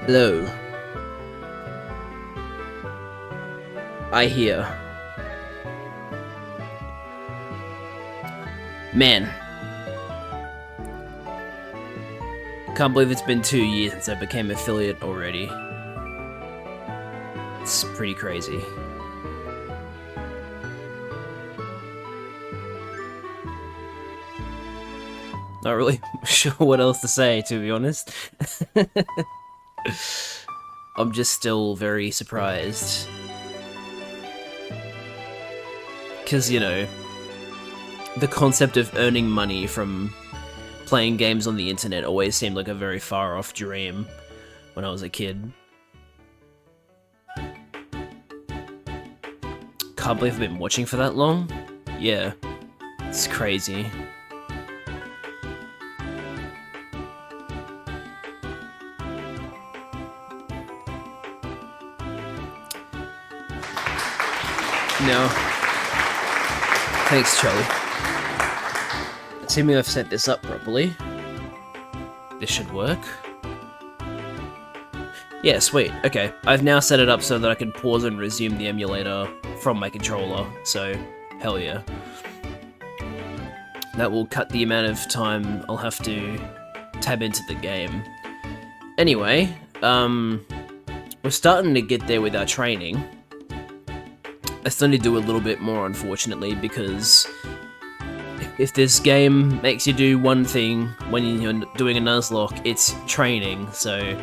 Hello. I hear. Man. Can't believe it's been 2 years since I became affiliate already. It's pretty crazy. Not really sure what else to say, to be honest. I'm just still very surprised. Because, you know, the concept of earning money from playing games on the internet always seemed like a very far-off dream when I was a kid. Can't believe I've been watching for that long. Yeah, it's crazy. No. Thanks, Charlie. Assuming I've set this up properly. This should work. Yeah, sweet. Okay, I've now set it up so that I can pause and resume the emulator from my controller, so hell yeah. That will cut the amount of time I'll have to tab into the game. Anyway, we're starting to get there with our training. I still need to do a little bit more, unfortunately, because if this game makes you do one thing when you're doing a Nuzlocke, it's training, so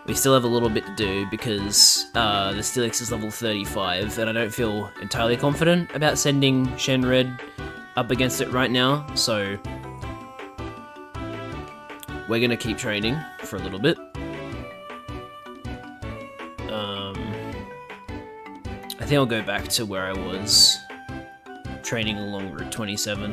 we still have a little bit to do because the Steelix is level 35, and I don't feel entirely confident about sending Shenred up against it right now, so we're gonna keep training for a little bit. I think I'll go back to where I was training along Route 27.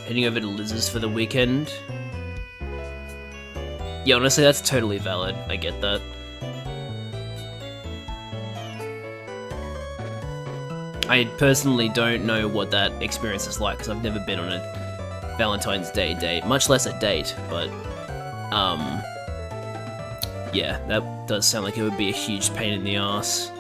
Heading over to Liz's for the weekend. Yeah, honestly, that's totally valid. I get that. I personally don't know what that experience is like because I've never been on a Valentine's Day date, much less a date, but yeah, that does sound like it would be a huge pain in the ass.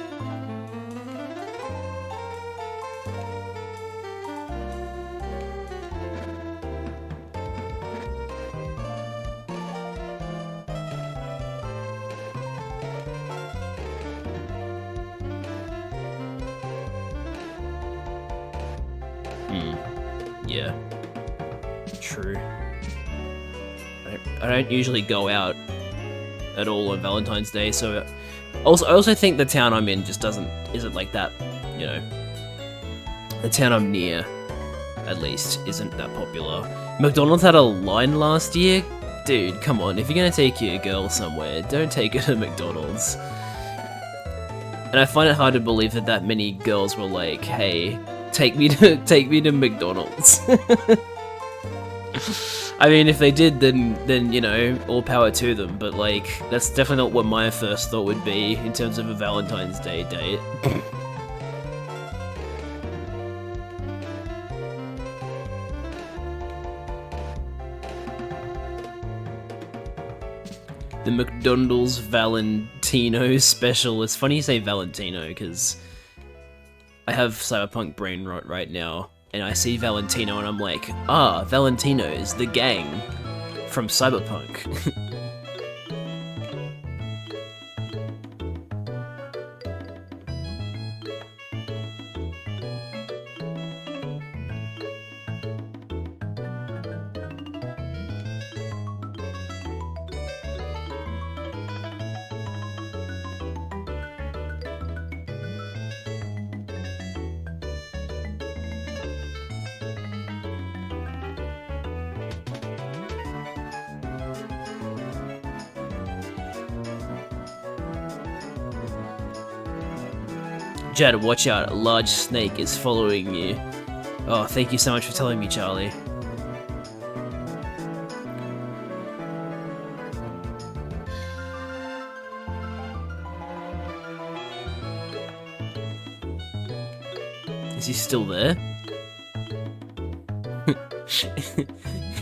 Yeah, true. I don't usually go out at all on Valentine's Day, so I also think the town I'm in just isn't like that, you know. The town I'm near, at least, isn't that popular. McDonald's had a line last year? Dude, come on, if you're gonna take your girl somewhere, don't take her to McDonald's. And I find it hard to believe that many girls were like, hey, take me to McDonald's. I mean, if they did, then you know, all power to them. But like, that's definitely not what my first thought would be in terms of a Valentine's Day date. The McDonald's Valentino special. It's funny you say Valentino because I have Cyberpunk brain rot right now, and I see Valentino and I'm like, ah, Valentino's, the gang from Cyberpunk. Jed, watch out, a large snake is following you. Oh, thank you so much for telling me, Charlie. Is he still there?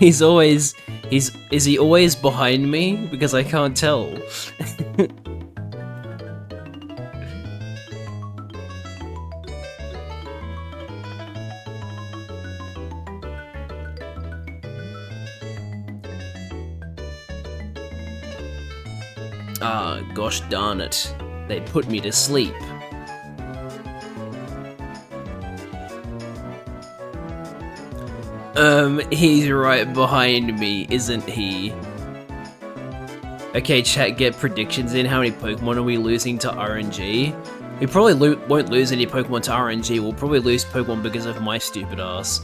Is he always behind me? Because I can't tell. Ah, gosh darn it. They put me to sleep. He's right behind me, isn't he? Okay, chat, get predictions in. How many Pokemon are we losing to RNG? We probably won't lose any Pokemon to RNG. We'll probably lose Pokemon because of my stupid ass.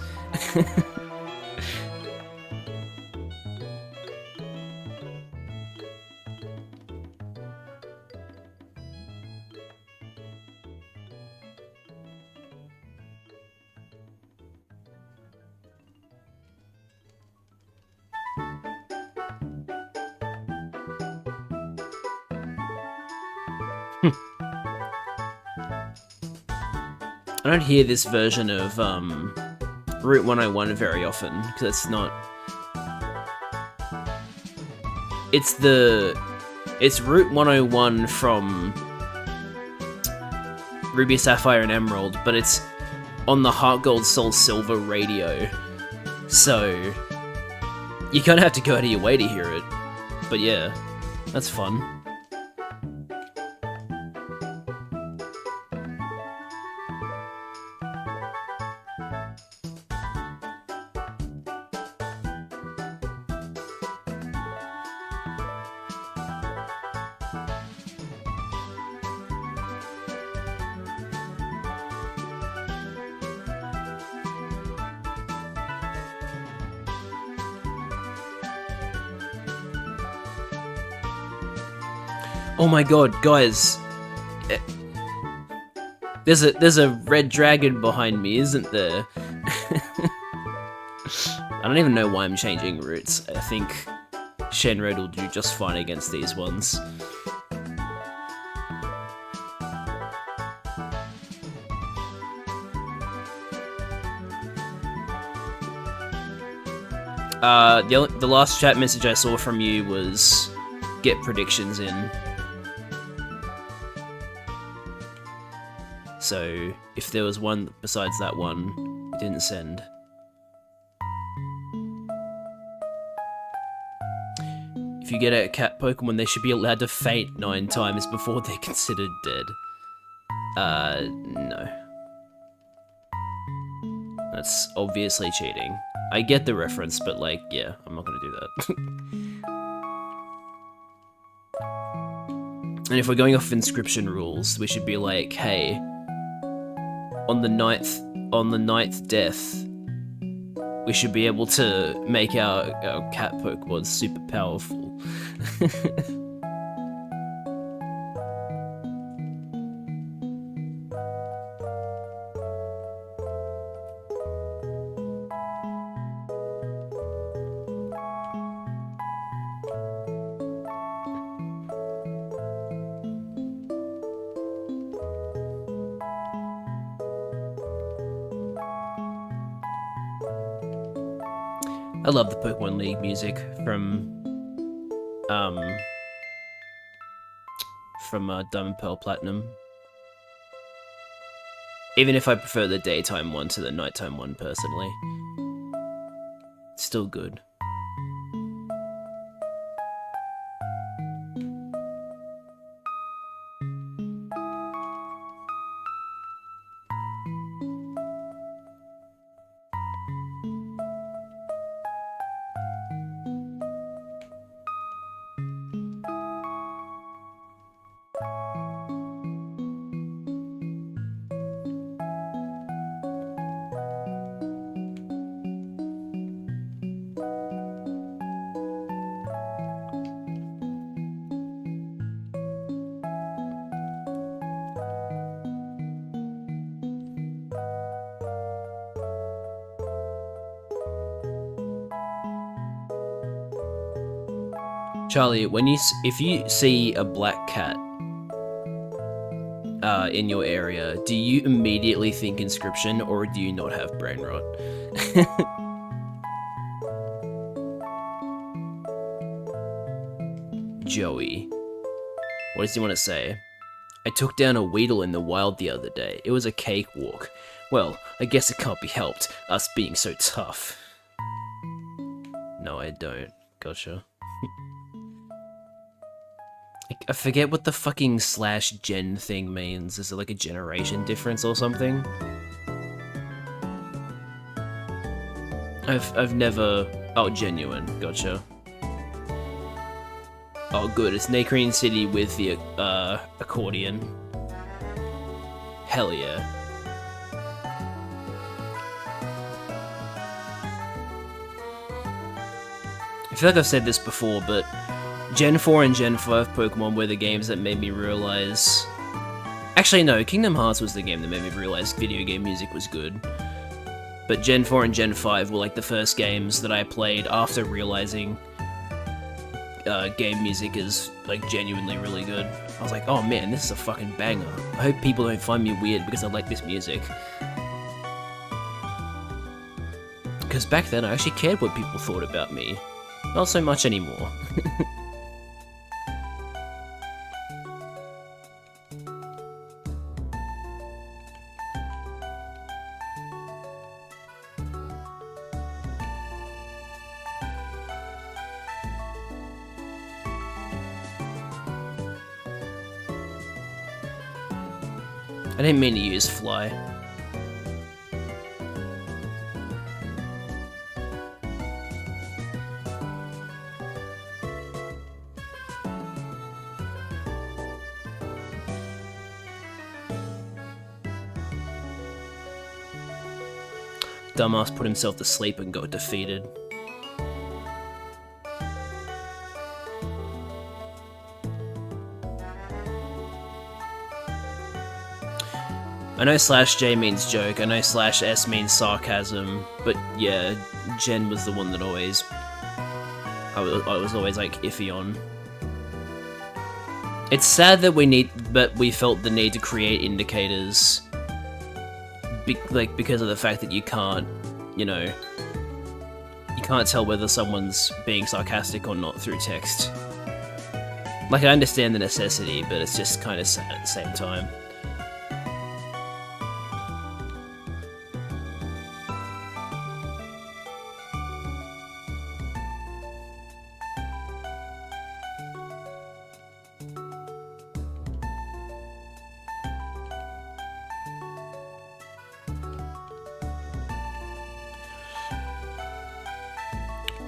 I don't hear this version of Route 101 very often, because it's not... It's Route 101 from Ruby, Sapphire, and Emerald, but it's on the Heart Gold Soul Silver radio, so you kind of have to go out of your way to hear it. But yeah, that's fun. Oh my god, guys! There's a red dragon behind me, isn't there? I don't even know why I'm changing routes. I think Shenron will do just fine against these ones. The last chat message I saw from you was get predictions in. So, if there was one besides that one, you didn't send. If you get a cat Pokemon, they should be allowed to faint 9 times before they're considered dead. No. That's obviously cheating. I get the reference, but like, yeah, I'm not gonna do that. And if we're going off inscription rules, we should be like, hey, on the ninth death, we should be able to make our cat Pokemon super powerful. I love the Pokemon League music from Diamond Pearl Platinum. Even if I prefer the daytime one to the nighttime one personally. It's still good. Charlie, if you see a black cat, in your area, do you immediately think Inscription, or do you not have brain rot? Joey. What does he want to say? I took down a Weedle in the wild the other day. It was a cakewalk. Well, I guess it can't be helped, us being so tough. No, I don't. Gotcha. I forget what the fucking /gen thing means. Is it like a generation difference or something? I've never... Oh, genuine. Gotcha. Oh, good. It's Nakreen City with the accordion. Hell yeah. I feel like I've said this before, but Gen 4 and Gen 5 Pokemon were the games that made me realize... Actually, no, Kingdom Hearts was the game that made me realize video game music was good. But Gen 4 and Gen 5 were like the first games that I played after realizing game music is like genuinely really good. I was like, oh man, this is a fucking banger. I hope people don't find me weird because I like this music. Because back then I actually cared what people thought about me. Not so much anymore. I didn't mean to use fly. Dumbass put himself to sleep and got defeated. I know /J means joke, I know /S means sarcasm, but yeah, Jen was the one that always... I was always like iffy on. It's sad that we felt the need to create indicators because of the fact that you can't, you know, you can't tell whether someone's being sarcastic or not through text. Like, I understand the necessity, but it's just kind of sad at the same time.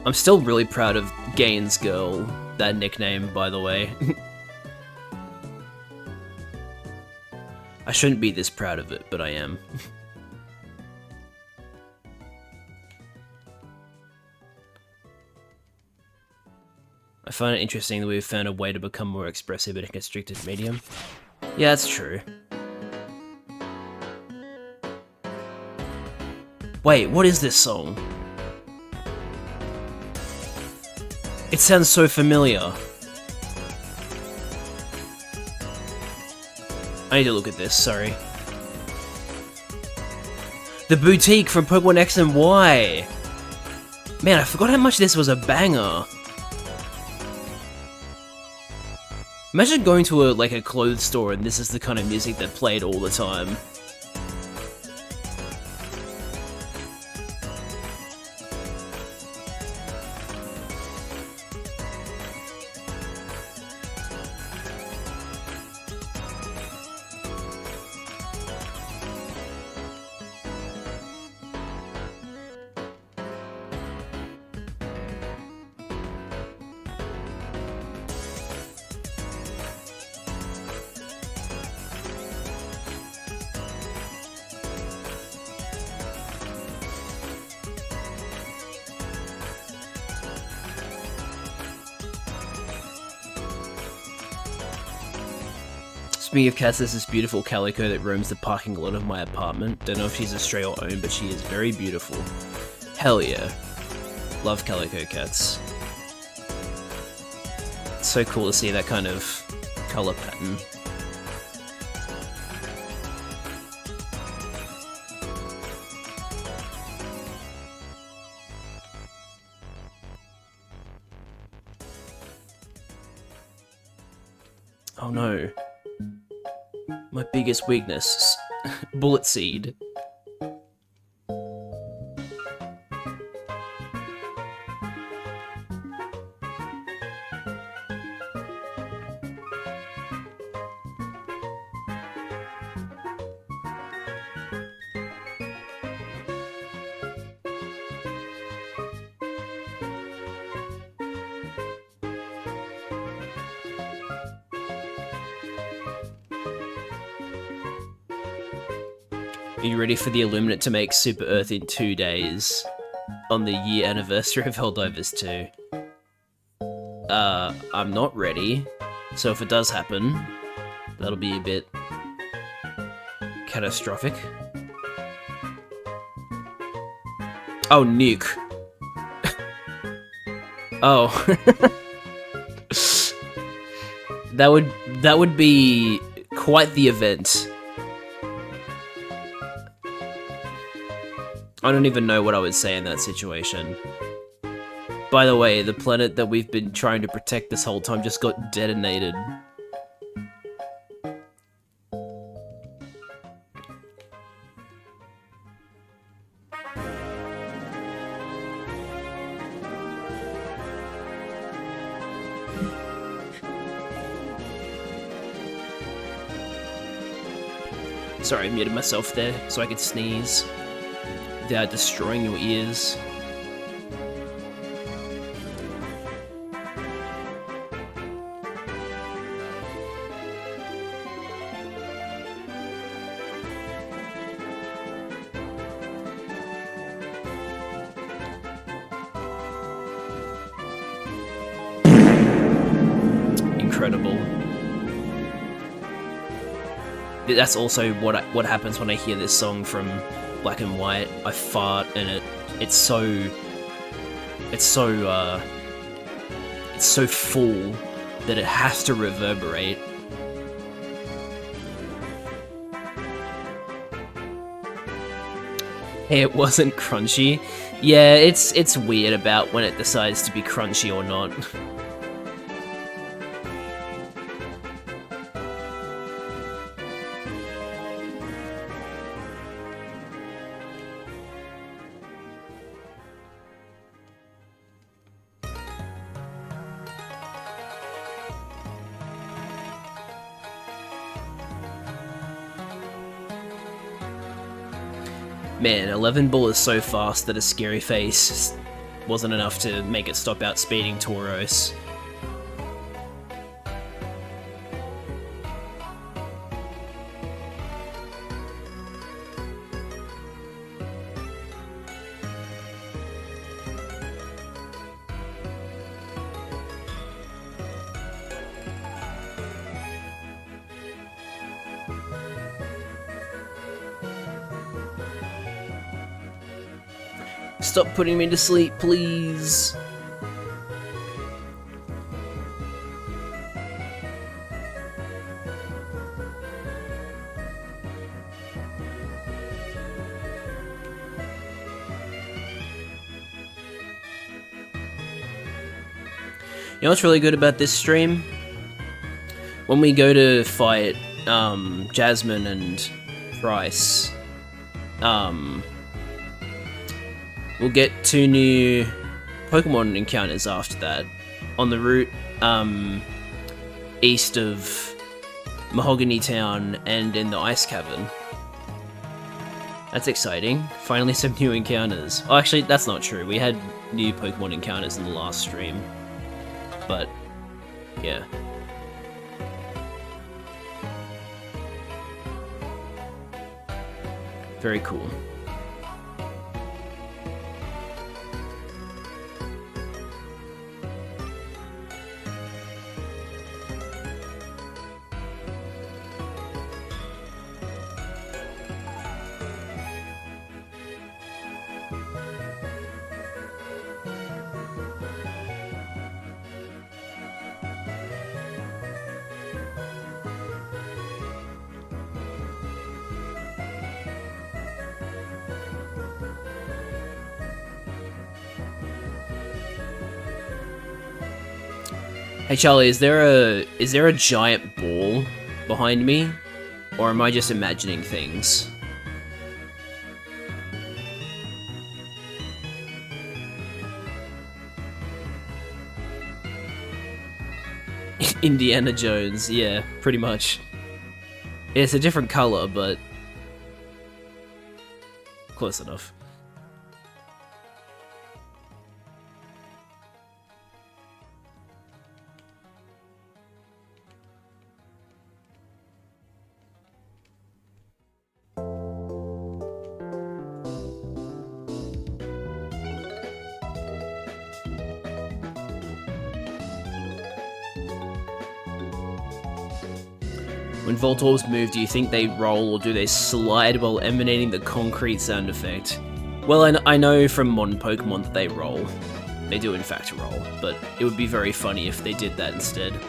I'm still really proud of Gaines Girl, that nickname, by the way. I shouldn't be this proud of it, but I am. I find it interesting that we've found a way to become more expressive in a constricted medium. Yeah, that's true. Wait, what is this song? It sounds so familiar. I need to look at this, sorry. The Boutique from Pokemon X and Y! Man, I forgot how much this was a banger. Imagine going to a clothes store and this is the kind of music that played all the time. Speaking of cats, there's this beautiful calico that roams the parking lot of my apartment. Don't know if she's a stray or owned, but she is very beautiful. Hell yeah. Love calico cats. It's so cool to see that kind of colour pattern. Oh no. My biggest weakness. Bullet seed. Are you ready for the Illuminate to make Super Earth in 2 days? On the year anniversary of Helldivers 2. I'm not ready. So if it does happen, that'll be a bit catastrophic. Oh, nuke. Oh. that would be quite the event. I don't even know what I would say in that situation. By the way, the planet that we've been trying to protect this whole time just got detonated. Sorry, I muted myself there so I could sneeze without destroying your ears. Incredible. That's also what happens when I hear this song from Black and White. I fart and it's so full that it has to reverberate. Hey, it wasn't crunchy. Yeah, it's weird about when it decides to be crunchy or not. Man, 11 Bull is so fast that a scary face wasn't enough to make it stop outspeeding Tauros. Stop putting me to sleep, please. You know what's really good about this stream? When we go to fight Jasmine and Price, we'll get 2 new Pokemon encounters after that. On the route east of Mahogany Town and in the Ice Cavern. That's exciting. Finally some new encounters. Oh, actually, that's not true. We had new Pokemon encounters in the last stream. But, yeah. Very cool. Hey Charlie, is there a giant ball behind me? Or am I just imagining things? Indiana Jones, yeah, pretty much. Yeah, it's a different color, but close enough. When Voltorbs move, do you think they roll or do they slide while emanating the concrete sound effect? Well, I know from modern Pokemon that they roll. They do in fact roll, but it would be very funny if they did that instead.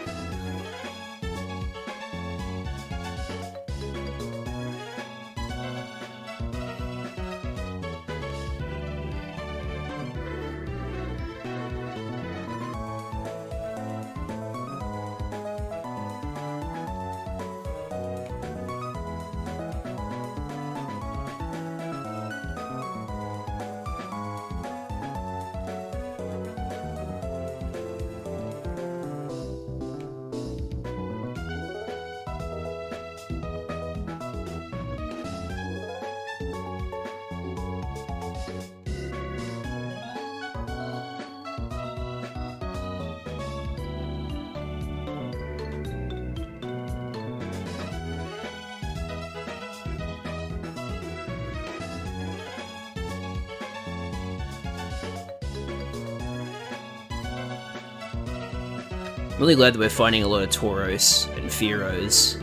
I'm really glad that we're finding a lot of Tauros and Fearos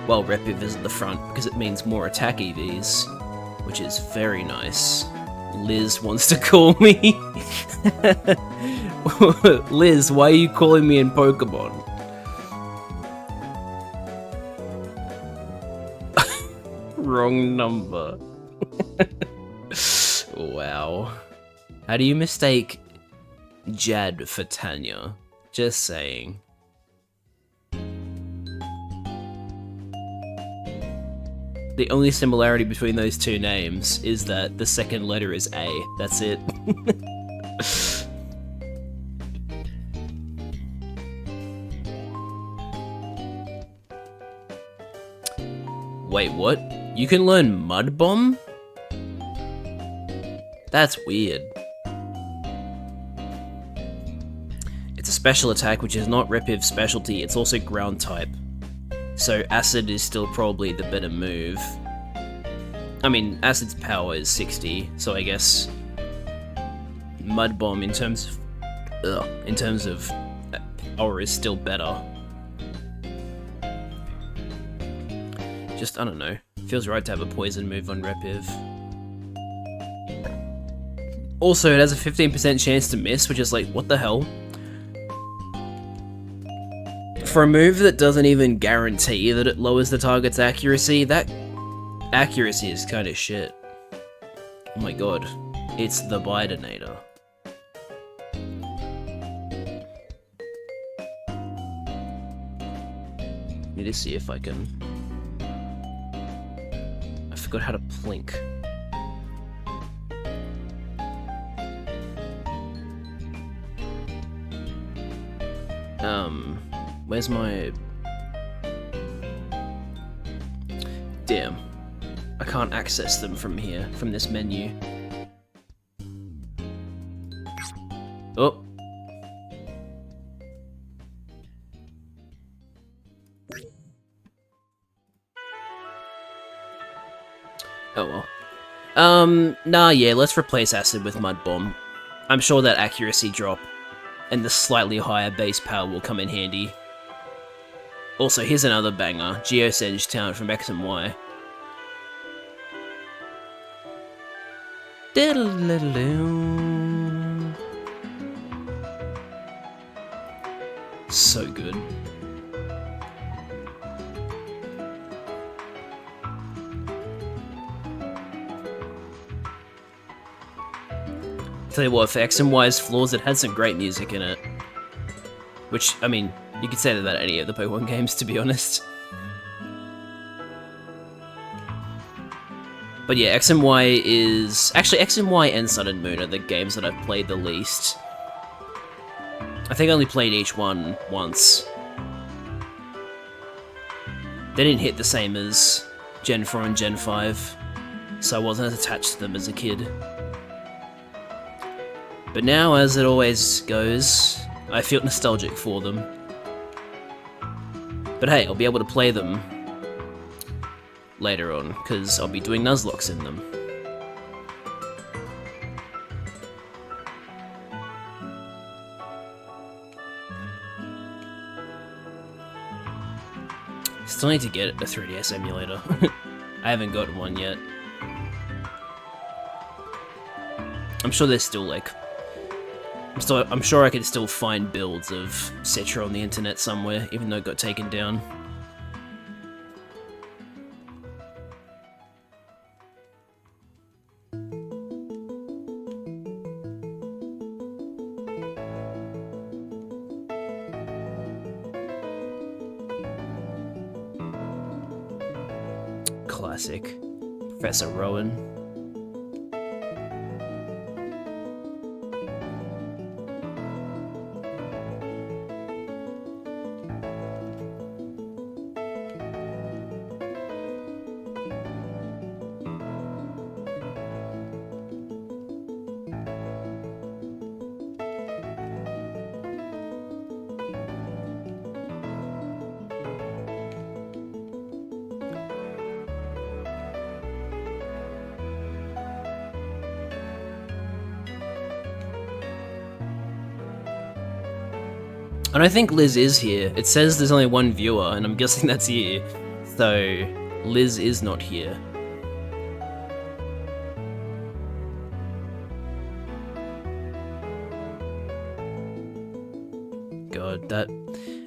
while Repiv is at the front, because it means more attack EVs, which is very nice. Liz wants to call me. Liz, why are you calling me in Pokemon? Wrong number. Wow. How do you mistake Jad for Tanya? Just saying. The only similarity between those two names is that the second letter is A. That's it. Wait, what? You can learn Mud Bomb? That's weird. It's a special attack which is not Repiv's specialty, it's also ground type. So Acid is still probably the better move. I mean, Acid's power is 60, so I guess Mud Bomb in terms of power is still better. Just, I don't know, feels right to have a poison move on Repiv. Also, it has a 15% chance to miss, which is like, what the hell? For a move that doesn't even guarantee that it lowers the target's accuracy, that accuracy is kind of shit. Oh my god, it's the Bidinator. Need to see if I can... I forgot how to plink. Where's my... Damn. I can't access them from here, from this menu. Oh. Oh well. Nah, yeah, let's replace Acid with Mud Bomb. I'm sure that accuracy drop and the slightly higher base power will come in handy. Also, here's another banger, Geosenge Town from X and Y. So good. Tell you what, for X and Y's flaws, it had some great music in it. Which, I mean, you could say that about any of the Pokemon games, to be honest. But yeah, X and Y is... Actually, X and Y and Sun and Moon are the games that I've played the least. I think I only played each one once. They didn't hit the same as Gen 4 and Gen 5, so I wasn't as attached to them as a kid. But now, as it always goes, I feel nostalgic for them. But hey, I'll be able to play them later on, because I'll be doing Nuzlocks in them. Still need to get a 3DS emulator. I haven't got one yet. I'm sure there's still like... I'm sure I can still find builds of Citra on the internet somewhere, even though it got taken down. Classic. Professor Rowan. I don't think Liz is here. It says there's only one viewer, and I'm guessing that's you. So, Liz is not here. God, that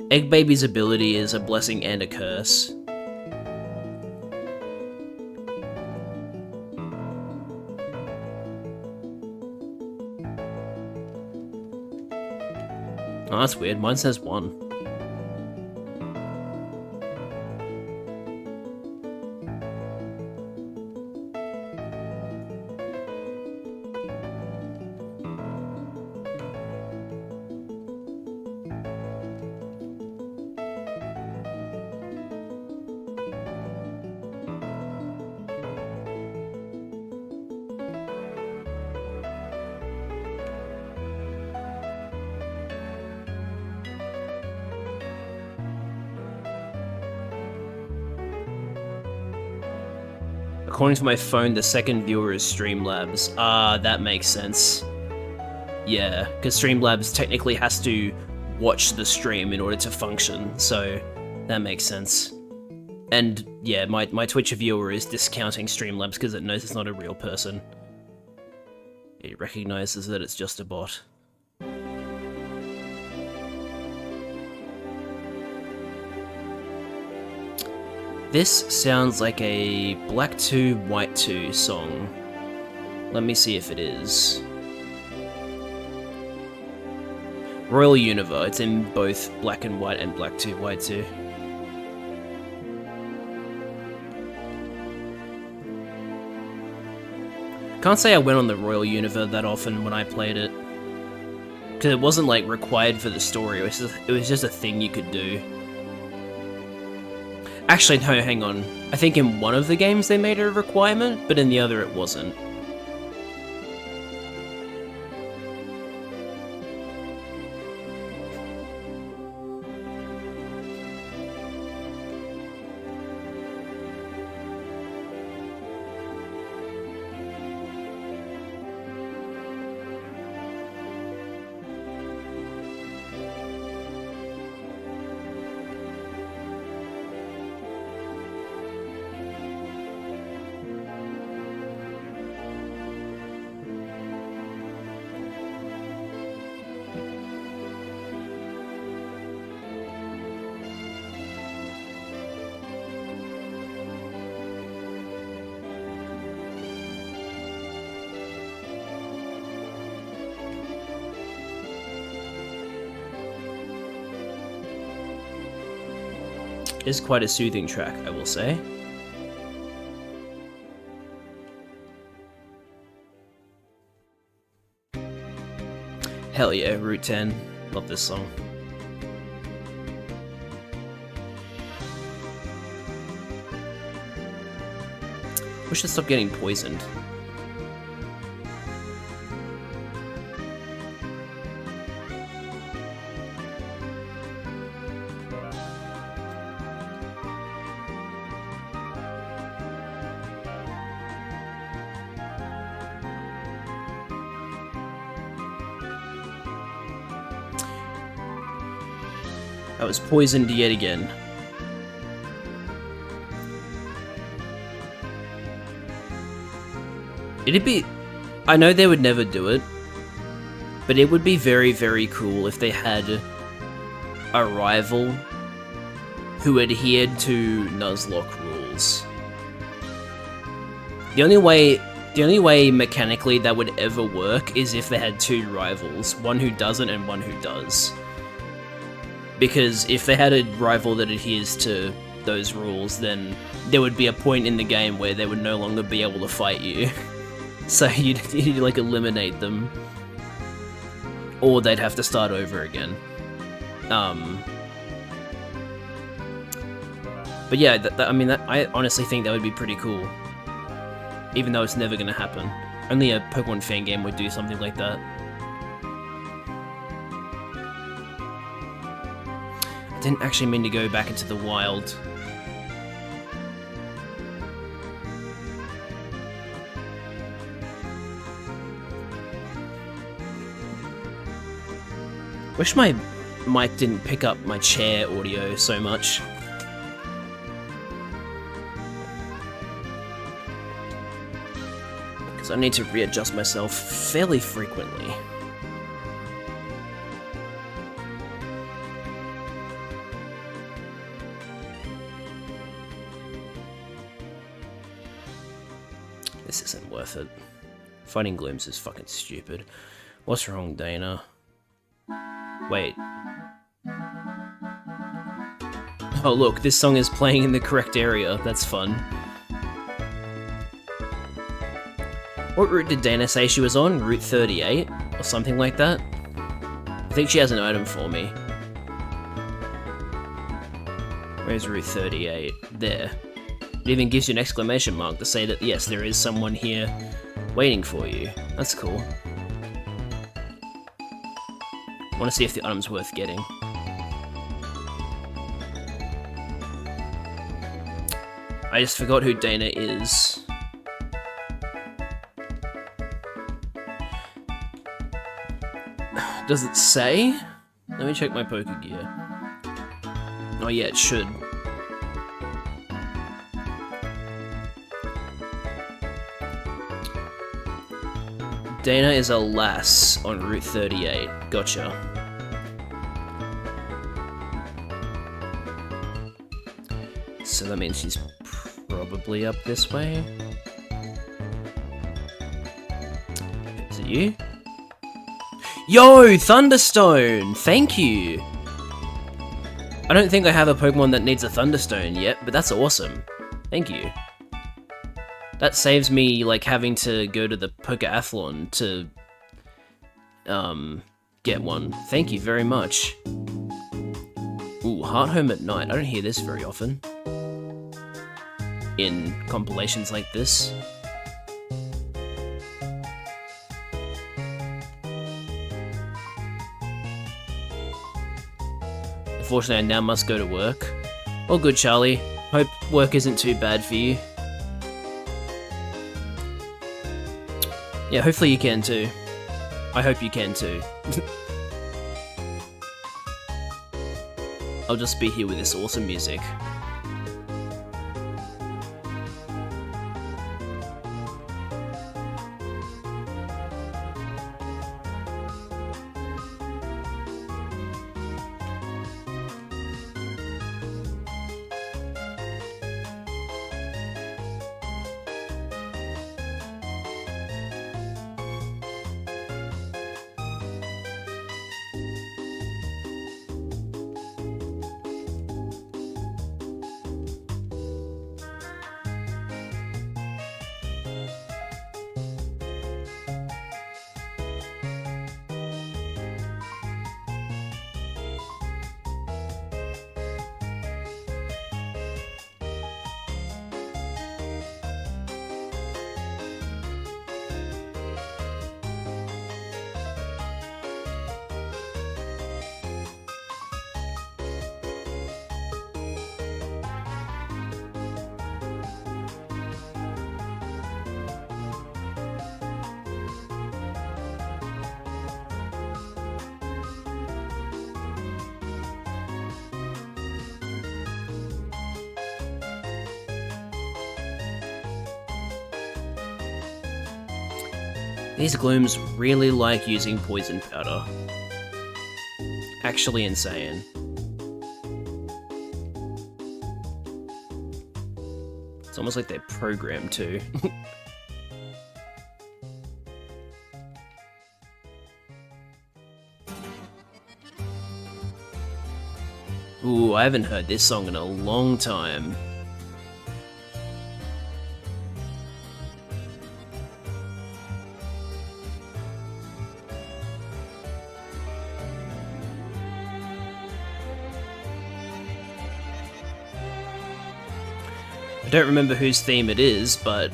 Egg Baby's ability is a blessing and a curse. Oh, that's weird. Mine says 1. According to my phone, the second viewer is Streamlabs. Ah, that makes sense. Yeah, because Streamlabs technically has to watch the stream in order to function, so that makes sense. And yeah, my Twitch viewer is discounting Streamlabs because it knows it's not a real person. It recognizes that it's just a bot. This sounds like a Black 2, White 2 song. Let me see if it is. Royal Universe, it's in both Black and White and Black 2, White 2. Can't say I went on the Royal Universe that often when I played it. Because it wasn't like required for the story, it was just a thing you could do. Actually, no, hang on. I think in one of the games they made it a requirement, but in the other it wasn't. It's quite a soothing track, I will say. Hell yeah, Route 10. Love this song. Wish I'd stop getting poisoned. I was poisoned yet again. It'd be... I know they would never do it, but it would be very, very cool if they had a rival who adhered to Nuzlocke rules. The only way mechanically that would ever work is if they had two rivals, one who doesn't and one who does. Because if they had a rival that adheres to those rules, then there would be a point in the game where they would no longer be able to fight you. So you'd like eliminate them, or they'd have to start over again. But yeah, I mean, I honestly think that would be pretty cool, even though it's never gonna happen. Only a Pokemon fan game would do something like that. I didn't actually mean to go back into the wild. Wish my mic didn't pick up my chair audio so much. Because I need to readjust myself fairly frequently. This isn't worth it. Fighting Glooms is fucking stupid. What's wrong, Dana? Wait. Oh look, this song is playing in the correct area. That's fun. What route did Dana say she was on? Route 38? Or something like that? I think she has an item for me. Where's Route 38? There. It even gives you an exclamation mark to say that yes, there is someone here waiting for you. That's cool. I want to see if the item's worth getting. I just forgot who Dana is. Does it say? Let me check my Pokegear. Oh yeah, it should. Dana is a lass on Route 38. Gotcha. So that means she's probably up this way. Is it you? Yo, Thunderstone! Thank you! I don't think I have a Pokemon that needs a Thunderstone yet, but that's awesome. Thank you. That saves me, like, having to go to the Pokeathlon to, get one. Thank you very much. Ooh, Heart Home at Night. I don't hear this very often. In compilations like this. Unfortunately, I now must go to work. All good, Charlie. Hope work isn't too bad for you. Yeah, hopefully you can too. I hope you can too. I'll just be here with this awesome music. These glooms really like using poison powder. Actually insane. It's almost like they're programmed to. Ooh, I haven't heard this song in a long time. I don't remember whose theme it is, but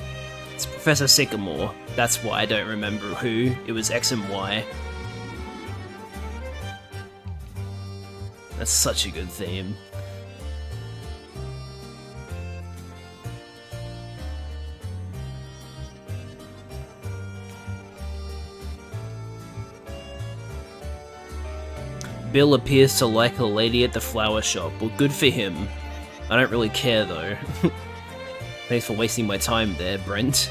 it's Professor Sycamore. That's why I don't remember who. It was X and Y. That's such a good theme. Bill appears to like a lady at the flower shop. Well, good for him. I don't really care though. Thanks for wasting my time there, Brent.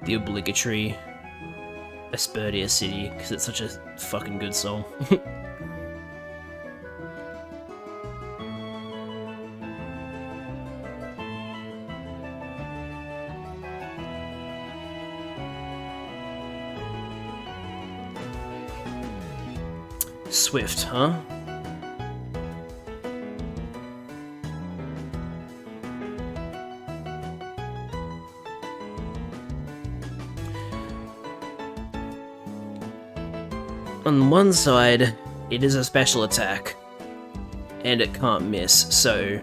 The obligatory Asperdia City, because it's such a fucking good song. Swift, huh? On one side, it is a special attack, and it can't miss, so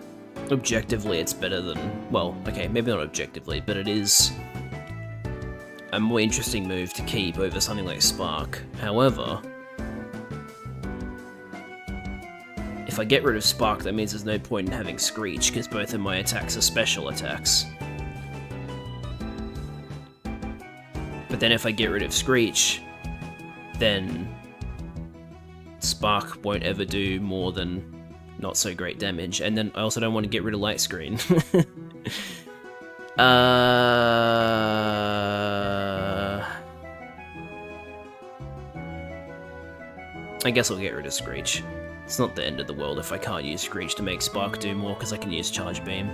objectively it's better than, well, okay, maybe not objectively, but it is a more interesting move to keep over something like Spark. However, if I get rid of Spark, that means there's no point in having Screech, because both of my attacks are special attacks. But then if I get rid of Screech, then Spark won't ever do more than not so great damage, and then I also don't want to get rid of Light Screen. I guess I'll get rid of Screech. It's not the end of the world if I can't use Screech to make Spark do more, because I can use Charge Beam.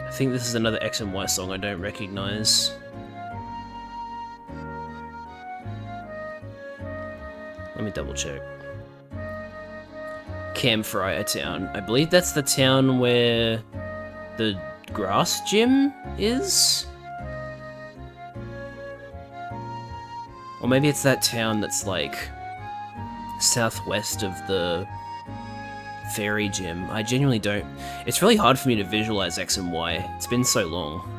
I think this is another X and Y song I don't recognize. Let me double check. Campfire Town. I believe that's the town where the grass gym is? Or maybe it's that town that's like southwest of the fairy gym. I genuinely don't. It's really hard for me to visualize X and Y. It's been so long.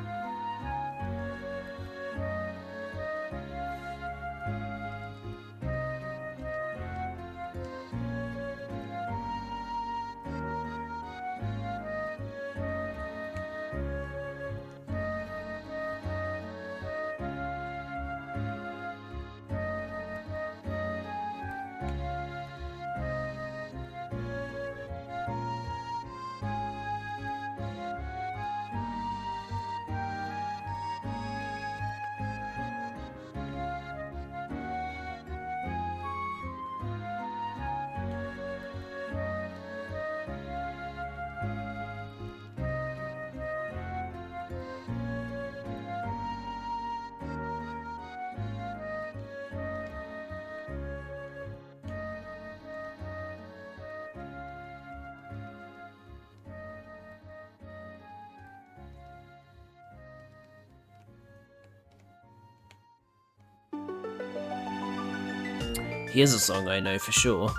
Here's a song I know for sure.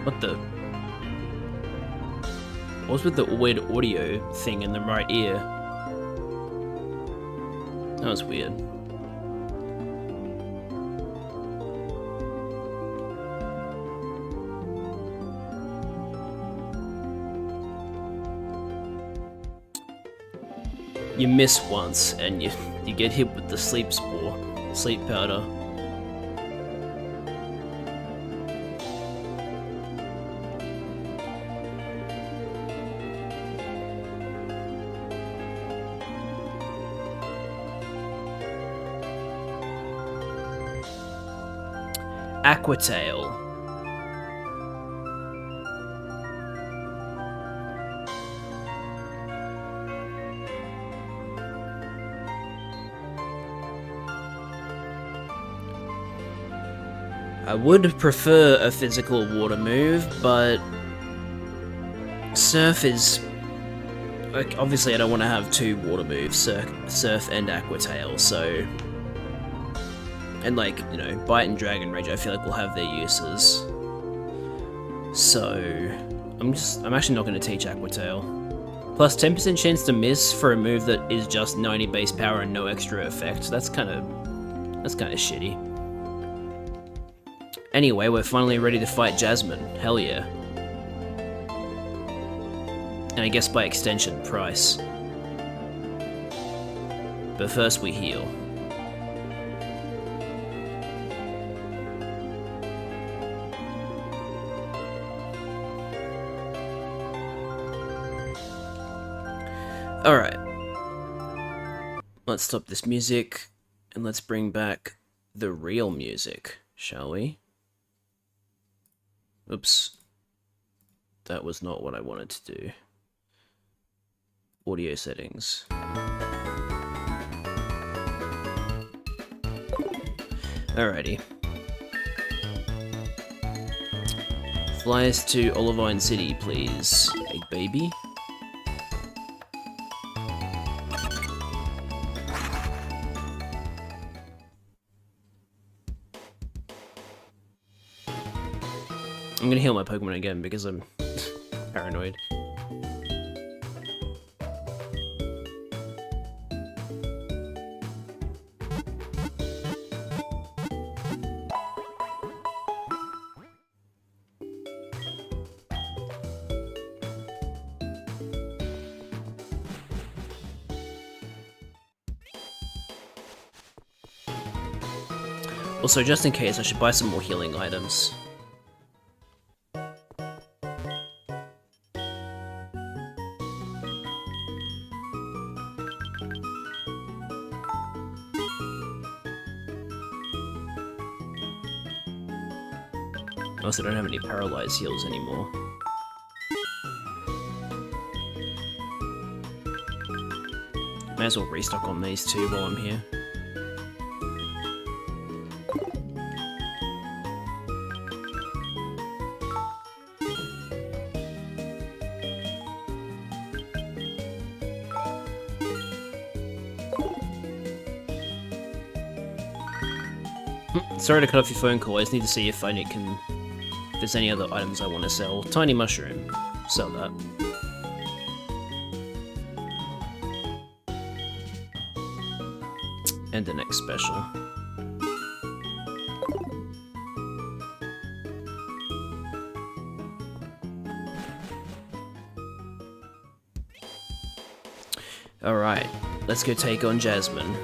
What the? What's with the weird audio thing in the right ear? That was weird. You miss once and you get hit with the sleep spore, sleep powder. Aquatail. I would prefer a physical water move, but Surf is... like, obviously I don't want to have two water moves, Surf and Aquatail, so... and like, you know, Bite and Dragon Rage I feel like will have their uses. So... I'm actually not going to teach Aquatail. Plus 10% chance to miss for a move that is just 90 base power and no extra effect. That's kind of shitty. Anyway, we're finally ready to fight Jasmine. Hell yeah. And I guess by extension, Price. But first we heal. Alright. Let's stop this music, and let's bring back the real music, shall we? Oops. That was not what I wanted to do. Audio settings. Alrighty. Fly us to Olivine City, please, egg baby. I'm gonna heal my Pokemon again because I'm paranoid. Also, just in case, I should buy some more healing items. I also don't have any paralyzed heals anymore. May as well restock on these too while I'm here. Sorry to cut off your phone call, I just need to see if if there's any other items I want to sell. Tiny mushroom. Sell that. And the next special. Alright, let's go take on Jasmine.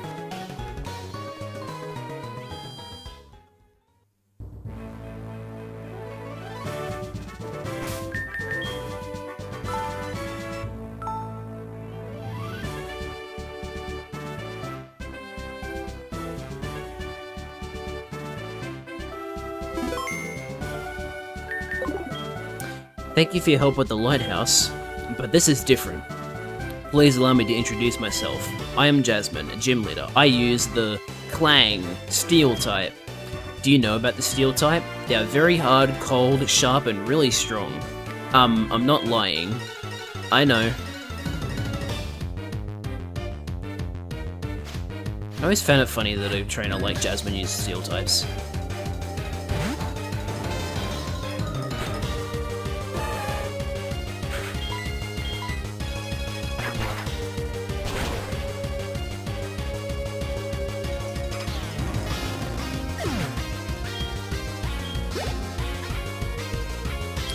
Thank you for your help with the lighthouse, but this is different. Please allow me to introduce myself. I am Jasmine, a gym leader. I use the Clang Steel type. Do you know about the Steel type? They are very hard, cold, sharp, and really strong. I'm not lying. I know. I always found it funny that a trainer like Jasmine uses Steel types.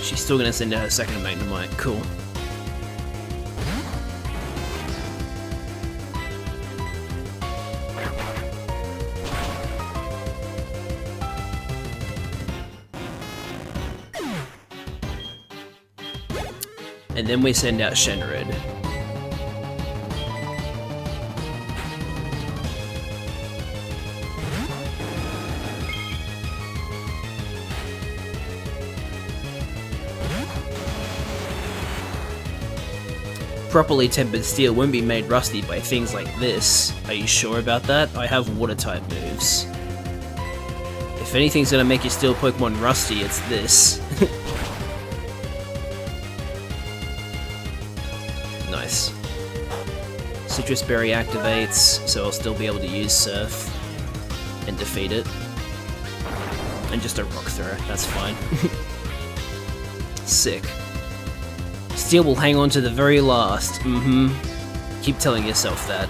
She's still gonna send out her second Magnemite. Cool. And then we send out Shenred. Properly tempered steel won't be made rusty by things like this. Are you sure about that? I have water type moves. If anything's gonna make your steel Pokemon rusty, it's this. Nice. Citrus Berry activates, so I'll still be able to use Surf and defeat it. And just a Rock Throw, that's fine. Sick. Steel will hang on to the very last. Keep telling yourself that.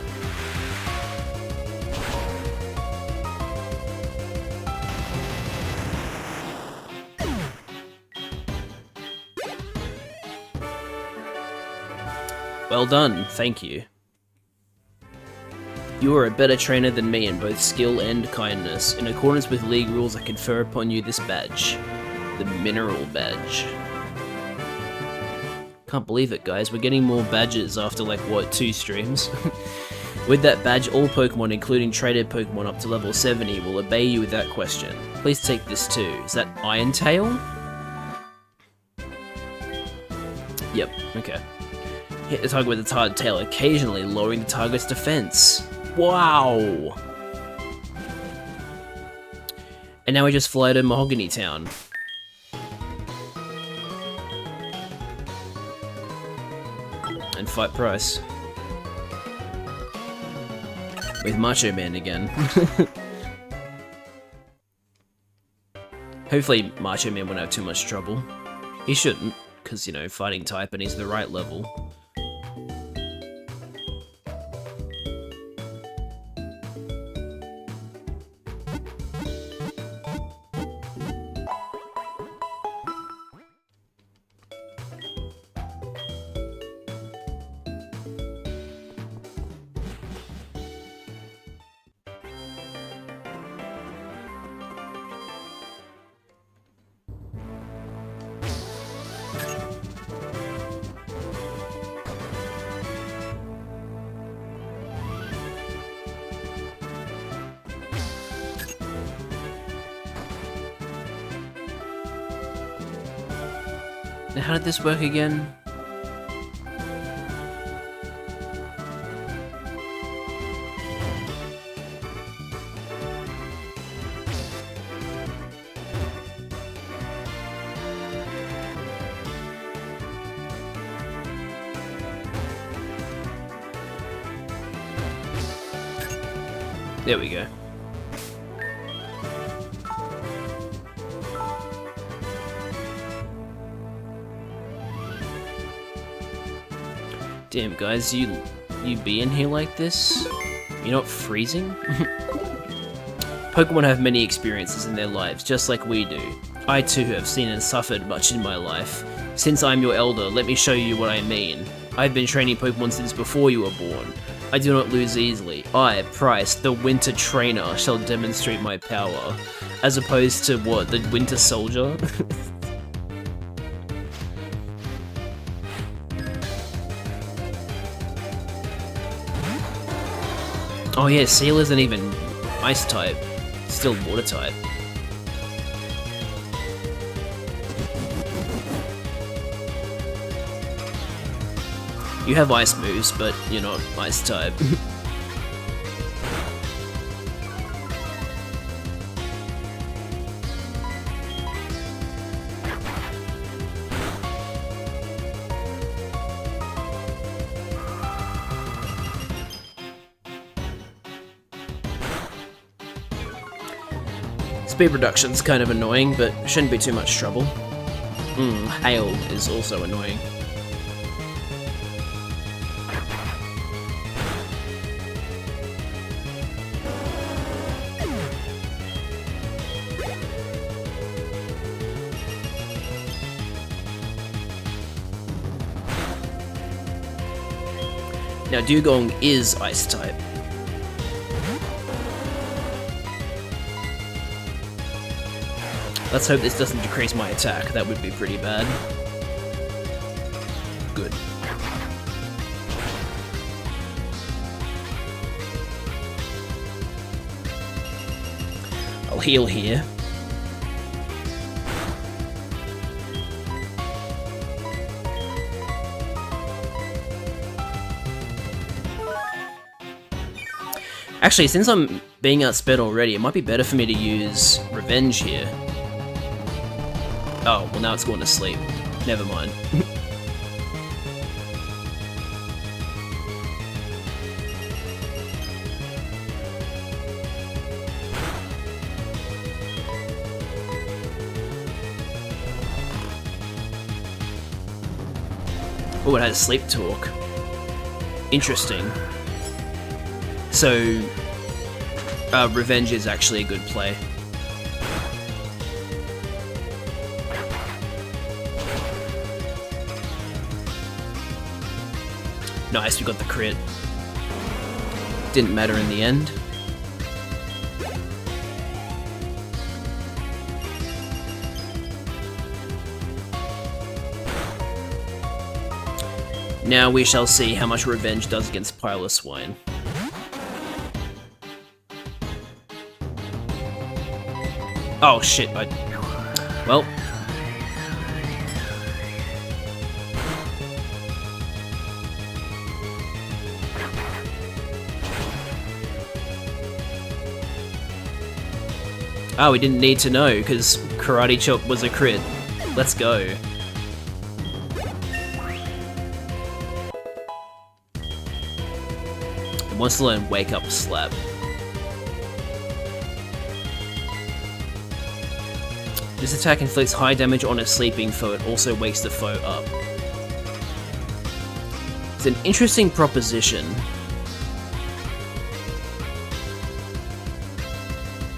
Well done, thank you. You are a better trainer than me in both skill and kindness. In accordance with League rules, I confer upon you this badge. The Mineral Badge. Can't believe it, guys. We're getting more badges after, like, what, 2 streams? With that badge, all Pokemon, including traded Pokemon up to level 70, will obey you without question. Please take this too. Is that Iron Tail? Yep, okay. Hit the target with its hard tail, occasionally lowering the target's defense. Wow! And now we just fly to Mahogany Town. And fight Price. With Macho Man again. Hopefully Macho Man won't have too much trouble. He shouldn't, because, you know, fighting type and he's the right level. Now, how did this work again? There we go. Damn, guys, you be in here like this? You're not freezing? Pokemon have many experiences in their lives, just like we do. I too have seen and suffered much in my life. Since I'm your elder, let me show you what I mean. I've been training Pokemon since before you were born. I do not lose easily. I, Price, the Winter Trainer, shall demonstrate my power. As opposed to what, the Winter Soldier? Oh yeah, Seal isn't even Ice type, still Water type. You have Ice moves, but you're not Ice type. Speed reduction's kind of annoying, but shouldn't be too much trouble. Hail is also annoying. Now Dugong is Ice type. Let's hope this doesn't decrease my attack, that would be pretty bad. Good. I'll heal here. Actually, since I'm being outsped already, it might be better for me to use Revenge here. Oh, well now it's going to sleep. Never mind. Oh, it has sleep talk. Interesting. So, Revenge is actually a good play. Nice, we got the crit. Didn't matter in the end. Now we shall see how much Revenge does against Piloswine. Oh shit, well. Oh, we didn't need to know, because Karate Chop was a crit. Let's go. It wants to learn Wake Up Slap. This attack inflicts high damage on a sleeping foe. It also wakes the foe up. It's an interesting proposition.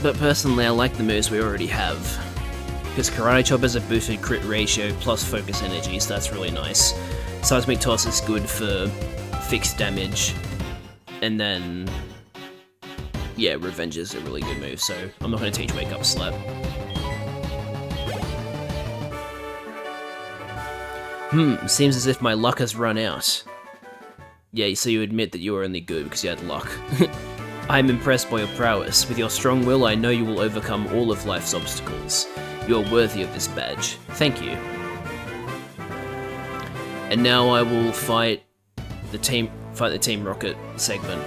But personally, I like the moves we already have. Because Karate Chop has a boosted crit ratio plus focus energy, so that's really nice. Seismic Toss is good for fixed damage. And then... yeah, Revenge is a really good move, so I'm not going to teach Wake Up Slap. Seems as if my luck has run out. Yeah, so you admit that you are only good because you had luck. I am impressed by your prowess. With your strong will, I know you will overcome all of life's obstacles. You are worthy of this badge. Thank you. And now I will fight the Team Rocket segment.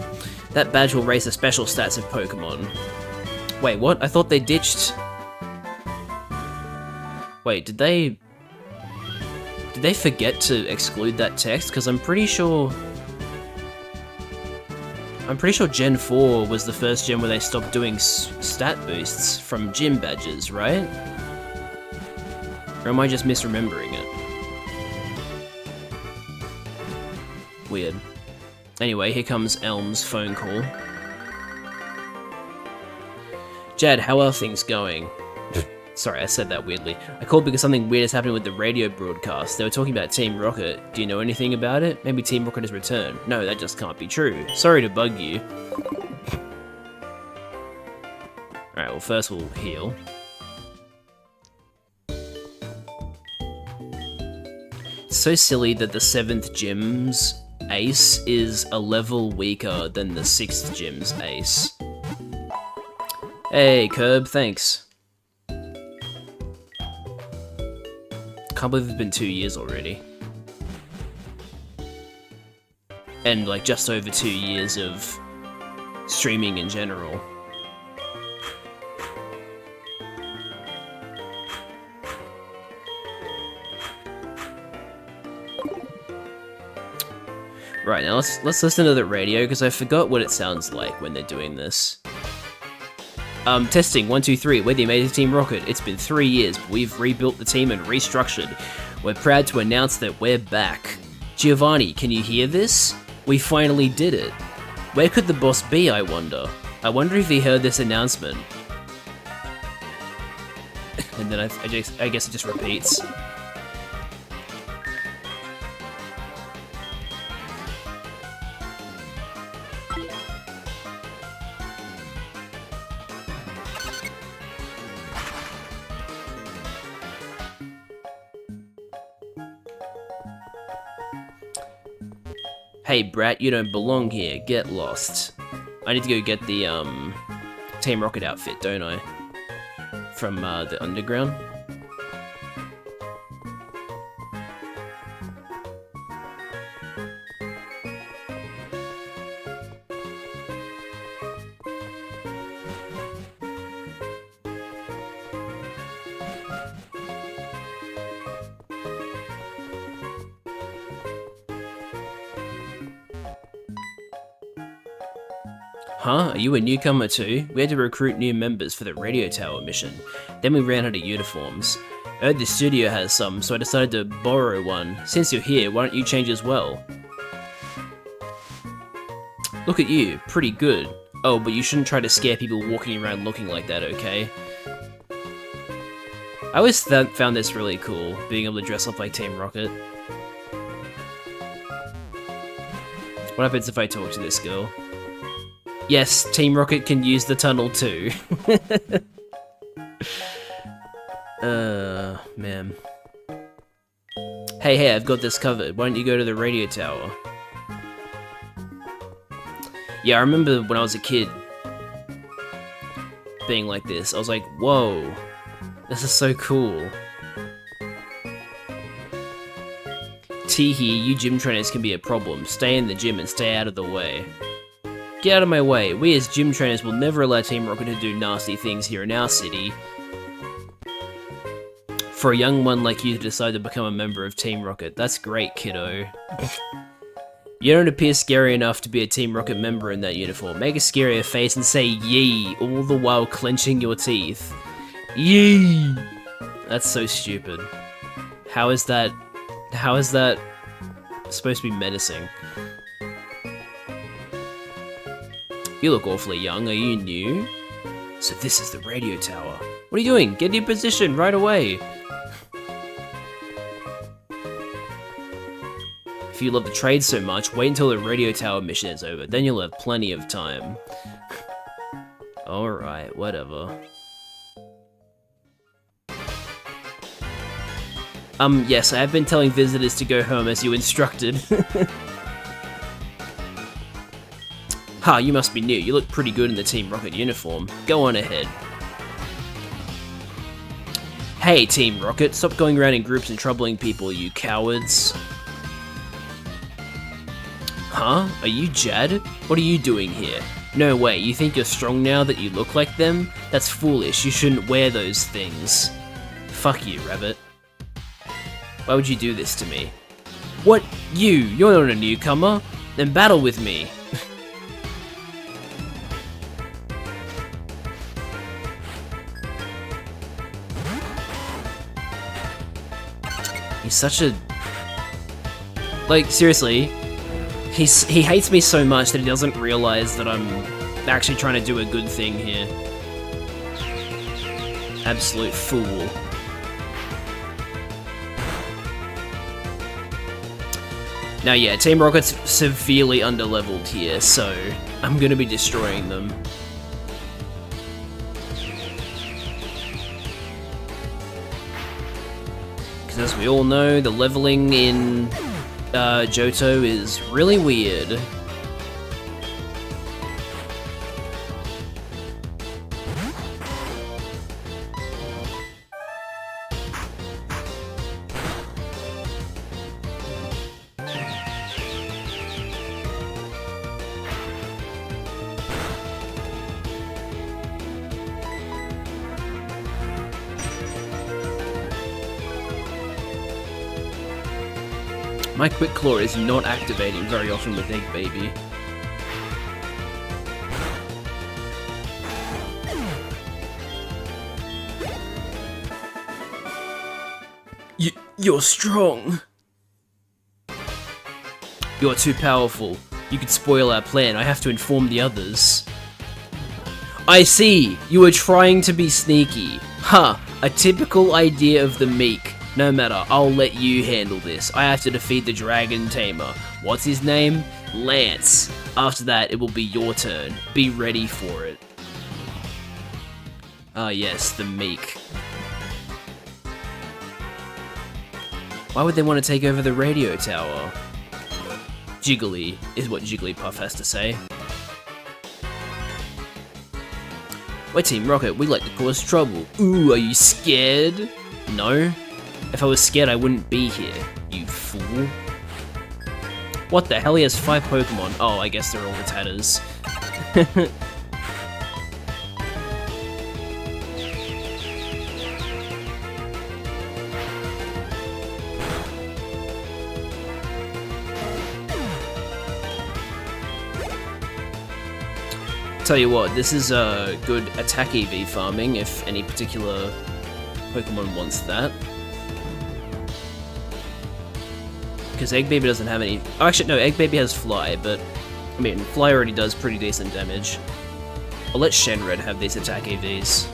That badge will raise the special stats of Pokemon. Wait, what? I thought they ditched... wait, did they forget to exclude that text? Because I'm pretty sure Gen 4 was the first gen where they stopped doing stat boosts from gym badges, right? Or am I just misremembering it? Weird. Anyway, here comes Elm's phone call. Jad, how are things going? Sorry, I said that weirdly. I called because something weird is happening with the radio broadcast. They were talking about Team Rocket. Do you know anything about it? Maybe Team Rocket has returned. No, that just can't be true. Sorry to bug you. Alright, well first we'll heal. It's so silly that the 7th gym's ace is a level weaker than the 6th gym's ace. Hey, Curb, thanks. Can't believe it's been 2 years already. And like just over 2 years of streaming in general. Right, now let's listen to the radio because I forgot what it sounds like when they're doing this. Testing, 1, 2, 3, we're the amazing Team Rocket. It's been 3 years, but we've rebuilt the team and restructured. We're proud to announce that we're back. Giovanni, can you hear this? We finally did it. Where could the boss be, I wonder? I wonder if he heard this announcement. And then I guess it just repeats. Hey brat, you don't belong here, get lost. I need to go get the Team Rocket outfit, don't I? From the underground. Huh? Are you a newcomer too? We had to recruit new members for the radio tower mission. Then we ran out of uniforms. I heard the studio has some, so I decided to borrow one. Since you're here, why don't you change as well? Look at you, pretty good. Oh, but you shouldn't try to scare people walking around looking like that, okay? I always found this really cool, being able to dress up like Team Rocket. What happens if I talk to this girl? Yes, Team Rocket can use the tunnel too. Man. Hey, I've got this covered. Why don't you go to the radio tower? Yeah, I remember when I was a kid being like this. I was like, whoa, this is so cool. Teehee, you gym trainers can be a problem. Stay in the gym and stay out of the way. Get out of my way. We as gym trainers will never allow Team Rocket to do nasty things here in our city. For a young one like you to decide to become a member of Team Rocket, that's great, kiddo. You don't appear scary enough to be a Team Rocket member in that uniform. Make a scarier face and say yee, all the while clenching your teeth. Yee! That's so stupid. How is that supposed to be menacing? You look awfully young. Are you new? So this is the radio tower. What are you doing? Get in your position right away. If you love the trade so much, wait until the radio tower mission is over. Then you'll have plenty of time. Alright, whatever. Yes, I have been telling visitors to go home as you instructed. Ha, you must be new. You look pretty good in the Team Rocket uniform. Go on ahead. Hey, Team Rocket, stop going around in groups and troubling people, you cowards. Huh? Are you Jad? What are you doing here? No way, you think you're strong now that you look like them? That's foolish, you shouldn't wear those things. Fuck you, Rabbit. Why would you do this to me? What? You're not a newcomer? Then battle with me. He's such a... Like, seriously, he hates me so much that he doesn't realize that I'm actually trying to do a good thing here. Absolute fool. Now yeah, Team Rocket's severely underleveled here, so I'm gonna be destroying them. Because as we all know, the leveling in Johto is really weird. My Quick Claw is not activating very often with Egg Baby. You're strong. You're too powerful. You could spoil our plan. I have to inform the others. I see. You were trying to be sneaky. Huh. A typical idea of the meek. No matter, I'll let you handle this. I have to defeat the Dragon Tamer. What's his name? Lance. After that, it will be your turn. Be ready for it. Ah yes, the meek. Why would they want to take over the radio tower? Jiggly is what Jigglypuff has to say. We're Team Rocket, we like to cause trouble. Ooh, are you scared? No? If I was scared, I wouldn't be here, you fool. What the hell? He has 5 Pokemon. Oh, I guess they're all Rattatas. Tell you what, this is a good attack EV farming if any particular Pokemon wants that. Because Egg Baby doesn't have any... Oh, actually, no, Egg Baby has Fly, but... I mean, Fly already does pretty decent damage. I'll let Shenred have these attack EVs.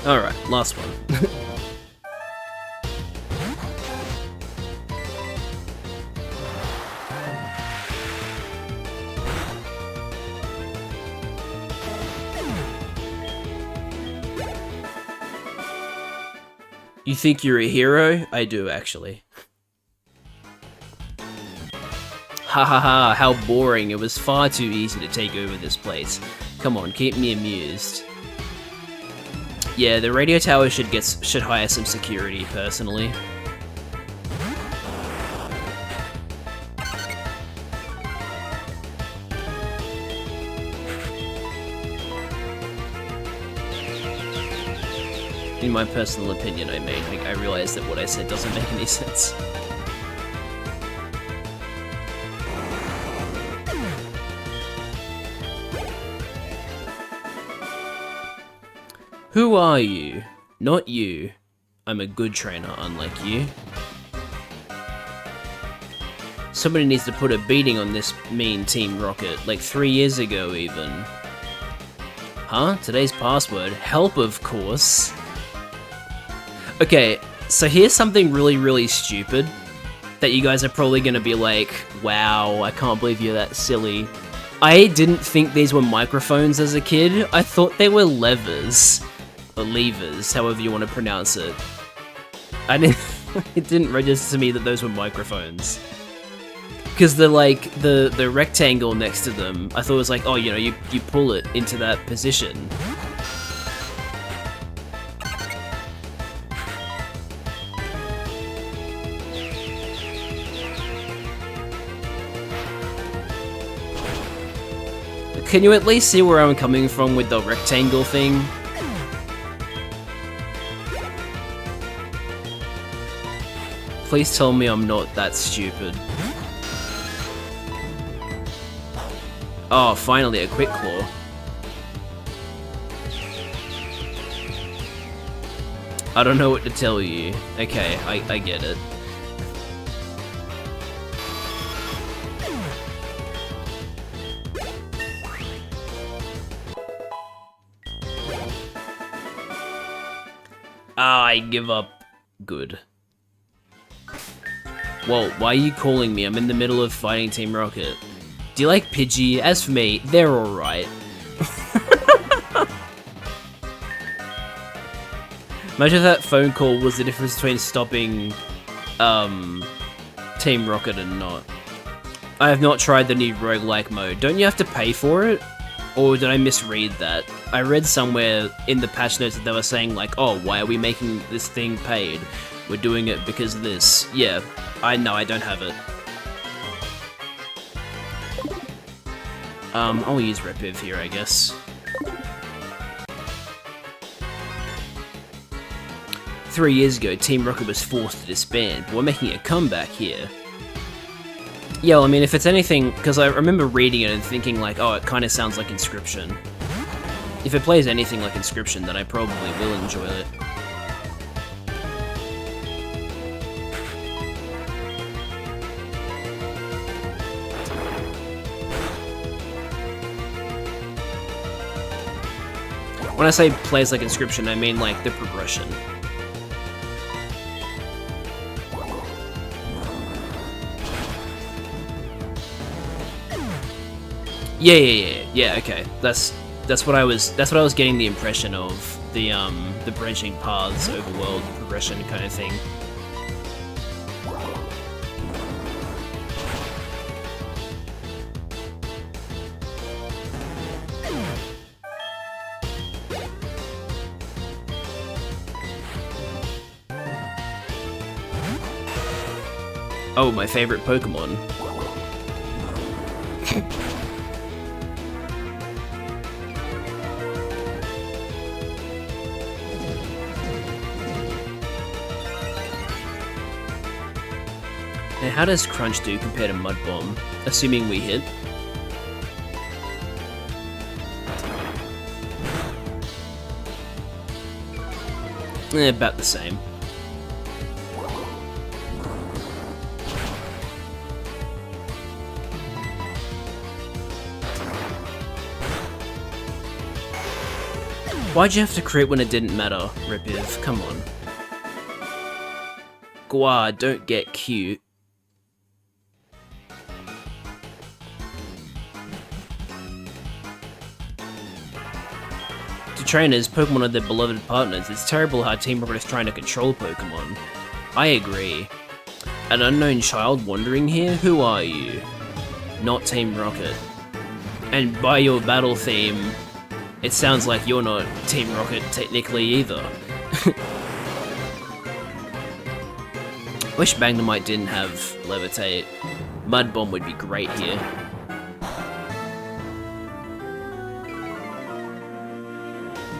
Alright, last one. You think you're a hero? I do, actually. Ha ha ha, how boring. It was far too easy to take over this place. Come on, keep me amused. Yeah, the radio tower should hire some security, personally. In my personal opinion, I realized that what I said doesn't make any sense. Who are you? Not you. I'm a good trainer, unlike you. Somebody needs to put a beating on this mean Team Rocket, like 3 years ago even. Huh? Today's password? Help, of course. Okay, so here's something really stupid that you guys are probably gonna be like, wow, I can't believe you're that silly. I didn't think these were microphones as a kid. I thought they were levers. Or levers, however you want to pronounce it. It didn't register to me that those were microphones. Because the rectangle next to them, I thought it was like, oh, you know, you pull it into that position. Can you at least see where I'm coming from with the rectangle thing? Please tell me I'm not that stupid. Oh, finally a quick claw. I don't know what to tell you. Okay, I get it. Ah, I give up. Good. Well, why are you calling me? I'm in the middle of fighting Team Rocket. Do you like Pidgey? As for me, they're alright. Imagine if that phone call was the difference between stopping Team Rocket and not. I have not tried the new roguelike mode. Don't you have to pay for it? Or did I misread that? I read somewhere in the patch notes that they were saying like, oh, why are we making this thing paid? We're doing it because of this. Yeah, I don't have it. I'll use Repiv here, I guess. 3 years ago, Team Rocket was forced to disband, but we're making a comeback here. Yeah, well, I mean, if it's anything, because I remember reading it and thinking like, oh, it kind of sounds like Inscription. If it plays anything like Inscription, then I probably will enjoy it. When I say plays like Inscription, I mean like the progression. Yeah, okay. That's what I was getting the impression of, the branching paths, overworld progression kind of thing. Oh, my favorite Pokemon. Now, how does Crunch do compared to Mud Bomb? Assuming we hit. About the same. Why'd you have to crit when it didn't matter, Repiv? Come on. Gua, don't get cute. trainers, Pokemon are their beloved partners. It's terrible how Team Rocket is trying to control Pokemon. I agree. An unknown child wandering here? Who are you? Not Team Rocket. And by your battle theme, it sounds like you're not Team Rocket technically either. Wish Magnemite didn't have Levitate. Mud Bomb would be great here.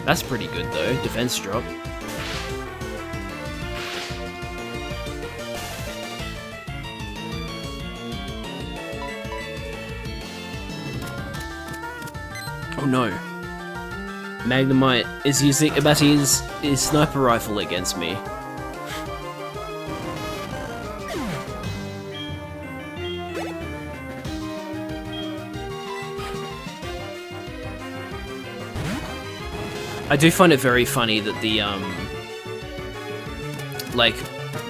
That's pretty good though, defense drop. Oh no. Magnemite is using about his sniper rifle against me. I do find it very funny that the, like,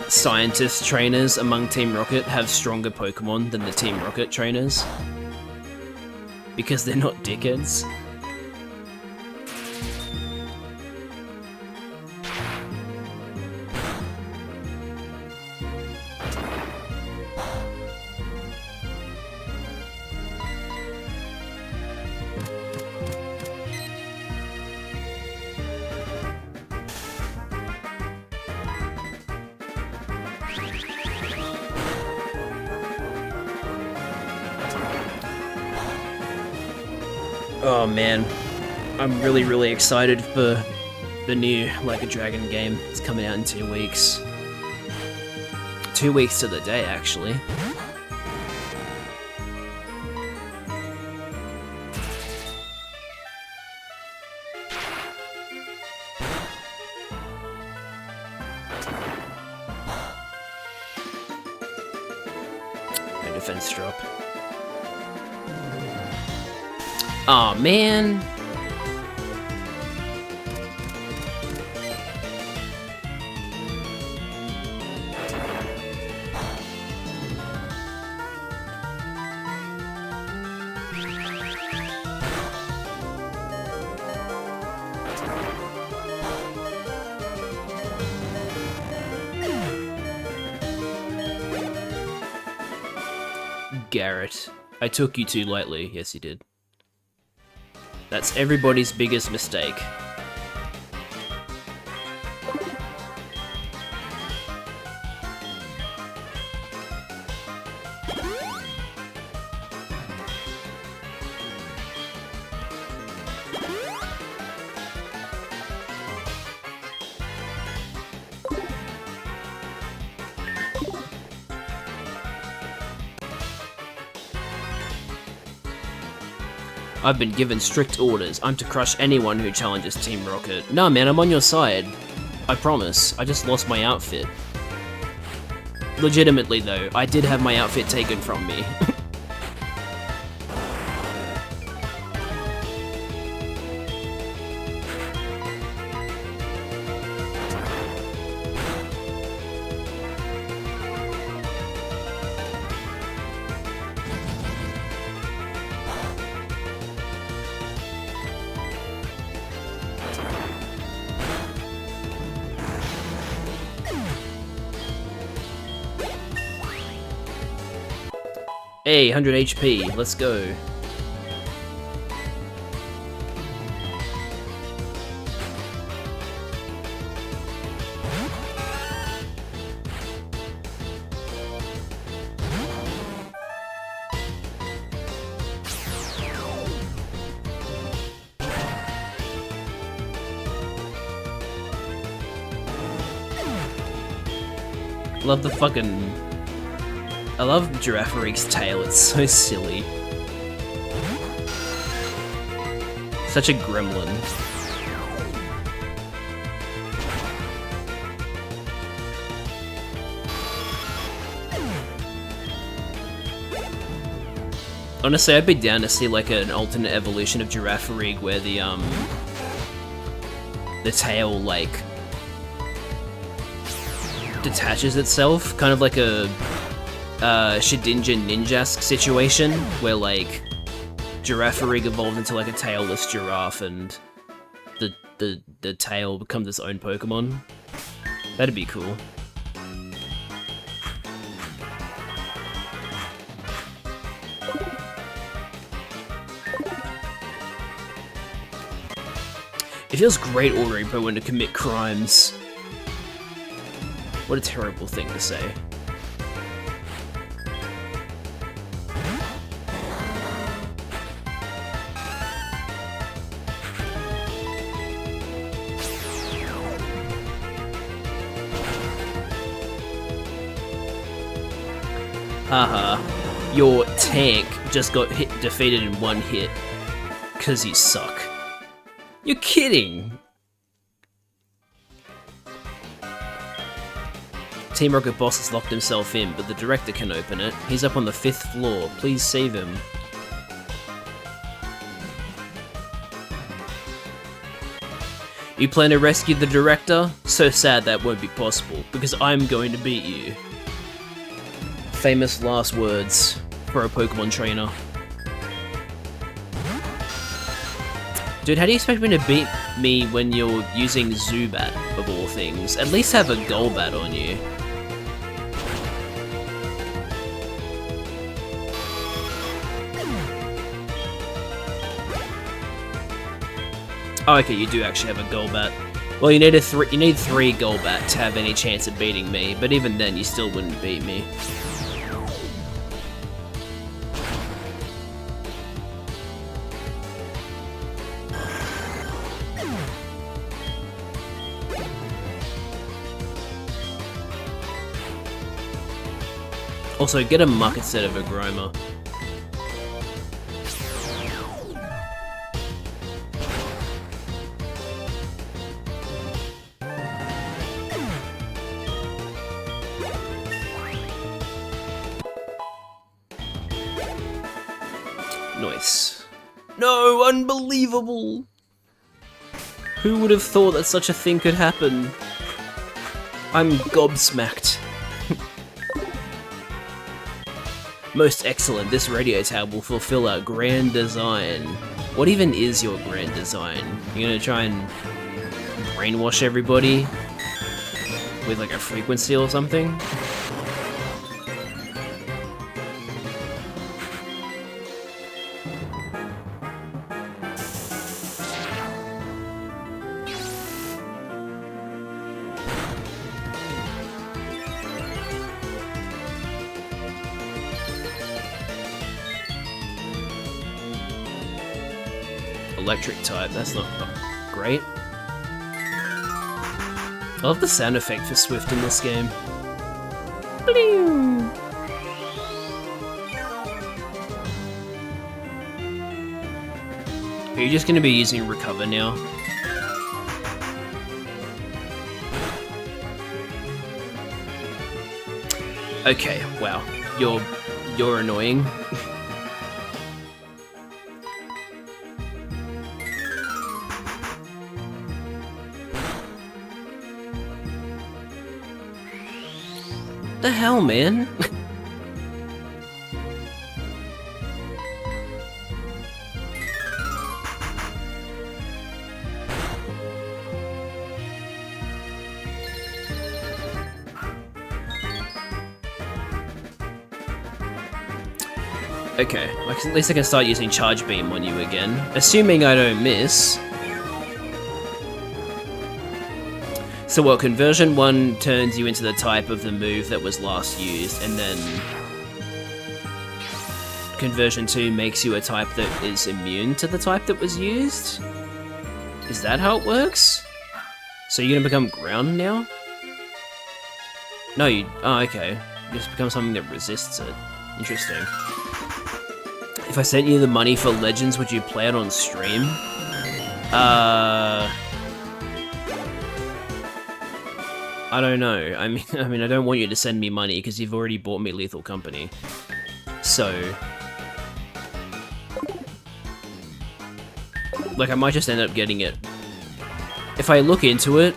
scientist trainers among Team Rocket have stronger Pokemon than the Team Rocket trainers. Because they're not dickheads. Oh man, I'm really excited for the new Like a Dragon game. It's coming out in 2 weeks. 2 weeks to the day, actually. No defense drop. Aw, oh, man. Garrett, I took you too lightly. Yes, you did. That's everybody's biggest mistake. I've been given strict orders. I'm to crush anyone who challenges Team Rocket. Nah, man, I'm on your side. I promise. I just lost my outfit. Legitimately, though, I did have my outfit taken from me. Hey, 100 HP, let's go. Love the fucking... I love Girafareek's tail, it's so silly. Such a gremlin. Honestly, I'd be down to see like an alternate evolution of Girafareek where the tail like detaches itself, kind of like a Shedinja Ninjask situation, where like Girafareek evolved into like a tailless giraffe and the the tail becomes its own Pokemon. That'd be cool. It feels great ordering Pokemon to commit crimes. What a terrible thing to say. Haha, your tank just got defeated in one hit, 'cause you suck. You're kidding! Team Rocket Boss has locked himself in, but the director can open it. He's up on the 5th floor. Please save him. You plan to rescue the director? So sad that won't be possible, because I'm going to beat you. Famous last words for a Pokemon trainer. Dude, how do you expect me to beat me when you're using Zubat, of all things? At least have a Golbat on you. Oh, okay, you do actually have a Golbat. Well, you need three Golbat to have any chance of beating me, but even then, you still wouldn't beat me. Also, get a Muck instead of a Groma. Nice. No, unbelievable! Who would have thought that such a thing could happen? I'm gobsmacked. Most excellent, this radio tab will fulfill our grand design. What even is your grand design? You're gonna try and brainwash everybody with like a frequency or something? Electric type, that's not great. I love the sound effect for Swift in this game. Are you just going to be using Recover now? Okay, wow. You're annoying. The hell, man? Okay, at least I can start using Charge Beam on you again, assuming I don't miss. So what, conversion 1 turns you into the type of the move that was last used, and then conversion 2 makes you a type that is immune to the type that was used? Is that how it works? So you're gonna become ground now? No, oh okay. You just become something that resists it. Interesting. If I sent you the money for Legends, would you play it on stream? I don't know. I mean, I don't want you to send me money because you've already bought me Lethal Company. So, like, I might just end up getting it. If I look into it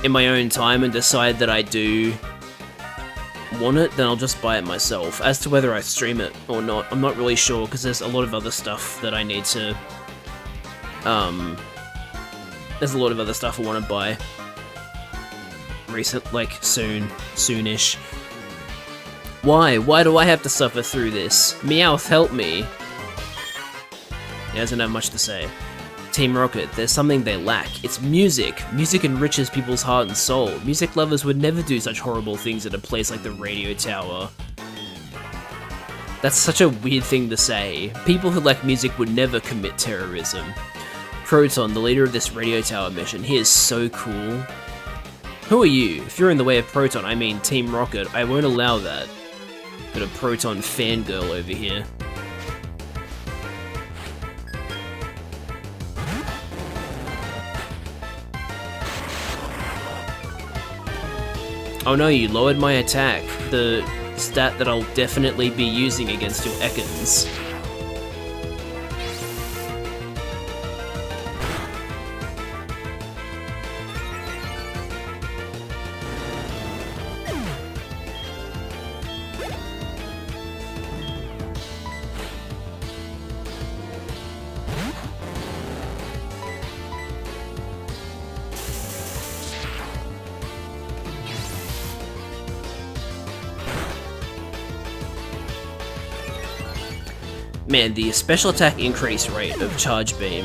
in my own time and decide that I do want it, then I'll just buy it myself. As to whether I stream it or not, I'm not really sure because there's a lot of other stuff that I need to There's a lot of other stuff I want to buy. Soonish. Why? Why do I have to suffer through this? Meowth, help me. He doesn't have much to say. Team Rocket, there's something they lack. It's music. Music enriches people's heart and soul. Music lovers would never do such horrible things at a place like the radio tower. That's such a weird thing to say. People who like music would never commit terrorism. Proton, the leader of this radio tower mission, he is so cool. Who are you? If you're in the way of Proton, I mean Team Rocket, I won't allow that. Got a Proton fangirl over here. Oh no, you lowered my attack. The stat that I'll definitely be using against your Ekans. Man, the special attack increase rate of Charge Beam.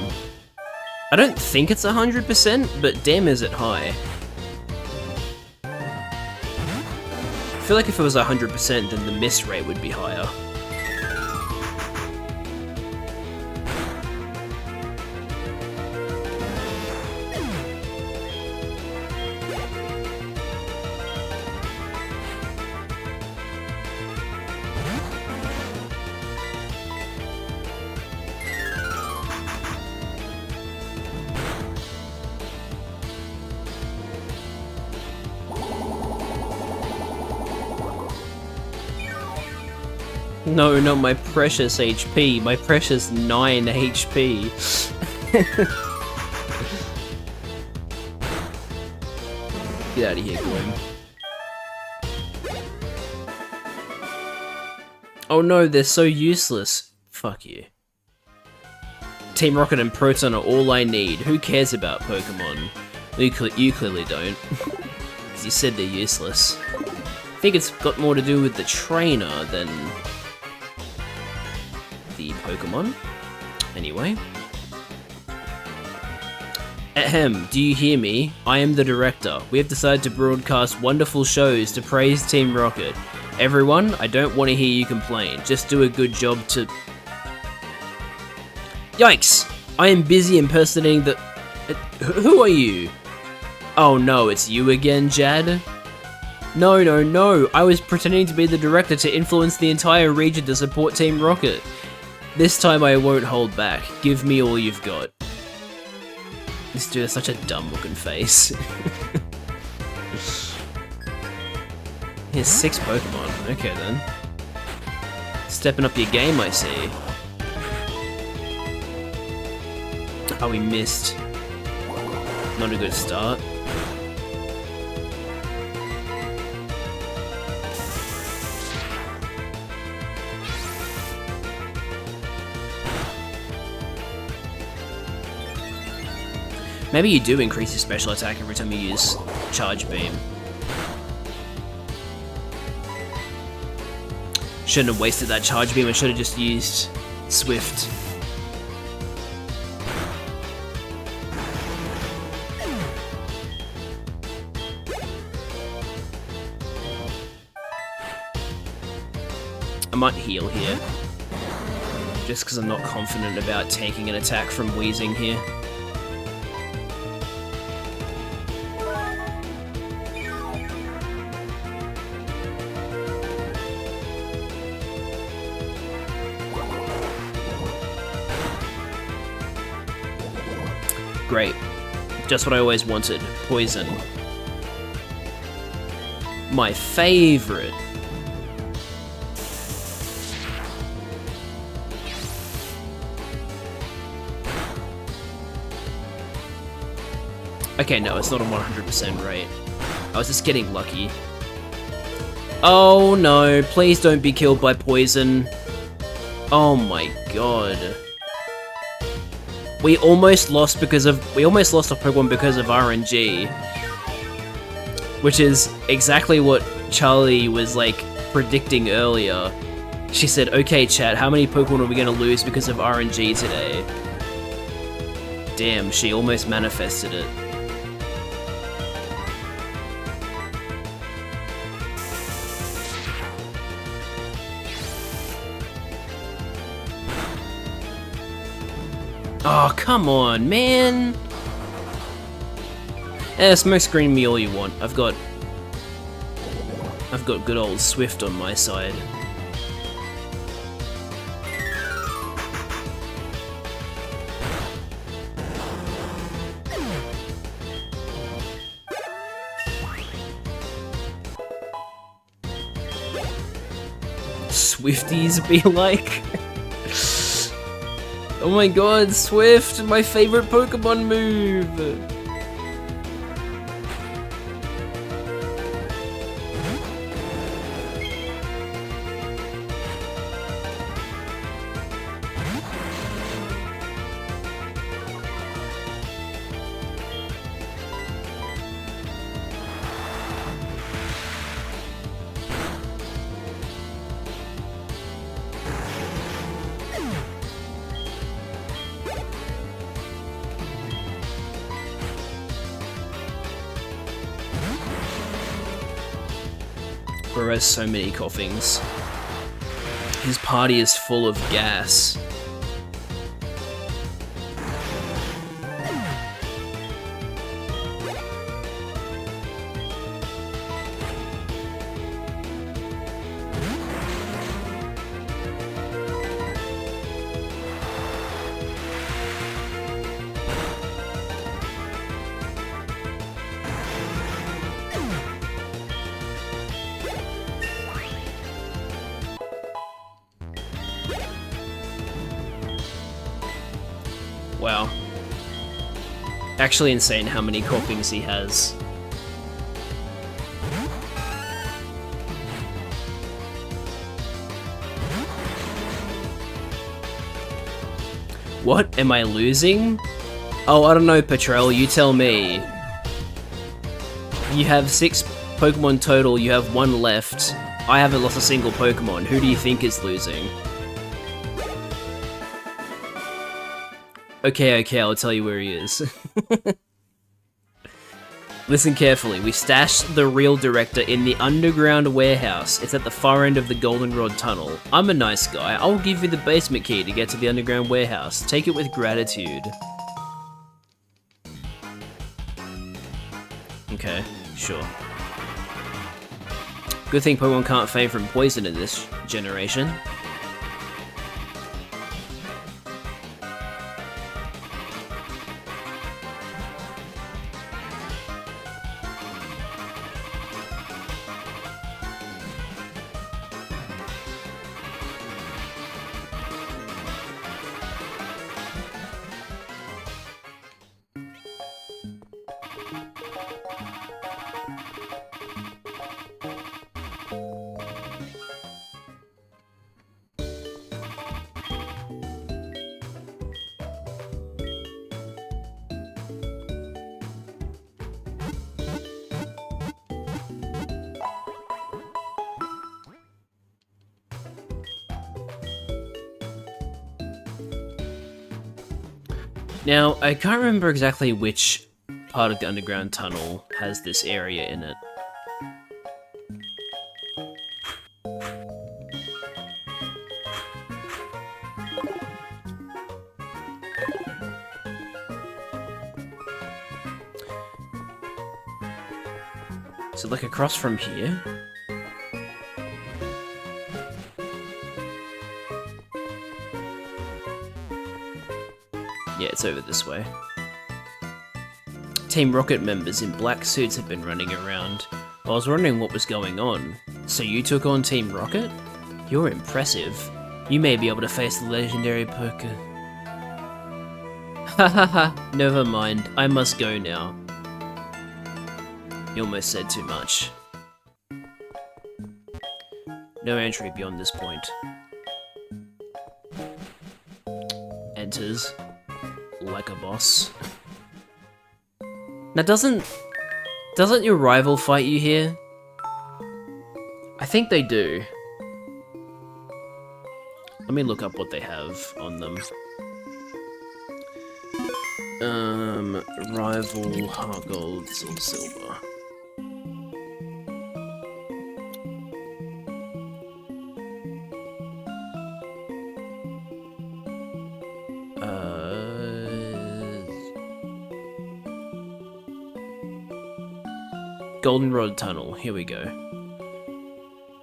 I don't think it's 100%, but damn is it high. I feel like if it was 100%, then the miss rate would be higher. No, not my precious HP, my precious 9 HP. Get out of here, Gloom. Oh no, they're so useless. Fuck you. Team Rocket and Proton are all I need. Who cares about Pokemon? You clearly don't. Because you said they're useless. I think it's got more to do with the trainer than the Pokemon. Anyway. Ahem, do you hear me? I am the director. We have decided to broadcast wonderful shows to praise Team Rocket. Everyone, I don't want to hear you complain. Just do a good job to... Yikes! I am busy impersonating the... Who are you? Oh no, it's you again, Jad? No, no, no! I was pretending to be the director to influence the entire region to support Team Rocket. This time I won't hold back. Give me all you've got. This dude has such a dumb looking face. He has 6 Pokemon. Okay then. Stepping up your game, I see. Oh, we missed. Not a good start. Maybe you do increase your special attack every time you use Charge Beam. Shouldn't have wasted that Charge Beam, I should have just used Swift. I might heal here. Just because I'm not confident about taking an attack from Weezing here. Great. Just what I always wanted. Poison. My favorite. Okay, no, it's not a 100% rate. I was just getting lucky. Oh no, please don't be killed by poison. Oh my god. we almost lost a Pokemon because of RNG. Which is exactly what Charlie was, like, predicting earlier. She said, okay, chat, how many Pokemon are we gonna lose because of RNG today? Damn, she almost manifested it. Oh, come on, man! Smoke screen me all you want. I've got good old Swift on my side. Swifties be like? Oh my god, Swift, my favorite Pokemon move! Bro has so many coughings. His party is full of gas. Wow. Actually insane how many coughings he has. What? Am I losing? Oh, I don't know, Patrol, you tell me. You have 6 Pokemon total, you have 1 left. I haven't lost a single Pokemon. Who do you think is losing? Okay, I'll tell you where he is. Listen carefully, we stashed the real director in the underground warehouse. It's at the far end of the Goldenrod Tunnel. I'm a nice guy, I'll give you the basement key to get to the underground warehouse. Take it with gratitude. Okay, sure. Good thing Pokemon can't fade from poison in this generation. Now, I can't remember exactly which part of the underground tunnel has this area in it. So, like, across from here? Yeah, it's over this way. Team Rocket members in black suits have been running around. I was wondering what was going on. So you took on Team Rocket? You're impressive. You may be able to face the legendary Poké. Hahaha, never mind. I must go now. You almost said too much. No entry beyond this point. Enters. like a boss. Now doesn't your rival fight you here? I think they do. Let me look up what they have on them. Rival, Heart Gold, SoulSilver. Goldenrod Tunnel, here we go.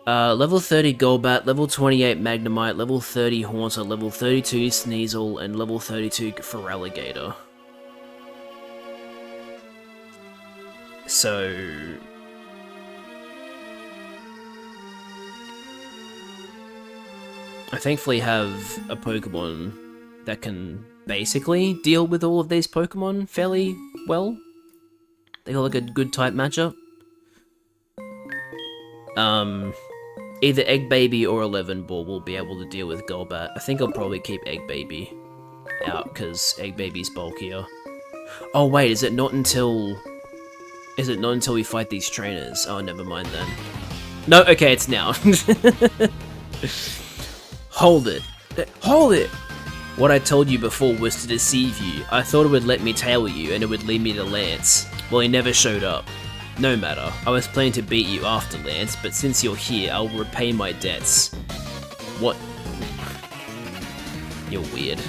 Level 30 Golbat, level 28 Magnemite, level 30 Haunter, level 32 Sneasel, and level 32 Feraligatr. So... I thankfully have a Pokemon that can basically deal with all of these Pokemon fairly well. They got like a good type matchup. Either Egg Baby or 11 Ball will be able to deal with Golbat. I think I'll probably keep Egg Baby out, because Egg Baby's bulkier. Oh wait, is it not until we fight these trainers? Oh, never mind then. No, okay, it's now. Hold it. Hold it! What I told you before was to deceive you. I thought it would let me tail you and it would lead me to Lance. Well, he never showed up. No matter, I was planning to beat you after Lance, but since you're here, I'll repay my debts. What? You're weird.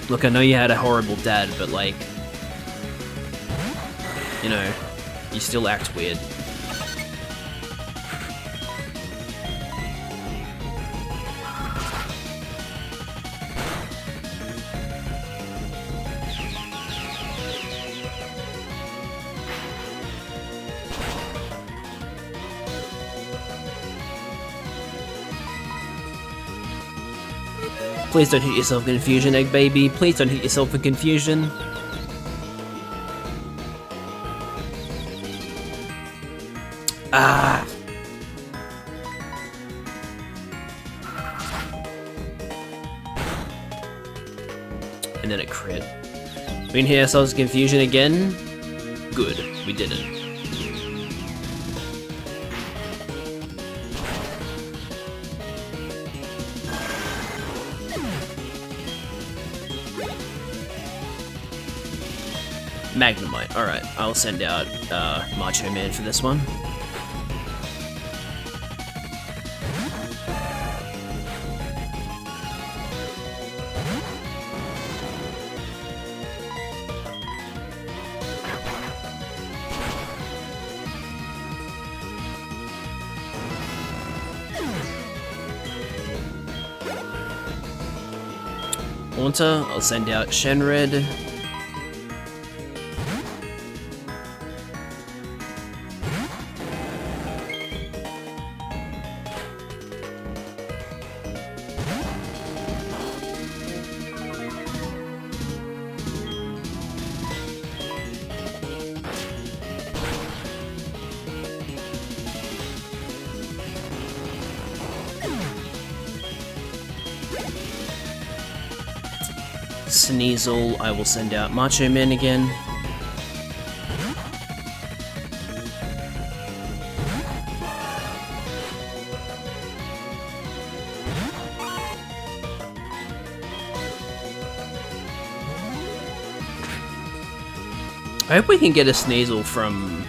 Look, I know you had a horrible dad, but like... You know, you still act weird. Please don't hit yourself in confusion, Egg Baby. Please don't hit yourself in confusion. Ah! And then a crit. We can hit ourselves in confusion again. Good, we didn't. Magnemite. Alright, I'll send out Macho Man for this one. Haunter, I'll send out Shenred. Sneasel, I will send out Macho Man again. I hope we can get a Sneasel from,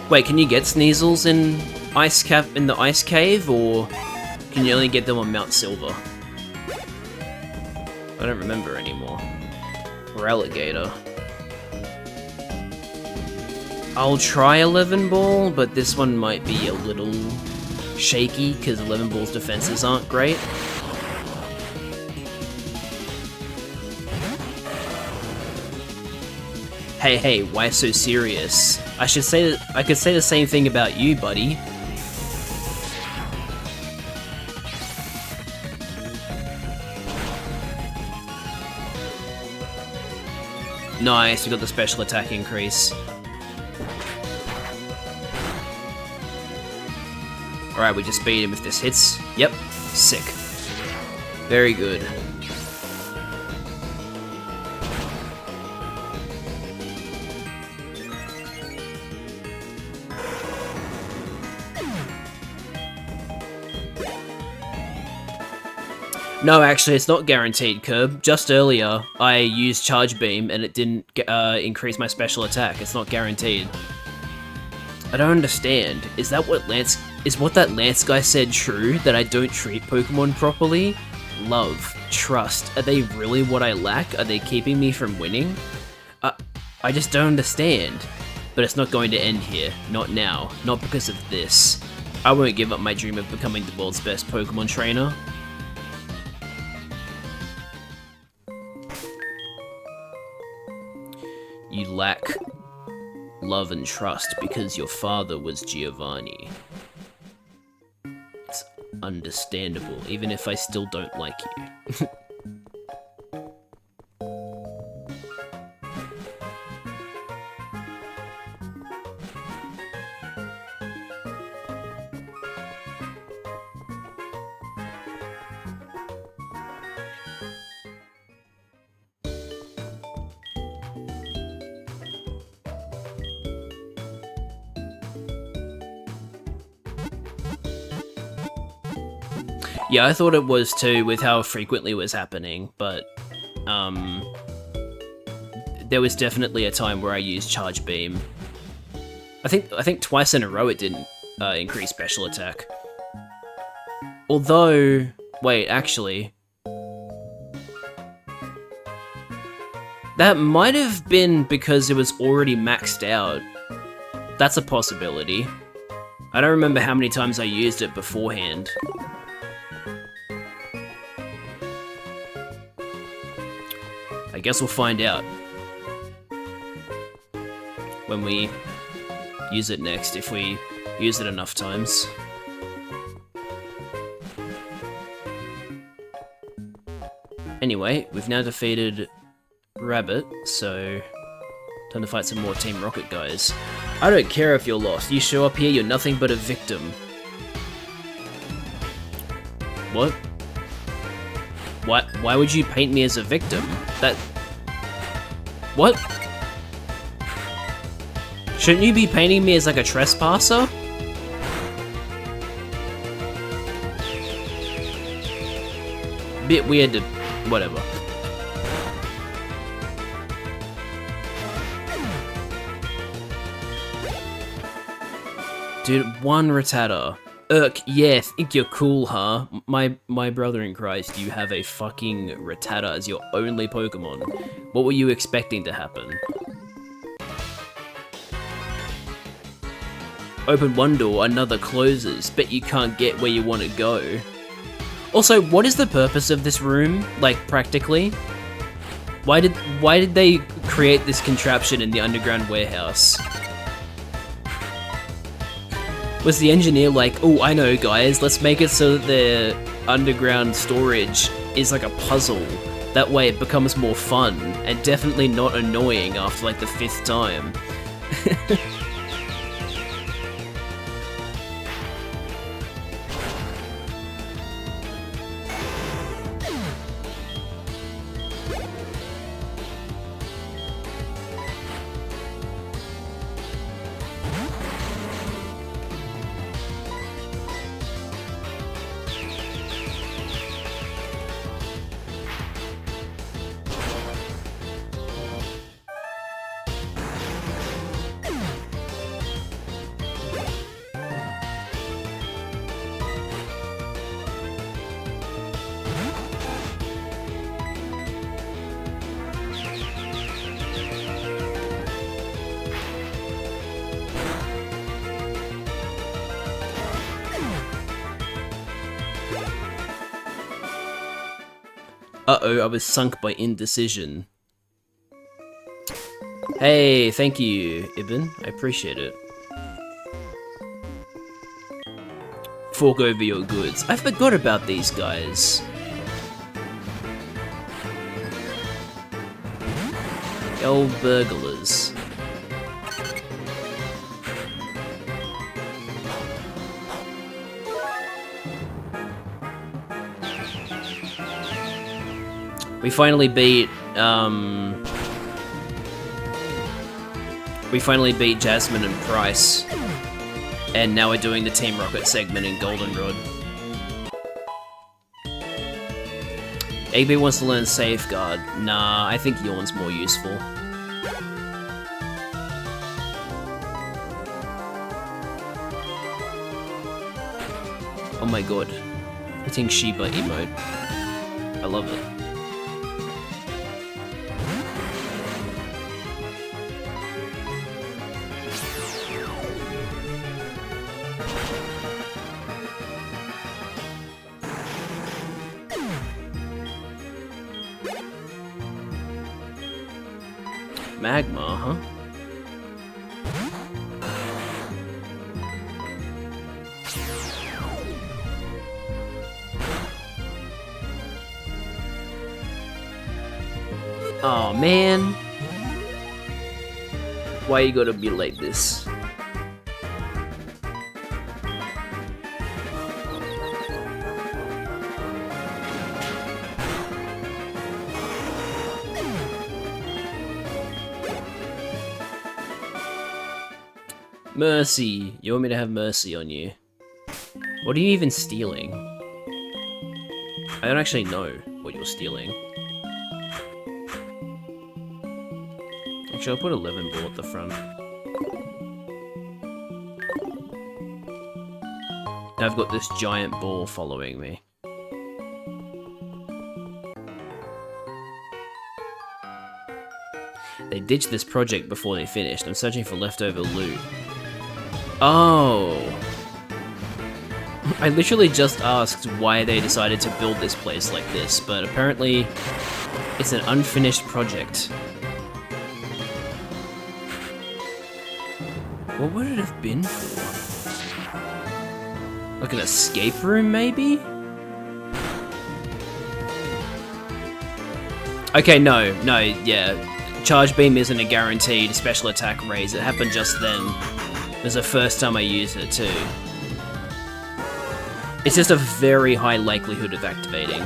Wait, can you get Sneasels in the Ice Cave, or can you only get them on Mount Silver? I don't remember anymore. Feraligatr. I'll try 11 Ball, but this one might be a little shaky, because 11 Ball's defenses aren't great. Hey, why so serious? I could say the same thing about you, buddy. Nice, we got the special attack increase. Alright, we just beat him if this hits. Yep, sick. Very good. No, actually, it's not guaranteed, Curb. Just earlier, I used Charge Beam and it didn't increase my special attack. It's not guaranteed. I don't understand. Is that what that Lance guy said true? That I don't treat Pokemon properly? Love, trust. Are they really what I lack? Are they keeping me from winning? I just don't understand. But it's not going to end here. Not now. Not because of this. I won't give up my dream of becoming the world's best Pokemon trainer. You lack love and trust because your father was Giovanni. It's understandable, even if I still don't like you. Yeah, I thought it was too, with how frequently it was happening, but there was definitely a time where I used Charge Beam. I think twice in a row it didn't increase special attack. Although, wait, actually, that might have been because it was already maxed out. That's a possibility. I don't remember how many times I used it beforehand. I guess we'll find out when we use it next, if we use it enough times. Anyway, we've now defeated Rabbit, so time to fight some more Team Rocket guys. I don't care if you're lost. You show up here, you're nothing but a victim. What? Why would you paint me as a victim? What? Shouldn't you be painting me as like a trespasser? Bit weird to... whatever. Dude, one Rattata. Yeah, think you're cool, huh? My brother in Christ, you have a fucking Rattata as your only Pokemon. What were you expecting to happen? Open one door, another closes. Bet you can't get where you want to go. Also, what is the purpose of this room? Like, practically? Why did they create this contraption in the underground warehouse? Was the engineer like, oh, I know, guys, let's make it so that the underground storage is like a puzzle. That way it becomes more fun, and definitely not annoying after like the 5th time. Uh-oh, I was sunk by indecision. Hey, thank you, Ibn. I appreciate it. Fork over your goods. I forgot about these guys. Old burglars. We finally beat, Jasmine and Price. And now we're doing the Team Rocket segment in Goldenrod. AB wants to learn Safeguard. Nah, I think Yawn's more useful. Oh my god. Hitting Shiba emote. I love it. Magma, huh? Oh man. Why you gotta be like this? Mercy. You want me to have mercy on you? What are you even stealing? I don't actually know what you're stealing. Actually, I'll put 11 ball at the front. Now I've got this giant ball following me. They ditched this project before they finished. I'm searching for leftover loot. Oh. I literally just asked why they decided to build this place like this, but apparently it's an unfinished project. What would it have been for? Like an escape room, maybe? Okay, no, yeah. Charge beam isn't a guaranteed special attack raise. It happened just then. It was the first time I used it too. It's just a very high likelihood of activating.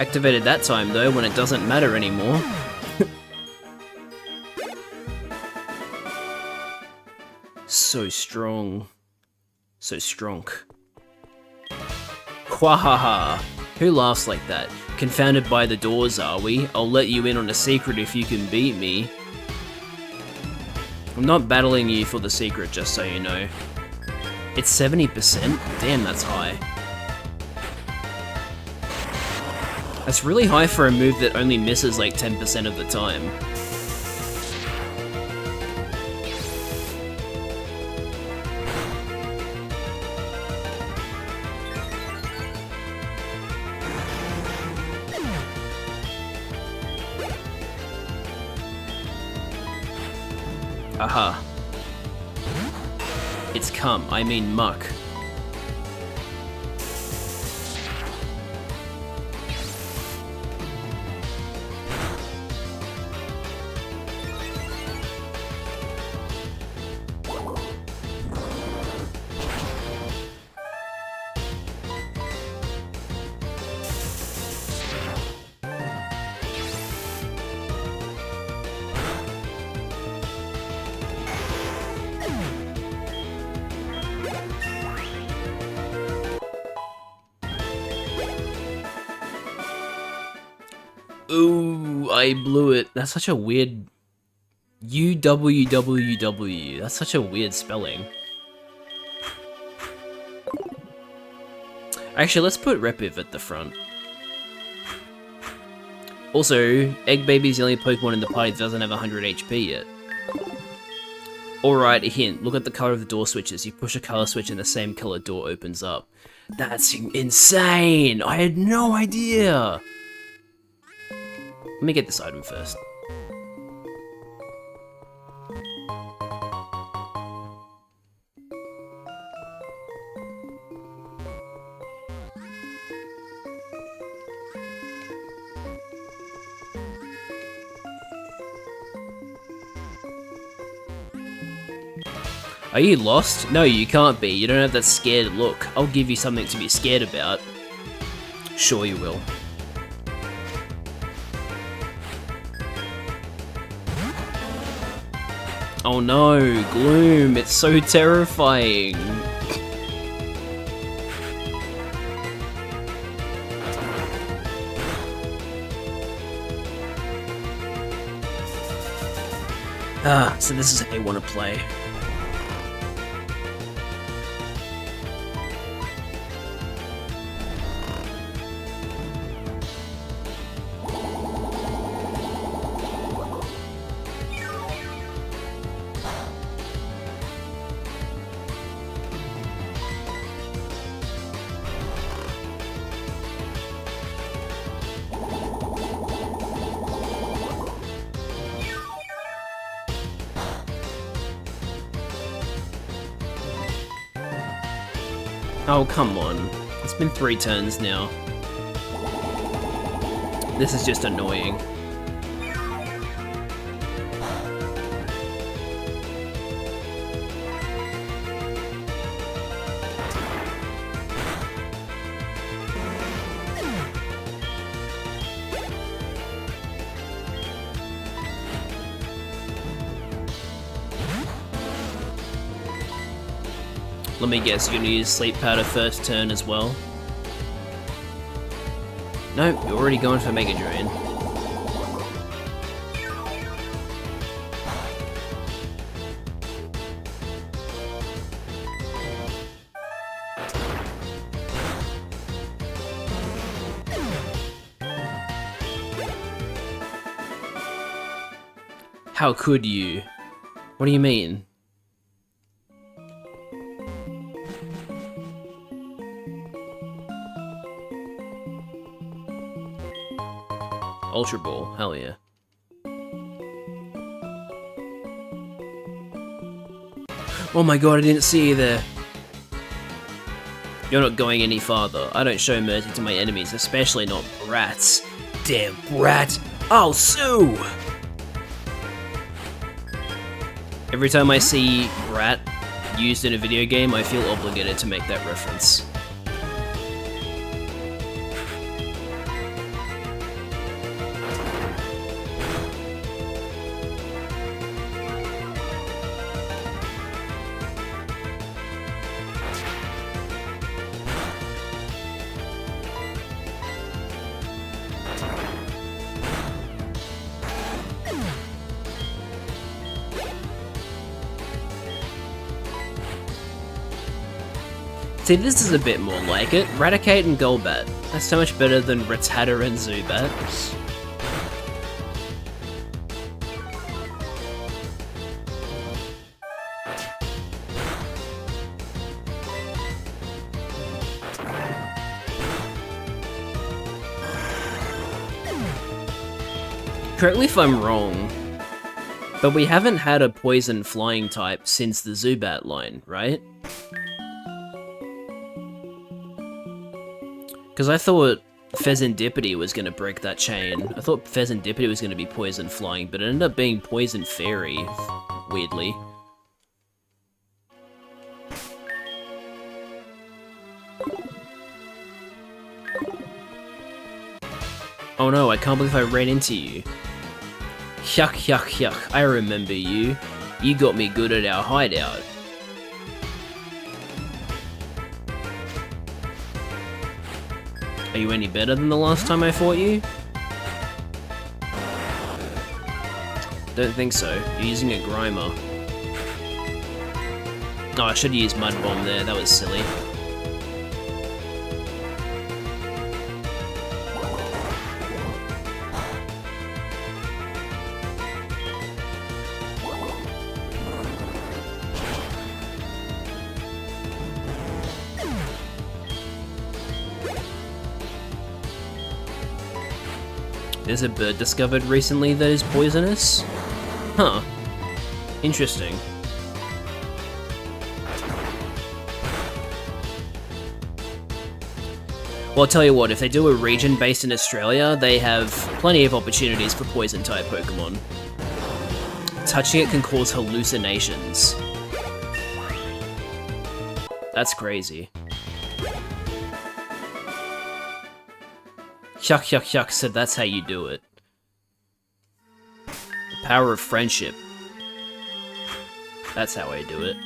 Activated that time though, when it doesn't matter anymore. So strong. So strong. Quahaha. Who laughs like that? Confounded by the doors, are we? I'll let you in on a secret if you can beat me. I'm not battling you for the secret, just so you know. It's 70%? Damn, that's high. That's really high for a move that only misses like 10% of the time. Aha. It's cum, I mean muck. Ooh, I blew it. That's such a weird... UWWW. That's such a weird spelling. Actually, let's put Repiv at the front. Also, Egg Baby's the only Pokemon in the party that doesn't have 100 HP yet. Alright, a hint. Look at the color of the door switches. You push a color switch and the same color door opens up. That's insane! I had no idea! Let me get this item first. Are you lost? No, you can't be. You don't have that scared look. I'll give you something to be scared about. Sure you will. Oh no, Gloom, it's so terrifying. Ah, so this is how you want to play. Oh, come on. It's been 3 turns now. This is just annoying. Let me guess, you're gonna use Sleep Powder first turn as well? No, you're already going for Mega Drain. How could you? What do you mean? Ultra Ball, hell yeah. Oh my god, I didn't see you there. You're not going any farther. I don't show mercy to my enemies, especially not brats. Damn brat! I'll sue! Every time I see brat used in a video game, I feel obligated to make that reference. See, this is a bit more like it. Raticate and Golbat. That's so much better than Rattata and Zubat. Correct me if I'm wrong, but we haven't had a poison flying type since the Zubat line, right? Because I thought Pheasantipity was going to break that chain. I thought Pheasantipity was going to be poison flying, but it ended up being poison fairy, weirdly. Oh no, I can't believe I ran into you. Yuck, yuck, yuck, I remember you. You got me good at our hideout. Are you any better than the last time I fought you? Don't think so. You're using a Grimer. Oh, I should have used Mud Bomb there. That was silly. There's a bird discovered recently that is poisonous? Huh. Interesting. Well, I'll tell you what, if they do a region based in Australia, they have plenty of opportunities for poison-type Pokemon. Touching it can cause hallucinations. That's crazy. Chuck Chuck Chuck said that's how you do it. The power of friendship. That's how I do it.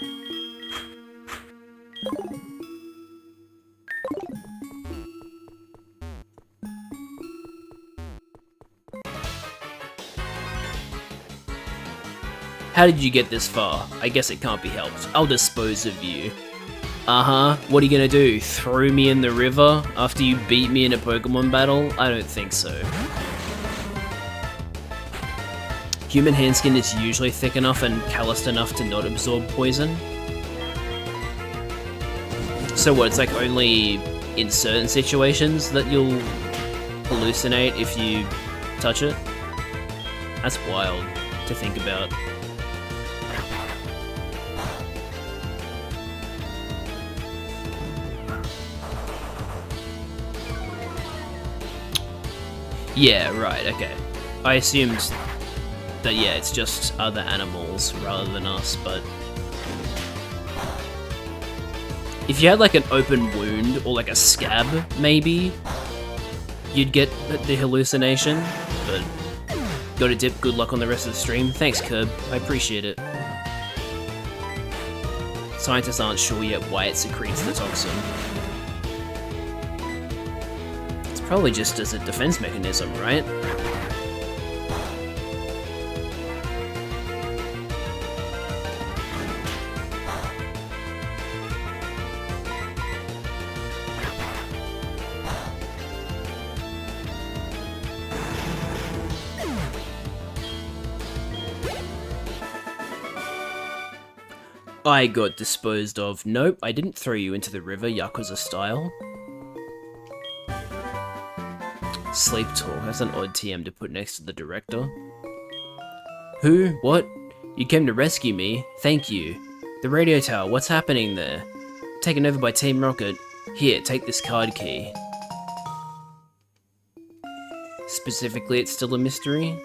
How did you get this far? I guess it can't be helped. I'll dispose of you. Uh-huh. What are you gonna do? Throw me in the river after you beat me in a Pokemon battle? I don't think so. Human hand skin is usually thick enough and calloused enough to not absorb poison. So what, it's like only in certain situations that you'll hallucinate if you touch it? That's wild to think about. Yeah, right, okay. I assumed that, yeah, it's just other animals rather than us, but... if you had, like, an open wound, or, like, a scab, maybe, you'd get the hallucination, but... Got a dip, good luck on the rest of the stream. Thanks, Curb, I appreciate it. Scientists aren't sure yet why it secretes the toxin. Probably just as a defense mechanism, right? I got disposed of. Nope, I didn't throw you into the river, Yakuza style. Sleep talk. That's an odd TM to put next to the director. Who? What? You came to rescue me? Thank you. The radio tower, what's happening there? Taken over by Team Rocket. Here, take this card key. Specifically, it's still a mystery?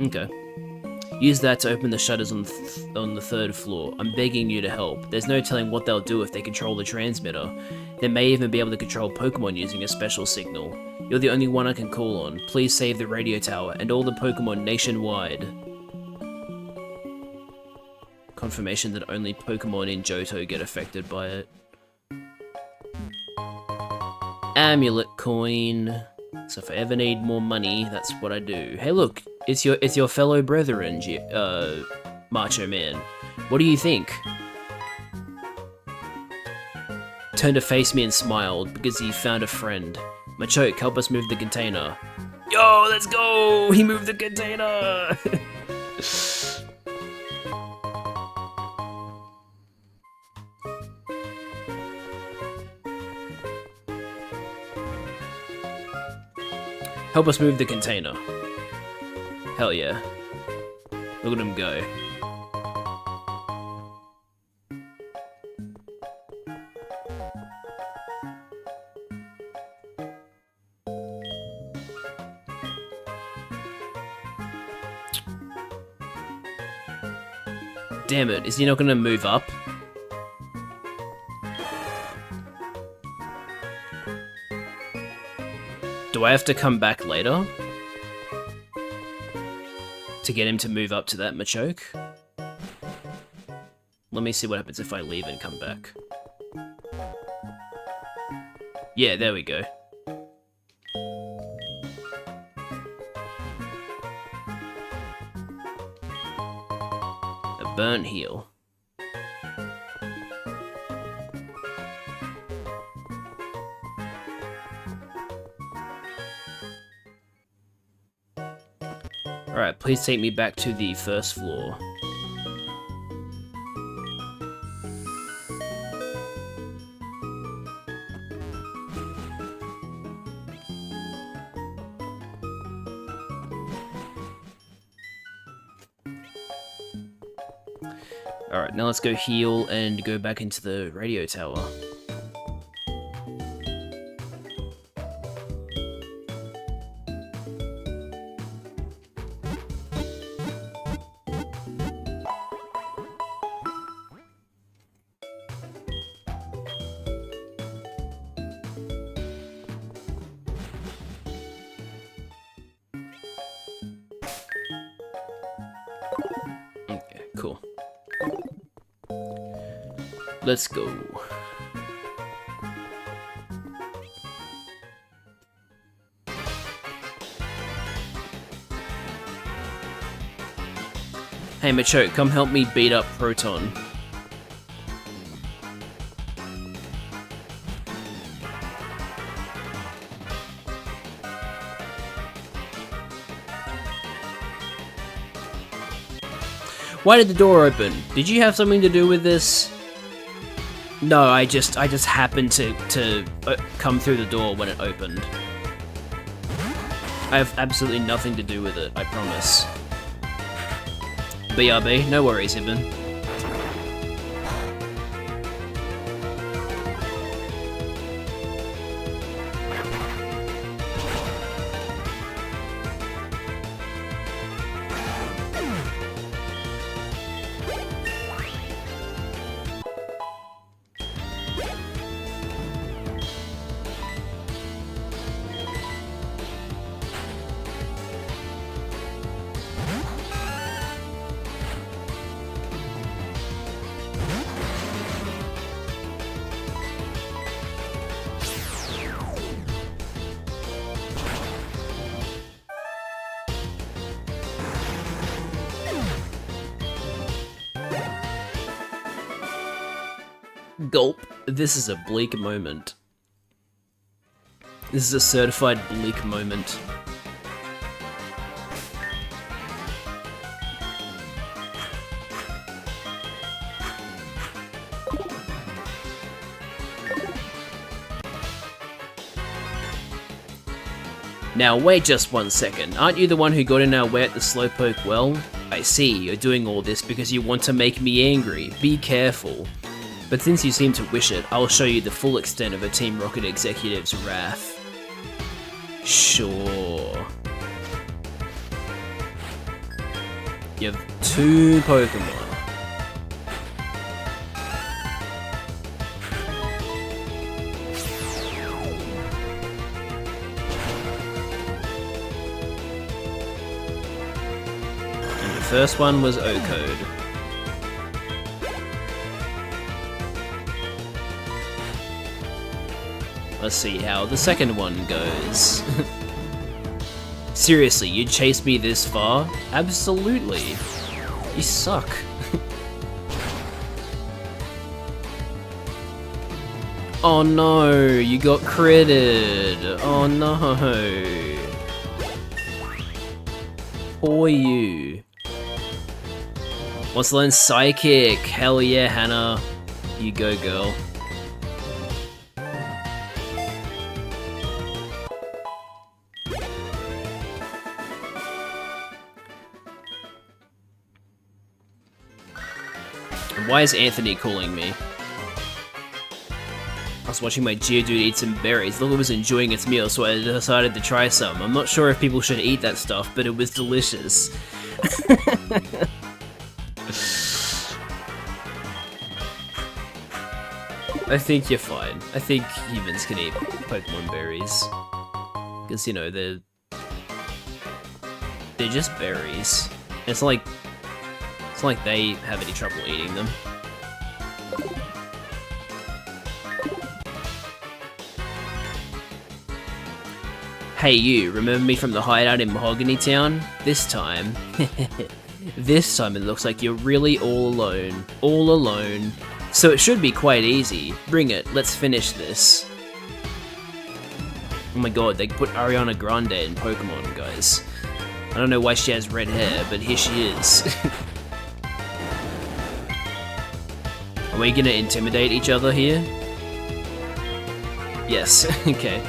Okay. Use that to open the shutters on the third floor. I'm begging you to help. There's no telling what they'll do if they control the transmitter. They may even be able to control Pokemon using a special signal. You're the only one I can call on. Please save the radio tower and all the Pokemon nationwide. Confirmation that only Pokemon in Johto get affected by it. Amulet coin. So if I ever need more money, that's what I do. Hey look, it's your fellow brethren, Macho Man. What do you think? Turned to face me and smiled because he found a friend. Machoke, help us move the container. Yo, let's go! He moved the container! Help us move the container. Hell yeah. Look at him go. Damn it, is he not gonna move up? Do I have to come back later? To get him to move up to that Machoke? Let me see what happens if I leave and come back. Yeah, there we go. A burnt heel. Alright, please take me back to the first floor. Alright, now let's go heal and go back into the radio tower. Let's go. Hey Machoke, come help me beat up Proton. Why did the door open? Did you have something to do with this? No, I just happened to come through the door when it opened. I have absolutely nothing to do with it, I promise. BRB, no worries, Ibn. Gulp. This is a bleak moment. This is a certified bleak moment. Now wait just 1 second, aren't you the one who got in our way at the Slowpoke well? I see, you're doing all this because you want to make me angry, be careful. But since you seem to wish it, I'll show you the full extent of a Team Rocket executive's wrath. Sure. You have 2 Pokemon. And the first one was O-Code. Let's see how the second one goes. Seriously, you'd chase me this far? Absolutely. You suck. Oh no, you got critted. Oh no. Poor you. Wants to learn Psychic? Hell yeah, Hannah. You go, girl. Why is Anthony calling me? I was watching my Geodude eat some berries. Look, it was enjoying its meal, so I decided to try some. I'm not sure if people should eat that stuff, but it was delicious. I think you're fine. I think humans can eat Pokemon berries. Because, you know, they're just berries. It's not like they have any trouble eating them. Hey you, remember me from the hideout in Mahogany Town? This time... this time it looks like you're really all alone. All alone. So it should be quite easy. Bring it, let's finish this. Oh my god, they put Ariana Grande in Pokemon, guys. I don't know why she has red hair, but here she is. Are we gonna intimidate each other here? Yes, okay.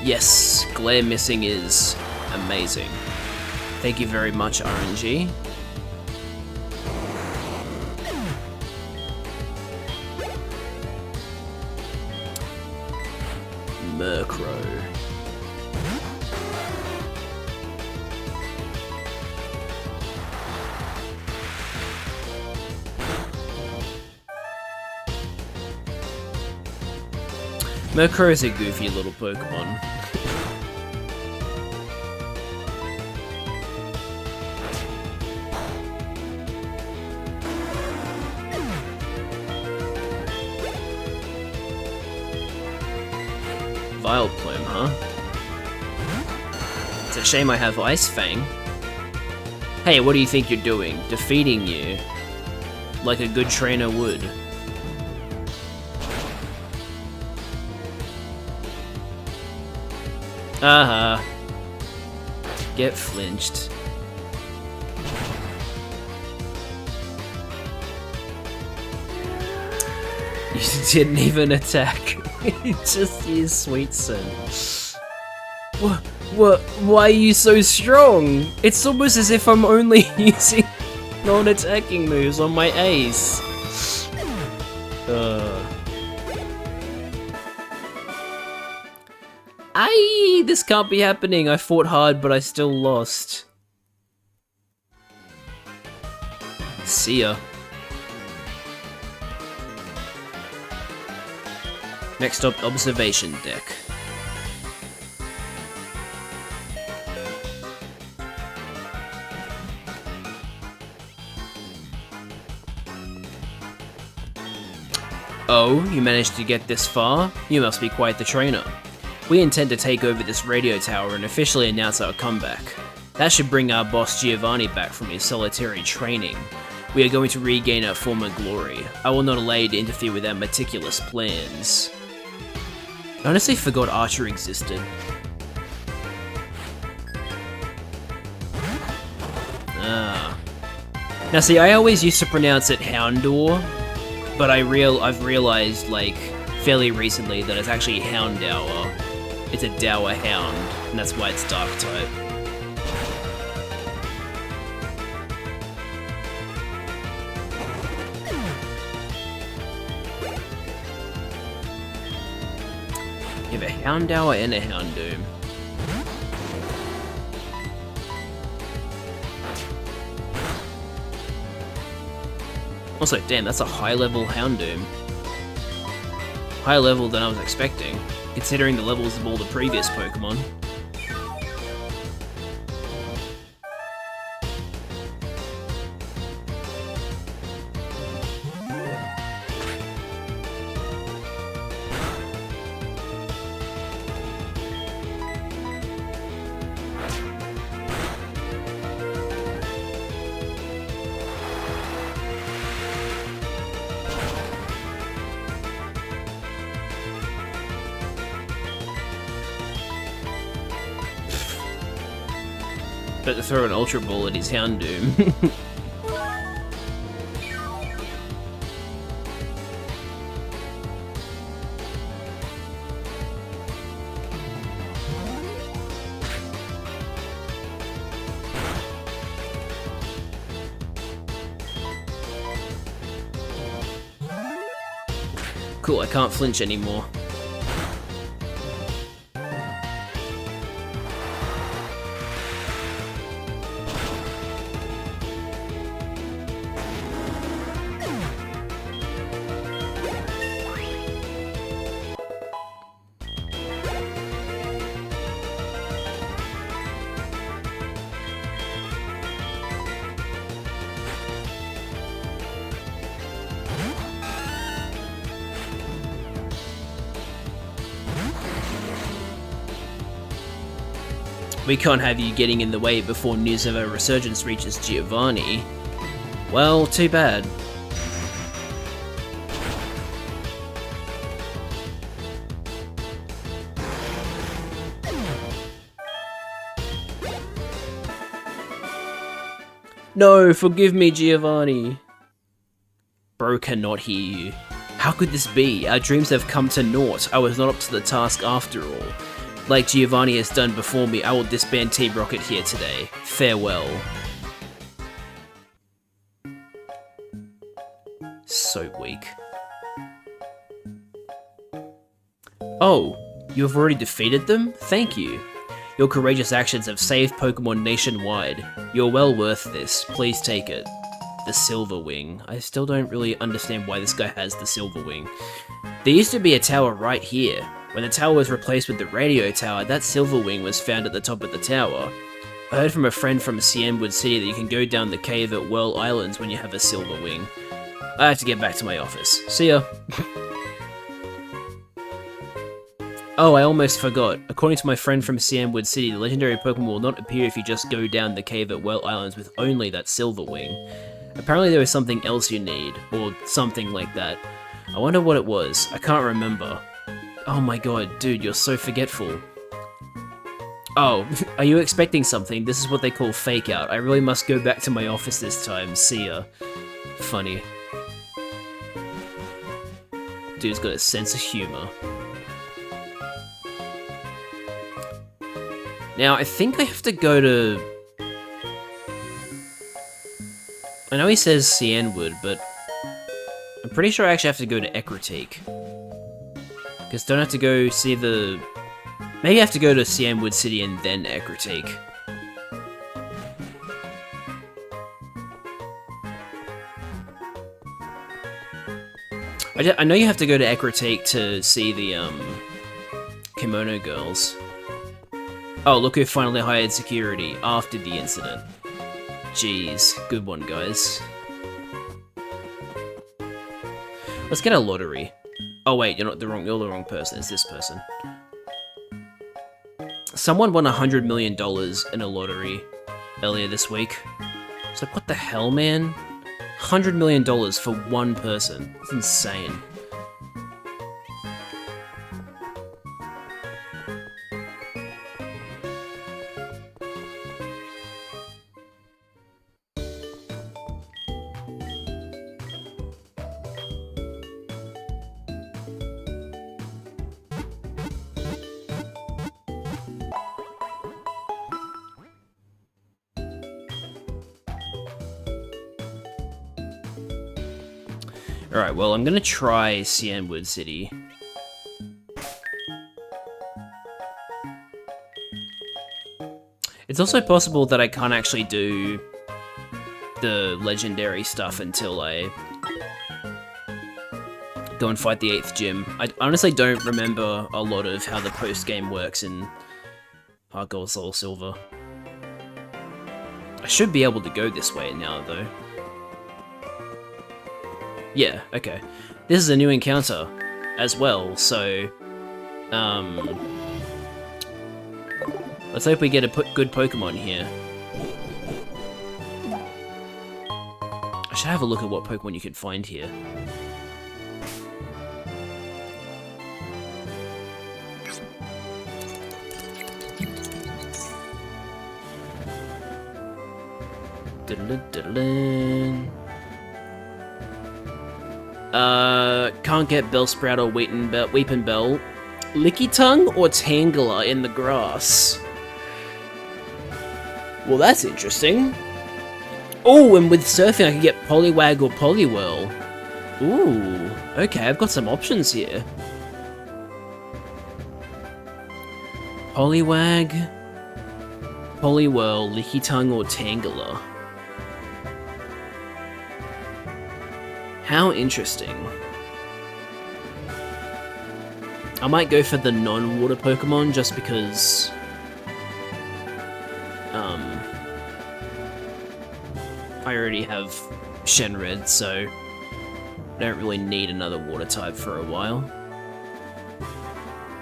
Yes, glare missing is amazing. Thank you very much, RNG. Murkrow. Murkrow is a goofy little Pokemon. Wild Plume, huh? It's a shame I have Ice Fang. Hey, what do you think you're doing? Defeating you. Like a good trainer would. Aha. Get flinched. You didn't even attack. You just used Sweet Sin. What? Why are you so strong? It's almost as if I'm only using non-attacking moves on my ace. Aye, this can't be happening. I fought hard, but I still lost. See ya. Next up, observation deck. Oh, you managed to get this far? You must be quite the trainer. We intend to take over this radio tower and officially announce our comeback. That should bring our boss Giovanni back from his solitary training. We are going to regain our former glory. I will not allow you to interfere with our meticulous plans. I honestly forgot Archer existed. Ah. Now see, I always used to pronounce it Houndor, but I've realized, like, fairly recently that it's actually Houndour. It's a Dour Hound, and that's why it's Dark type. You have a Houndour and a Houndoom. Also, damn, that's a high-level Houndoom. Higher level than I was expecting, considering the levels of all the previous Pokemon. But to throw an Ultra Ball at his Houndoom. Cool, I can't flinch anymore. We can't have you getting in the way before news of our resurgence reaches Giovanni. Well, too bad. No, forgive me, Giovanni. Bro cannot hear you. How could this be? Our dreams have come to naught. I was not up to the task after all. Like Giovanni has done before me, I will disband Team Rocket here today. Farewell. So weak. Oh, you have already defeated them? Thank you. Your courageous actions have saved Pokemon nationwide. You're well worth this. Please take it. The Silver Wing. I still don't really understand why this guy has the Silver Wing. There used to be a tower right here. When the tower was replaced with the radio tower, that Silver Wing was found at the top of the tower. I heard from a friend from Cianwood City that you can go down the cave at Whirl Islands when you have a Silver Wing. I have to get back to my office. See ya. Oh, I almost forgot. According to my friend from Siamwood City, the legendary Pokemon will not appear if you just go down the cave at Well Islands with only that silver wing. Apparently there is something else you need, or something like that. I wonder what it was. I can't remember. Oh my god, dude, you're so forgetful. Oh, are you expecting something? This is what they call fake out. I really must go back to my office this time. See ya. Funny. Dude's got a sense of humor. Now, I think I have to go to... I know he says Cianwood, but I'm pretty sure I actually have to go to Ekritique. Because don't I have to go see the... Maybe I have to go to Cianwood City and then Ekritique. I know you have to go to Ekritique to see the, Kimono Girls. Oh, look who finally hired security after the incident. Jeez, good one, guys. Let's get a lottery. Oh wait, you're the wrong person, it's this person. Someone won $100 million in a lottery earlier this week. So what the hell, man? $100 million for one person. It's insane. Alright, well, I'm gonna try Cianwood City. It's also possible that I can't actually do the legendary stuff until I go and fight the 8th gym. I honestly don't remember a lot of how the post-game works in Heart Gold Soul Silver. I should be able to go this way now, though. Yeah, okay. This is a new encounter as well, so... let's hope we get a good Pokemon here. I should have a look at what Pokemon you can find here. Can't get Bellsprout or Weepinbell. Lickitung or Tangela in the grass? Well, that's interesting. Oh, and with surfing I can get Poliwag or Poliwhirl. Ooh, okay, I've got some options here. Poliwag, Poliwhirl, Lickitung or Tangela. How interesting. I might go for the non-water Pokemon just because... I already have Shenred, so I don't really need another water type for a while.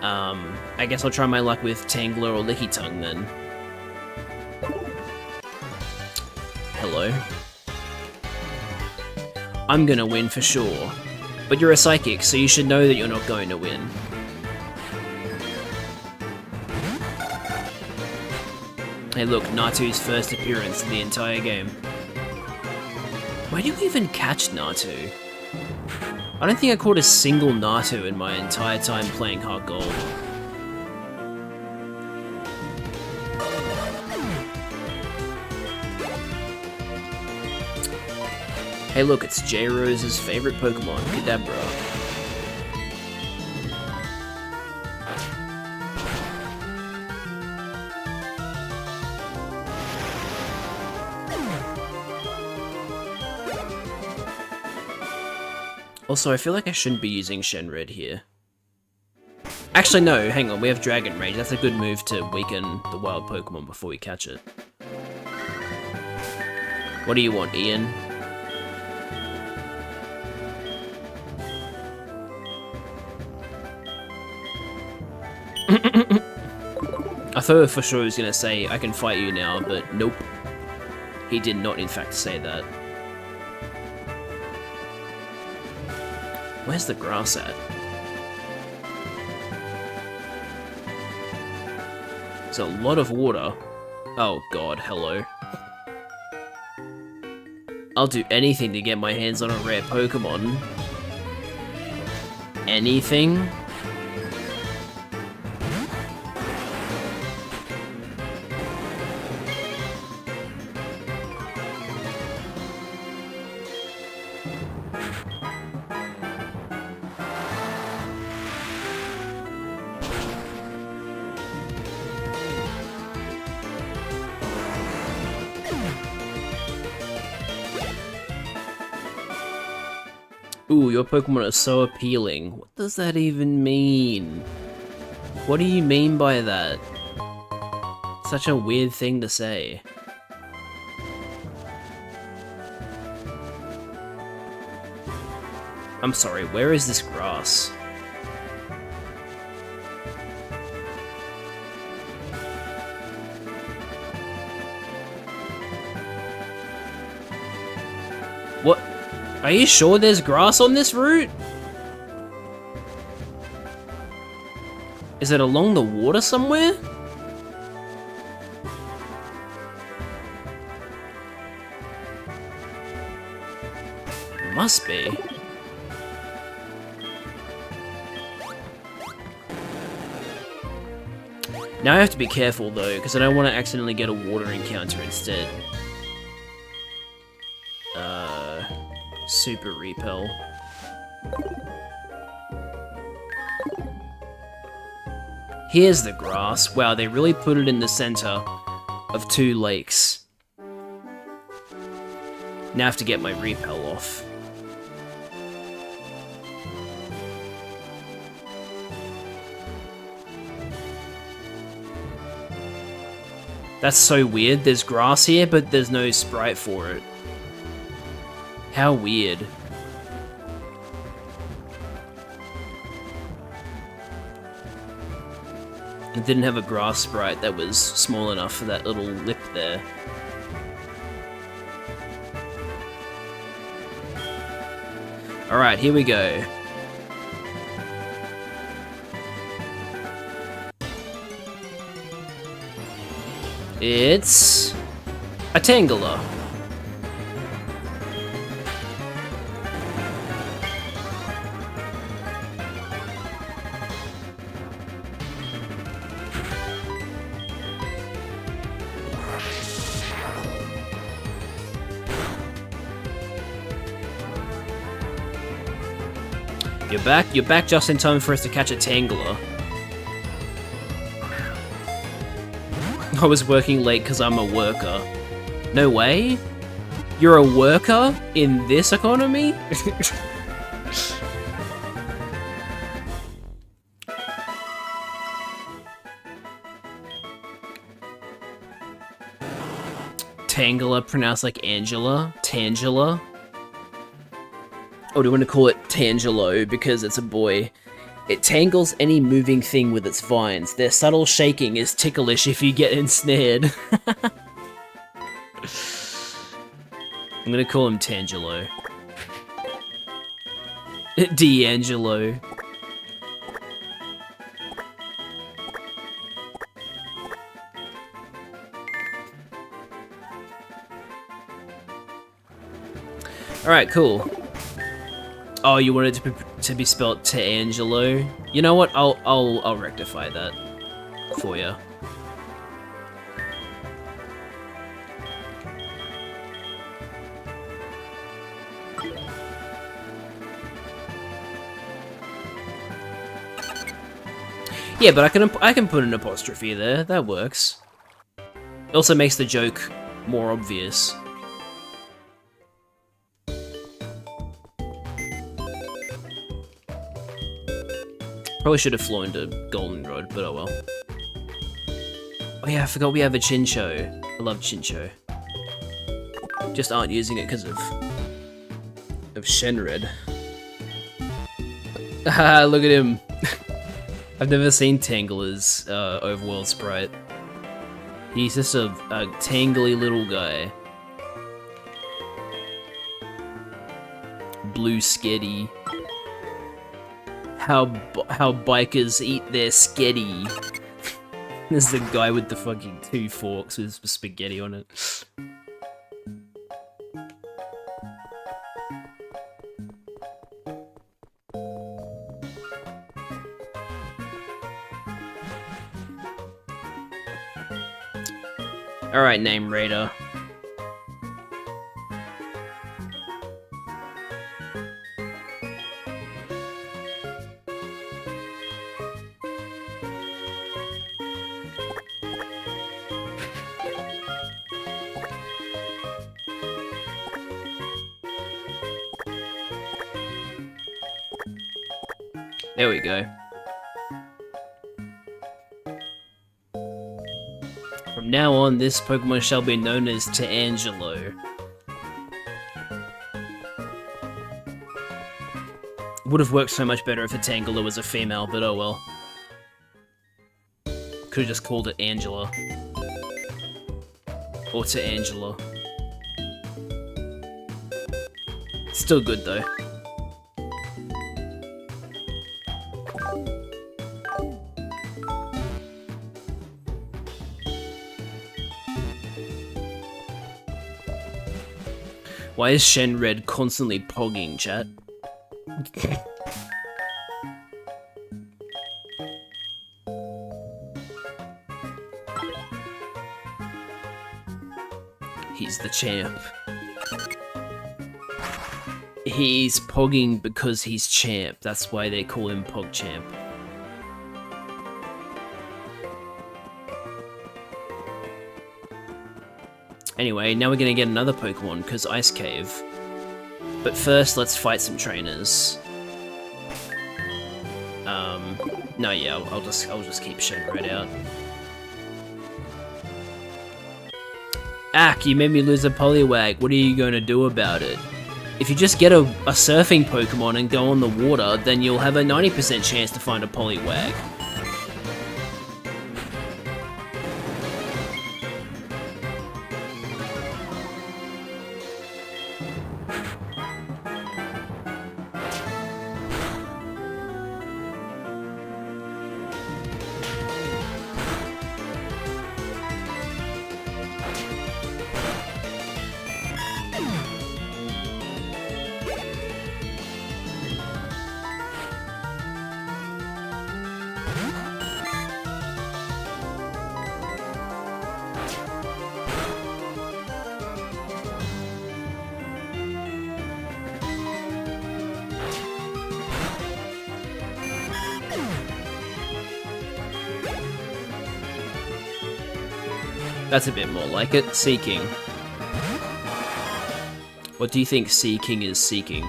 I guess I'll try my luck with Tangela or Lickitung then. Hello. I'm gonna win for sure. But you're a psychic, so you should know that you're not going to win. Hey look, Natu's first appearance in the entire game. Where do you even catch Natu? I don't think I caught a single Natu in my entire time playing Heart Gold. Hey look, it's J-Rose's favorite Pokemon, Kadabra. Also, I feel like I shouldn't be using Shenred here. Actually, no, hang on, we have Dragon Rage. That's a good move to weaken the wild Pokemon before we catch it. What do you want, Ian? I thought for sure he was gonna say, I can fight you now, but nope. He did not in fact say that. Where's the grass at? There's a lot of water. Oh god, hello. I'll do anything to get my hands on a rare Pokemon. Anything? Ooh, your Pokemon are so appealing. What does that even mean? What do you mean by that? Such a weird thing to say. I'm sorry, where is this grass? What? Are you sure there's grass on this route? Is it along the water somewhere? Must be. Now I have to be careful though, because I don't want to accidentally get a water encounter instead. Super repel. Here's the grass. Wow, they really put it in the center of 2 lakes. Now I have to get my repel off. That's so weird. There's grass here, but there's no sprite for it. How weird. It didn't have a grass sprite that was small enough for that little lip there. Alright, here we go. It's a Tangela. You're back just in time for us to catch a Tangela. I was working late because I'm a worker. No way? You're a worker in this economy? Tangela, pronounced like Angela? Tangela? Or do you want to call it Tangelo because it's a boy? It tangles any moving thing with its vines. Their subtle shaking is ticklish if you get ensnared. I'm gonna call him Tangelo. D'Angelo. Alright, cool. Oh, you wanted to be spelled T'Angelo? You know what? I'll rectify that for you. Yeah, but I can put an apostrophe there. That works. It also makes the joke more obvious. Probably should have flown to Goldenrod, but oh well. Oh yeah, I forgot we have a Chincho. I love Chincho. Just aren't using it because of Shenred. Haha, look at him. I've never seen Tangle as overworld sprite. He's just a tangly little guy. Blue sketty. How bikers eat their sketty. There's the guy with the fucking 2 forks with spaghetti on it. Alright, Name Raider. There we go. From now on, this Pokemon shall be known as Ta'Angelo. Would have worked so much better if a Tangela was a female, but oh well. Could have just called it Angela. Or Ta'Angela. Still good though. Why is Shenred constantly pogging, chat? He's the champ. He's pogging because he's champ. That's why they call him PogChamp. Anyway, now we're gonna get another Pokemon, because Ice Cave. But first, let's fight some trainers. No, yeah, I'll just keep Shenred out. Ack, you made me lose a Poliwag. What are you gonna do about it? If you just get a surfing Pokemon and go on the water, then you'll have a 90% chance to find a Poliwag. That's a bit more like it. Seeking. What do you think Seeking is seeking?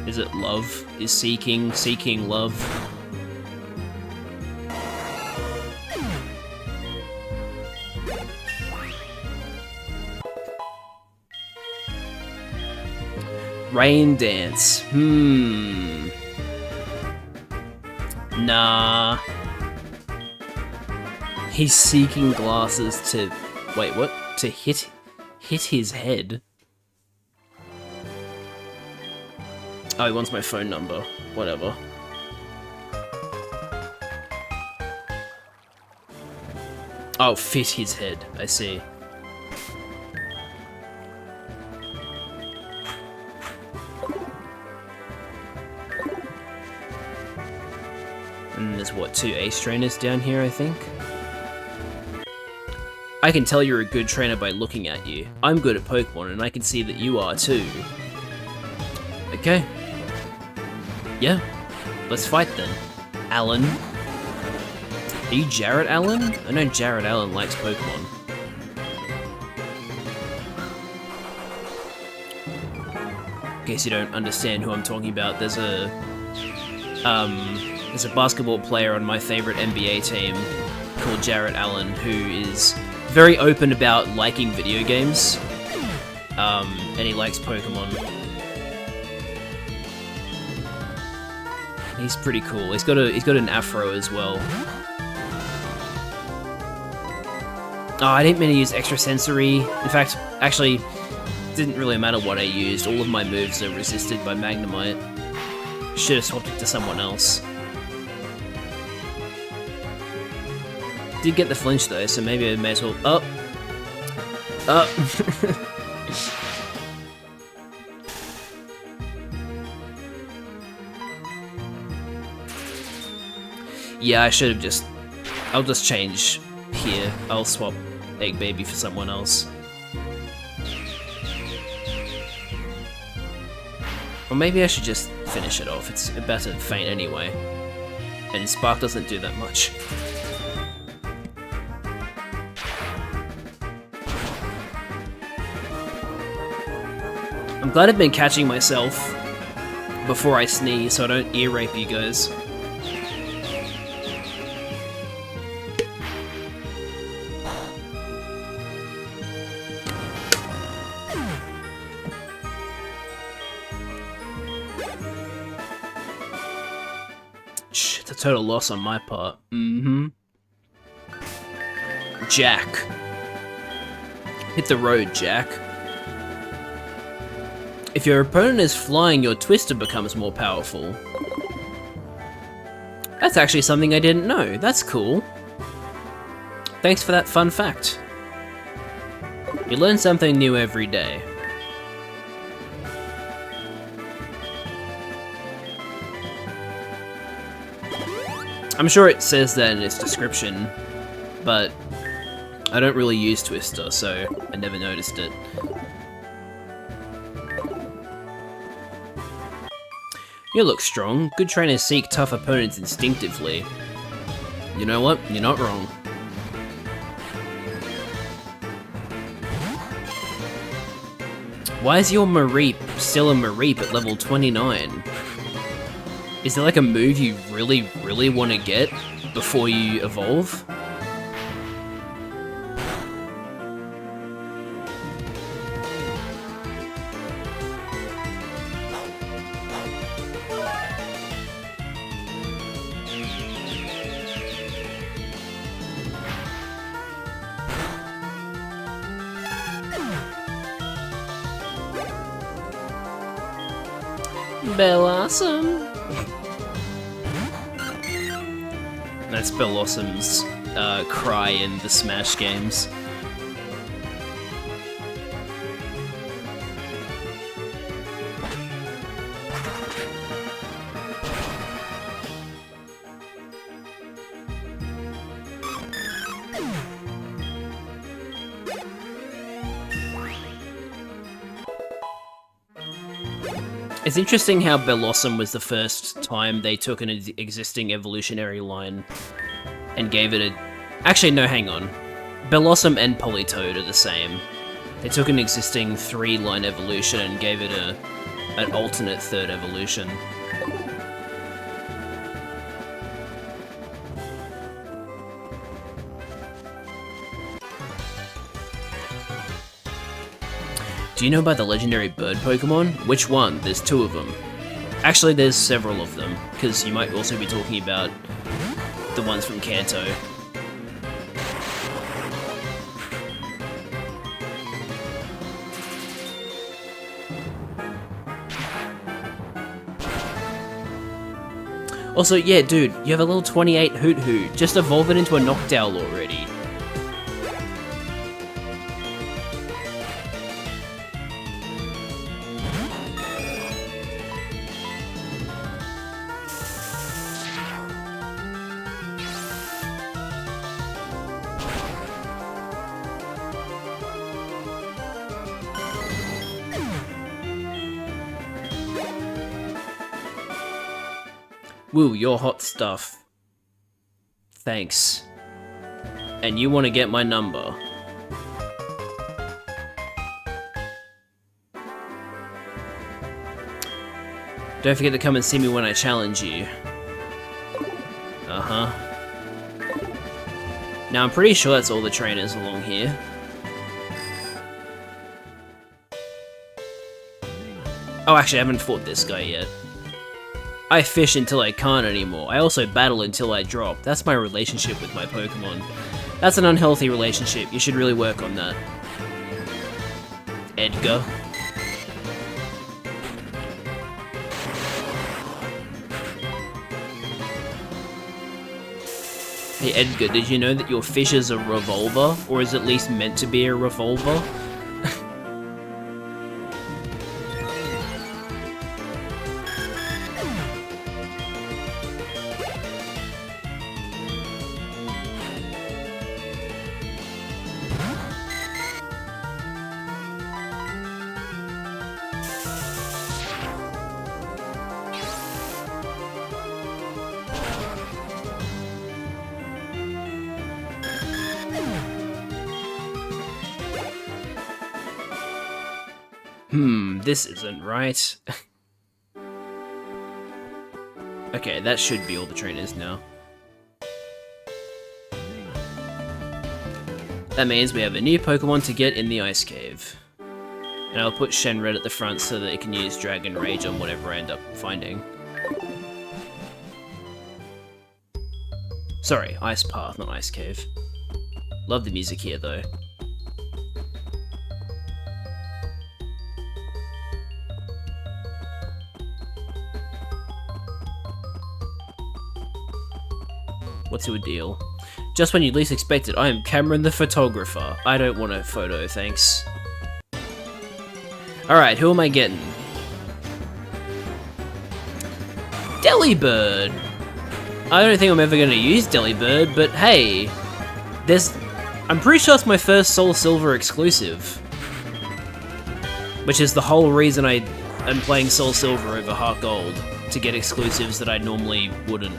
Is it love? Is seeking love? Rain Dance. Nah. He's seeking glasses to... Wait, what? To hit his head? Oh, he wants my phone number. Whatever. Oh, fit his head. I see. And there's, what, 2 ace trainers down here, I think? I can tell you're a good trainer by looking at you. I'm good at Pokemon, and I can see that you are too. Okay. Yeah. Let's fight then. Alan. Are you Jarrett Allen? I know Jarrett Allen likes Pokemon. In case you don't understand who I'm talking about, there's a basketball player on my favorite NBA team called Jarrett Allen who is very open about liking video games, and he likes Pokemon. He's pretty cool. He's got an afro as well. Oh, I didn't mean to use extrasensory. In fact, actually, it didn't really matter what I used. All of my moves are resisted by Magnemite. Should have swapped it to someone else. Did get the flinch though, so maybe I may as well. Up. Yeah, I should have just... I'll just change here. I'll swap Egg Baby for someone else. Or maybe I should just finish it off. It's about to faint anyway. And Spark doesn't do that much. I'm glad I've been catching myself before I sneeze so I don't ear rape you guys. It's a total loss on my part. Jack. Hit the road, Jack. If your opponent is flying, your Twister becomes more powerful. That's actually something I didn't know. That's cool. Thanks for that fun fact. You learn something new every day. I'm sure it says that in its description, but I don't really use Twister, so I never noticed it. You look strong. Good trainers seek tough opponents instinctively. You know what? You're not wrong. Why is your Mareep still a Mareep at level 29? Is there like a move you really want to get before you evolve? Bellossom. That's Bellossom's cry in the Smash games. It's interesting how Bellossom was the first time they took an existing evolutionary line and gave it a... Actually, no, hang on. Bellossom and Politoed are the same. They took an existing 3-line evolution and gave it an alternate 3rd evolution. Do you know about the legendary bird Pokemon? Which one? There's 2 of them. Actually, there's several of them, because you might also be talking about the ones from Kanto. Also, yeah, dude, you have a level 28 Hoot-Hoot. Just evolve it into a Noctowl already. Woo, you're hot stuff. Thanks. And you want to get my number. Don't forget to come and see me when I challenge you. Uh-huh. Now, I'm pretty sure that's all the trainers along here. Oh, actually, I haven't fought this guy yet. I fish until I can't anymore. I also battle until I drop. That's my relationship with my Pokemon. That's an unhealthy relationship. You should really work on that. Edgar. Hey Edgar, did you know that your fish is a revolver? Or is at least meant to be a revolver? This isn't right. Okay, that should be all the trainers now. That means we have a new Pokemon to get in the Ice Cave. And I'll put Shenred at the front so that it can use Dragon Rage on whatever I end up finding. Sorry, Ice Path, not Ice Cave. Love the music here, though. What's your deal? Just when you'd least expect it, I am Cameron the photographer. I don't want a photo, thanks. Alright, who am I getting? Delibird! I don't think I'm ever going to use Delibird, but hey, I'm pretty sure it's my first SoulSilver exclusive. Which is the whole reason I am playing SoulSilver over Heart Gold, to get exclusives that I normally wouldn't.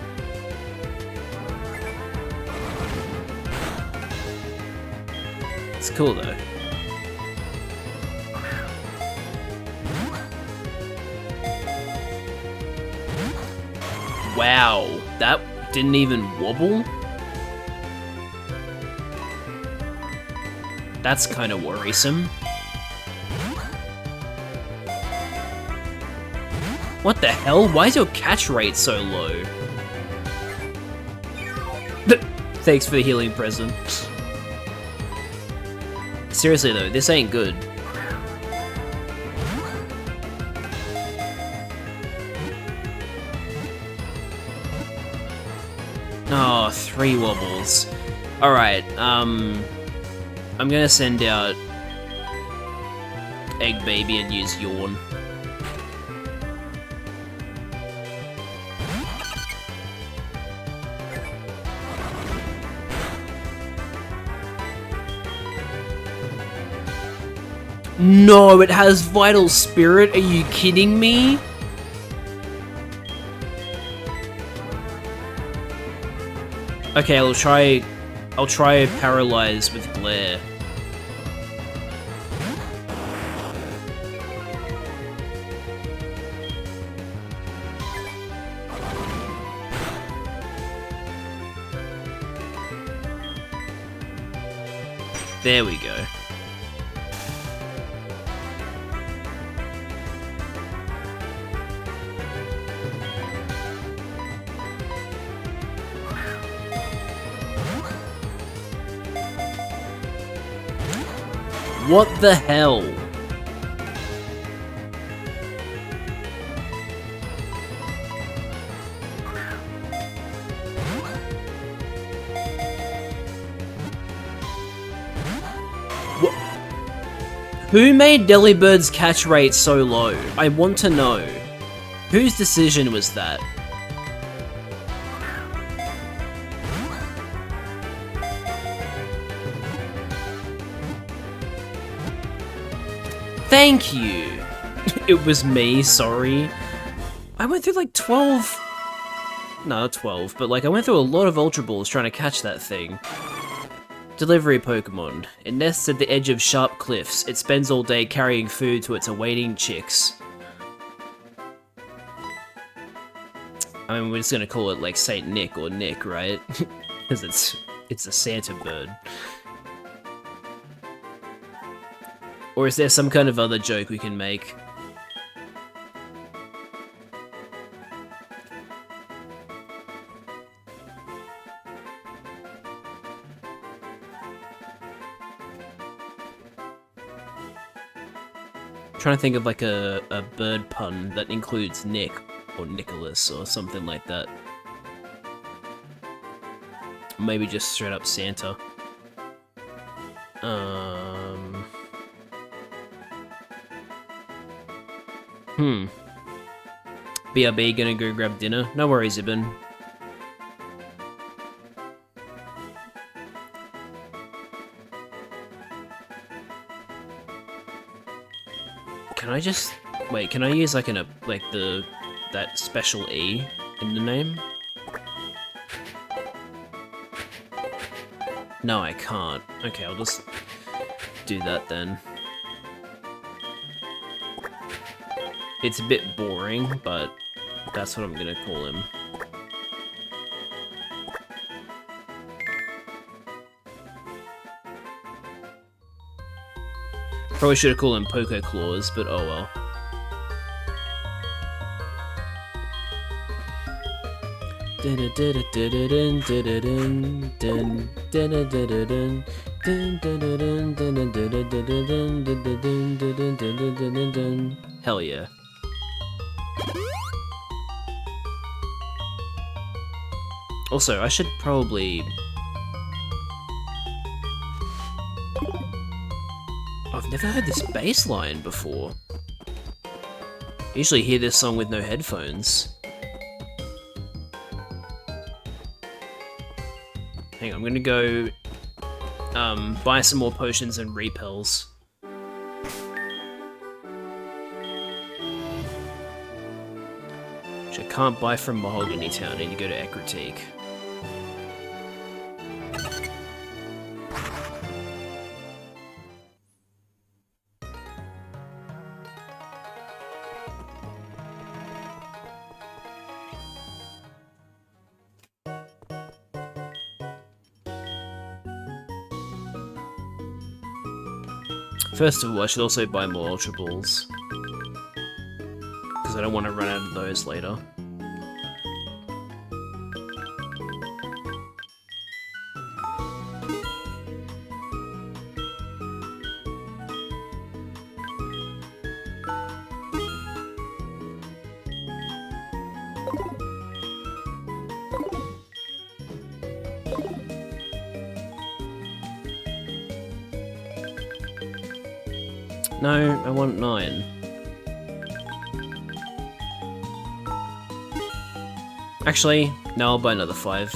It's cool though. Wow, that didn't even wobble? That's kind of worrisome. What the hell? Why is your catch rate so low? Thanks for the healing present. Seriously though, this ain't good. Oh, 3 wobbles. Alright, I'm gonna send out Egg Baby and use Yawn. No, it has Vital Spirit? Are you kidding me? Okay, I'll try Paralyze with Glare. There we go. What the hell? What? Who made Delibird's catch rate so low? I want to know. Whose decision was that? Thank you! It was me, sorry. I went through like 12... No, not 12, but like I went through a lot of Ultra Balls trying to catch that thing. Delivery Pokemon. It nests at the edge of sharp cliffs. It spends all day carrying food to its awaiting chicks. I mean, we're just gonna call it like Saint Nick or Nick, right? Because it's a Santa bird. Or is there some kind of other joke we can make? Trying to think of like a bird pun that includes Nick or Nicholas or something like that. Maybe just straight up Santa. BRB gonna go grab dinner? No worries, Ibn. Can I just... Wait, can I use like that special E in the name? No, I can't. Okay, I'll just do that then. It's a bit boring, but that's what I'm gonna call him. Probably should have called him Poco Claws, but oh well. Hell yeah. Also, I should probably... I've never heard this bass line before. I usually hear this song with no headphones. Hang on, I'm gonna go buy some more potions and repels. Which I can't buy from Mahogany Town, I need to go to Ekritique. First of all, I should also buy more Ultra Balls. Because I don't want to run out of those later. No, I want 9. Actually, no, I'll buy another 5.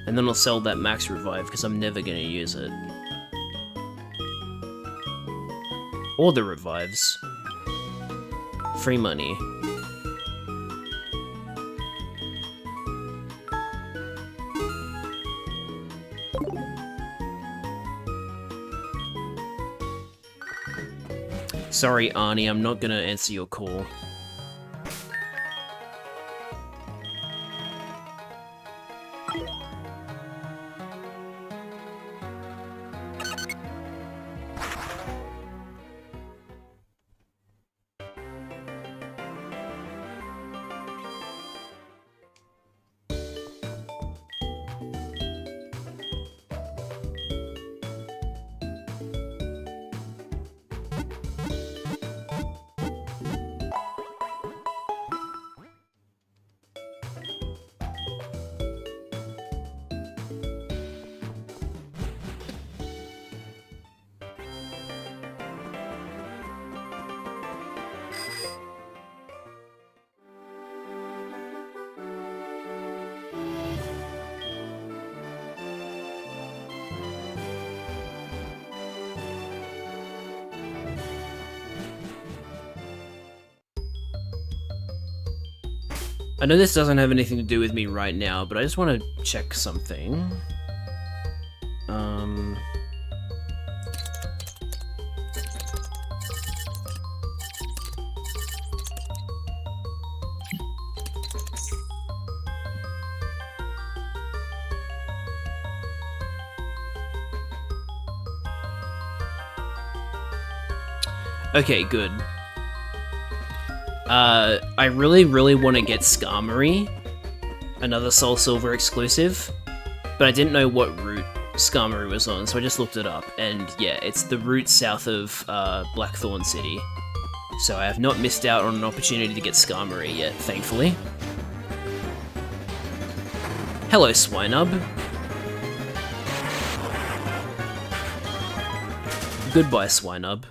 And then I'll sell that max revive, because I'm never going to use it. Or the revives. Free money. Sorry, Arnie, I'm not gonna answer your call. I know this doesn't have anything to do with me right now, but I just want to check something. Okay, good. I really want to get Skarmory, another SoulSilver exclusive, but I didn't know what route Skarmory was on, so I just looked it up, and yeah, it's the route south of Blackthorn City. So I have not missed out on an opportunity to get Skarmory yet, thankfully. Hello, Swinub. Goodbye, Swinub.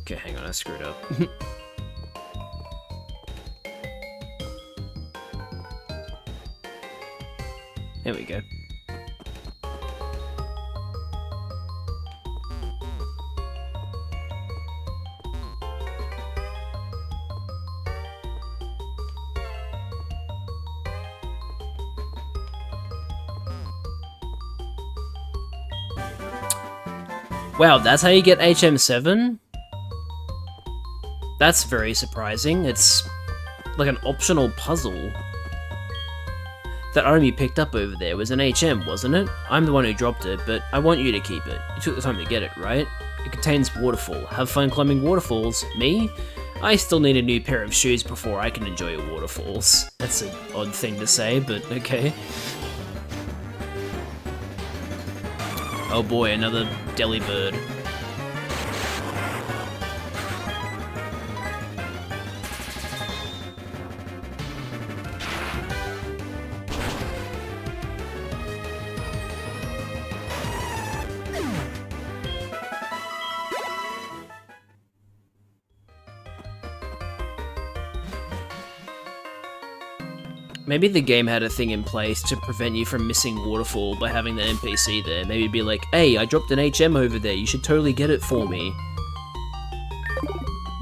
Okay, hang on, I screwed up. There we go. Wow, that's how you get HM7? That's very surprising. It's like an optional puzzle. That item you picked up over there was an HM, wasn't it? I'm the one who dropped it, but I want you to keep it. You took the time to get it, right? It contains waterfall. Have fun climbing waterfalls. Me? I still need a new pair of shoes before I can enjoy waterfalls. That's an odd thing to say, but okay. Oh boy, another Delibird. Maybe the game had a thing in place to prevent you from missing Waterfall by having the NPC there. Maybe it'd be like, hey, I dropped an HM over there, you should totally get it for me.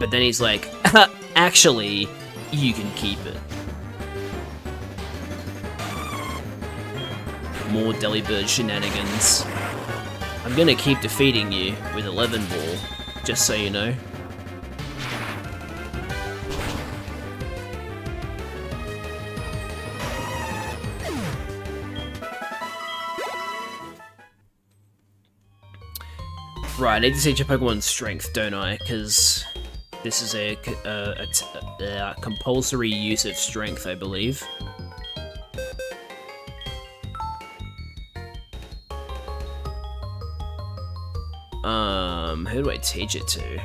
But then he's like, actually, you can keep it. More Delibird shenanigans. I'm gonna keep defeating you with 11 Ball, just so you know. Right, I need to teach a Pokemon Strength, don't I? Because this is a compulsory use of Strength, I believe. Who do I teach it to?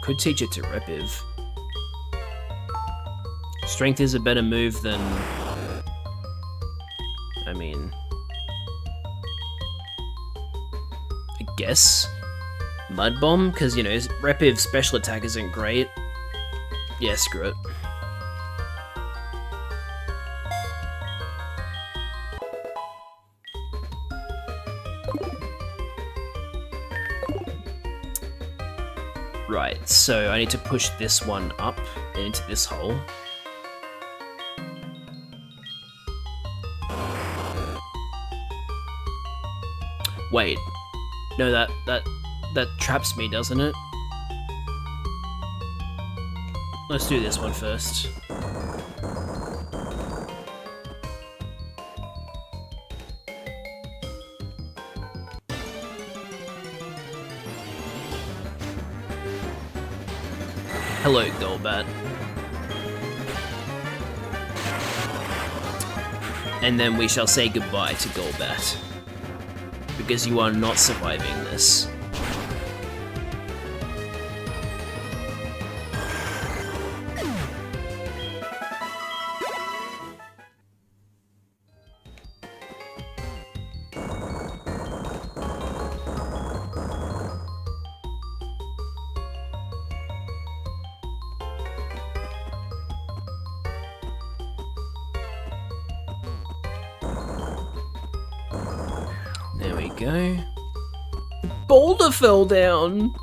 Could teach it to Repiv. Strength is a better move than... I mean... I guess Mud Bomb, because, you know, Repiv's special attack isn't great. Yeah, screw it. Right, so I need to push this one up into this hole. Wait. No, that traps me, doesn't it? Let's do this one first. Hello, Golbat. And then we shall say goodbye to Golbat. Because you are not surviving this. There we go. The boulder fell down!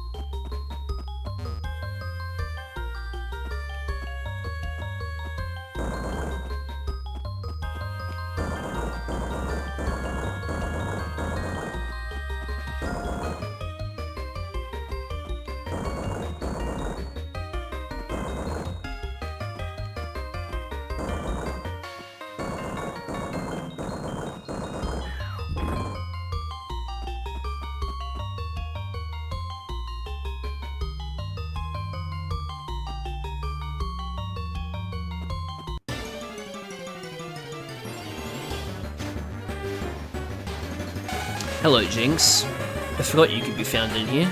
Hello, Jinx. I forgot you could be found in here.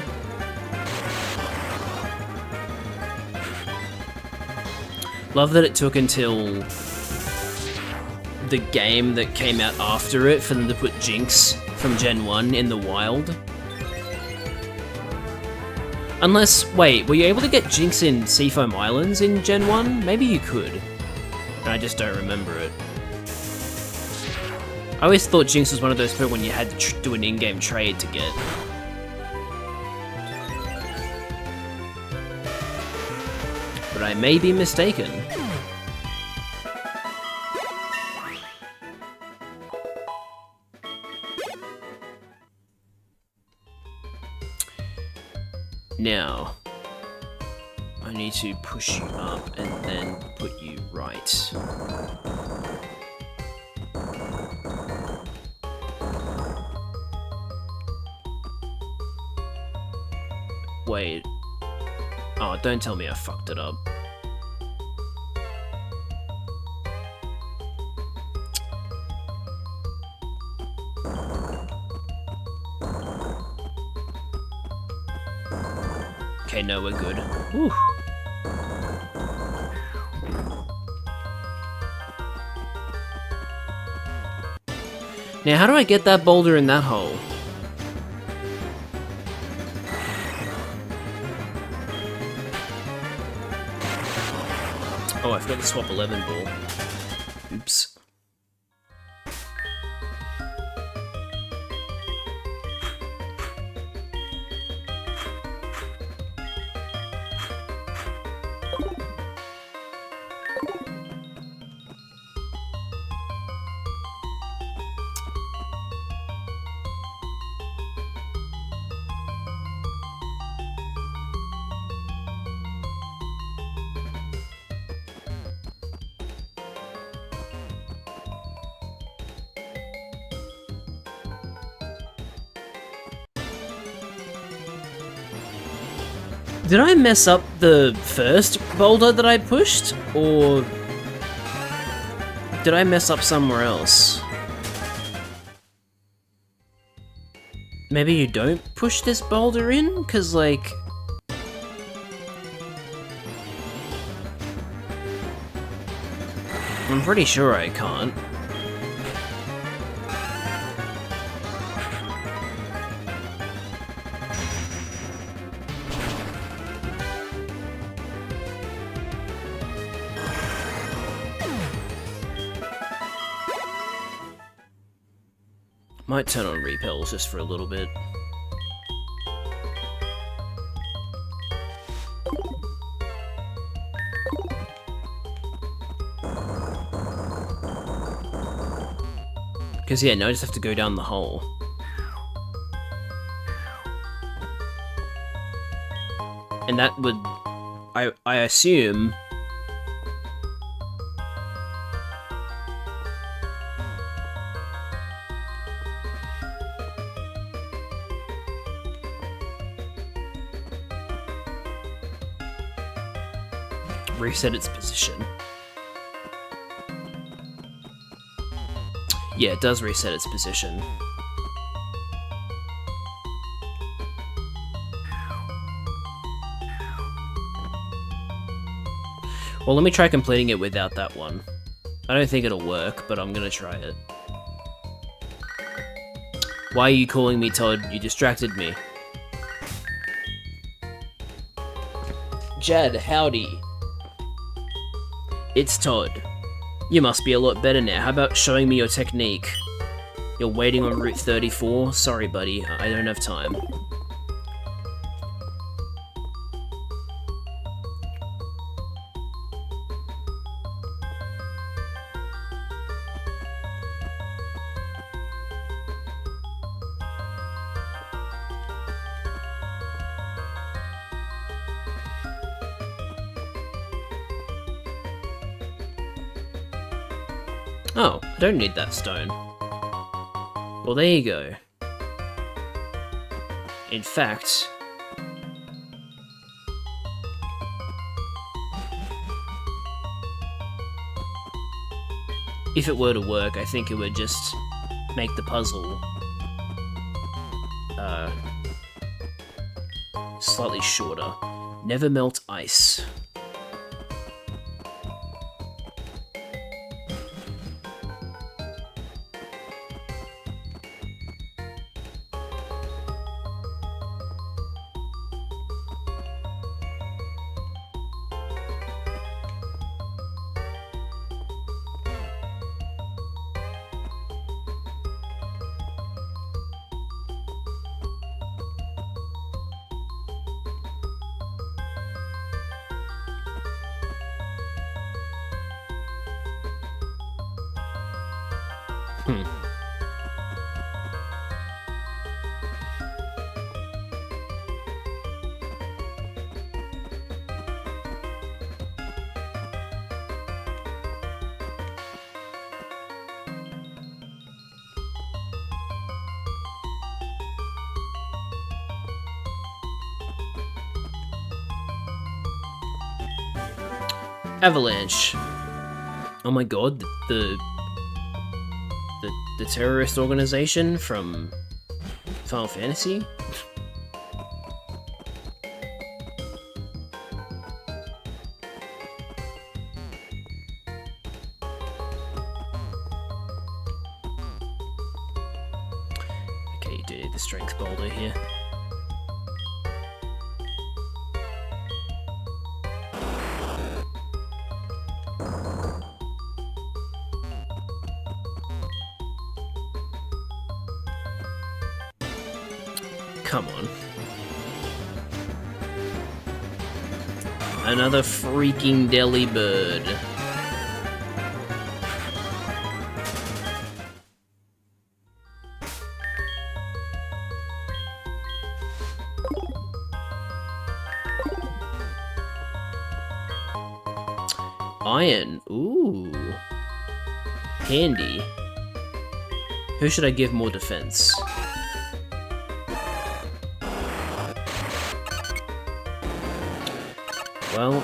Love that it took until the game that came out after it for them to put Jinx from Gen 1 in the wild. Unless, wait, were you able to get Jinx in Seafoam Islands in Gen 1? Maybe you could. I just don't remember it. I always thought Jinx was one of those Pokemon you had to do an in-game trade to get. But I may be mistaken. Now, I need to push you up and then put you right. Wait. Oh, don't tell me I fucked it up. Okay, no, we're good. Whew. Now, how do I get that boulder in that hole? Oh, I forgot to swap 11 ball. Oops. Did I mess up the first boulder that I pushed, or did I mess up somewhere else? Maybe you don't push this boulder in? 'Cause, like... I'm pretty sure I can't. Might turn on repels just for a little bit. Because yeah, now I just have to go down the hole. And that would, I assume... reset its position. Yeah, it does reset its position. Well, let me try completing it without that one. I don't think it'll work, but I'm gonna try it. Why are you calling me Todd? You distracted me. Jad, howdy. It's Todd. You must be a lot better now. How about showing me your technique? You're waiting on Route 34? Sorry, buddy. I don't have time. Oh, I don't need that stone. Well, there you go. In fact... if it were to work, I think it would just make the puzzle slightly shorter. Never melt ice. Avalanche. Oh my god, the terrorist organization from Final Fantasy? Okay, you do need the strength boulder here. Come on. Another freaking deli bird. Iron. Ooh. Handy. Who should I give more defense? Well,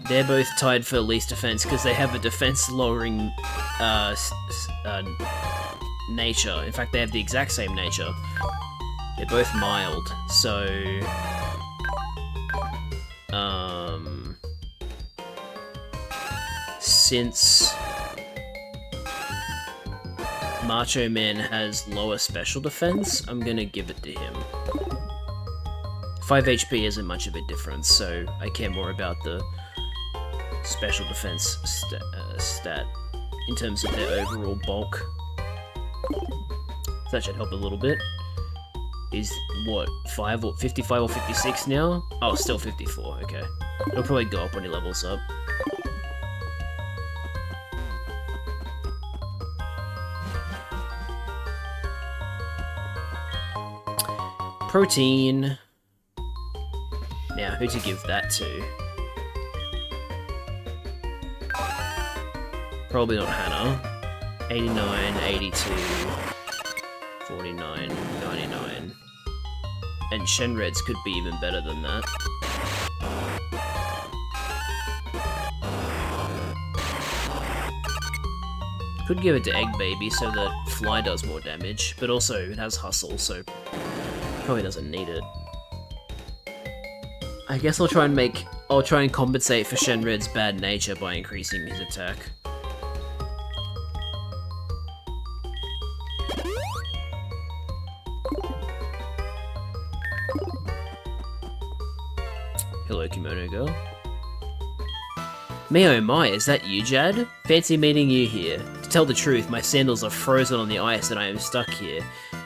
they're both tied for least defense because they have a defense-lowering nature. In fact, they have the exact same nature. They're both mild, so... Since Macho Man has lower special defense, I'm gonna give it to him. 5 HP isn't much of a difference, so I care more about the special defense stat in terms of their overall bulk. So that should help a little bit. Is what, 55 or 56 now? Oh, still 54, okay. It'll probably go up when he levels up. Protein. Now, who to give that to? Probably not Hannah. 89, 82, 49, 99. And Shenred's could be even better than that. Could give it to Egg Baby so that Fly does more damage, but also it has Hustle, so probably doesn't need it. I guess I'll try and compensate for Shenred's bad nature by increasing his attack. Hello, Kimono Girl. Me oh my, is that you, Jad? Fancy meeting you here. To tell the truth, my sandals are frozen on the ice and I am stuck here.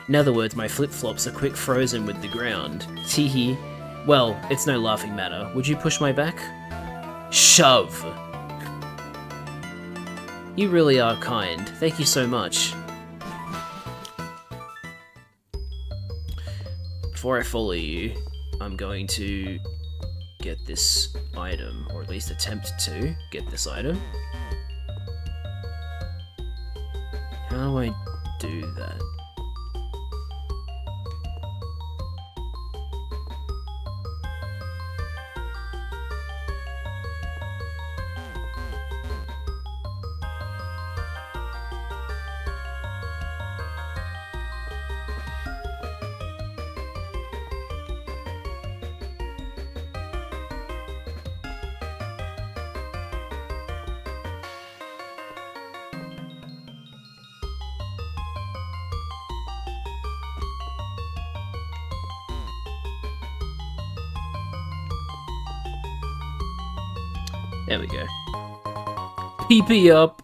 In other words, my flip-flops are quick frozen with the ground. Teehee. Well, it's no laughing matter. Would you push my back? Shove! You really are kind. Thank you so much. Before I follow you, I'm going to get this item, or at least attempt to get this item. How do I do that? There we go. PP up!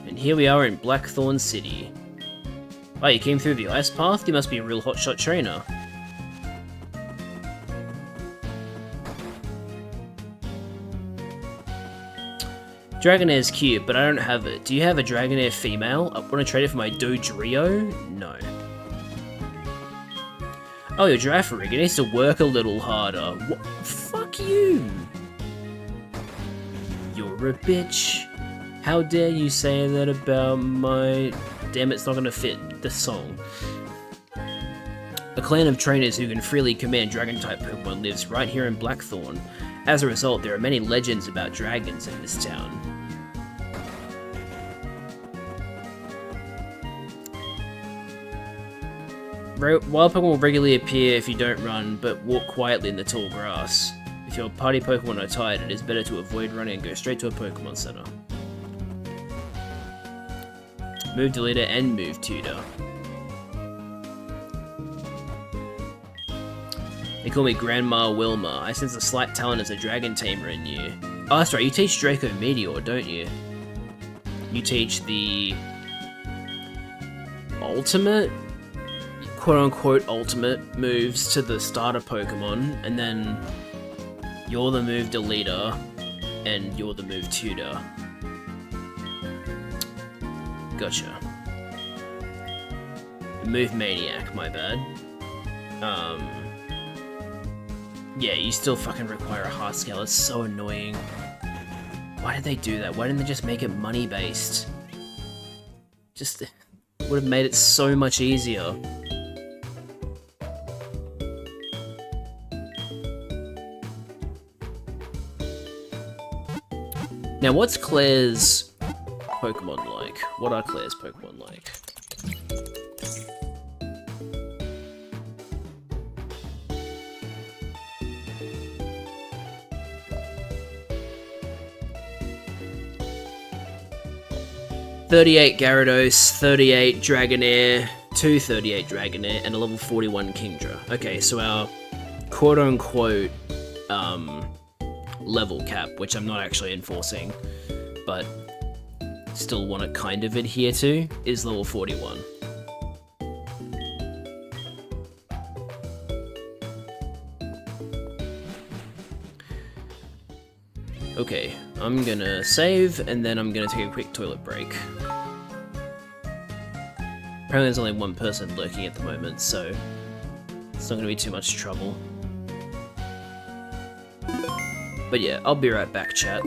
And here we are in Blackthorn City. Oh, you came through the ice path? You must be a real hotshot trainer. Dragonair's cute, but I don't have it. Do you have a Dragonair female? I want to trade it for my Doge Rio? No. Oh, your giraffe rig. It needs to work a little harder. What? Fuck you! You're a bitch. How dare you say that about my... Damn, it's not gonna fit the song. A clan of trainers who can freely command dragon-type Pokemon lives right here in Blackthorn. As a result, there are many legends about dragons in this town. Wild Pokemon will regularly appear if you don't run, but walk quietly in the tall grass. If your party Pokemon are tired, it is better to avoid running and go straight to a Pokemon Center. Move Deleter and Move Tutor. They call me Grandma Wilma. I sense a slight talent as a dragon tamer in you. Oh, that's right, you teach Draco Meteor, don't you? You teach the... ultimate? Quote-unquote ultimate moves to the starter Pokemon, and then you're the Move Deleter, and you're the Move Tutor. Gotcha. Move Maniac, my bad. Yeah, you still fucking require a heart scale, it's so annoying. Why did they do that? Why didn't they just make it money-based? Just would have made it so much easier. Now, what's Claire's Pokemon like? What are Claire's Pokemon like? "38 Gyarados, 38 Dragonair, 238 Dragonair, and a level 41 Kingdra." Okay, so our quote-unquote level cap, which I'm not actually enforcing, but still want to kind of adhere to, is level 41. Okay, I'm gonna save, and then I'm gonna take a quick toilet break. Apparently there's only one person lurking at the moment, so it's not gonna be too much trouble. But yeah, I'll be right back, chat.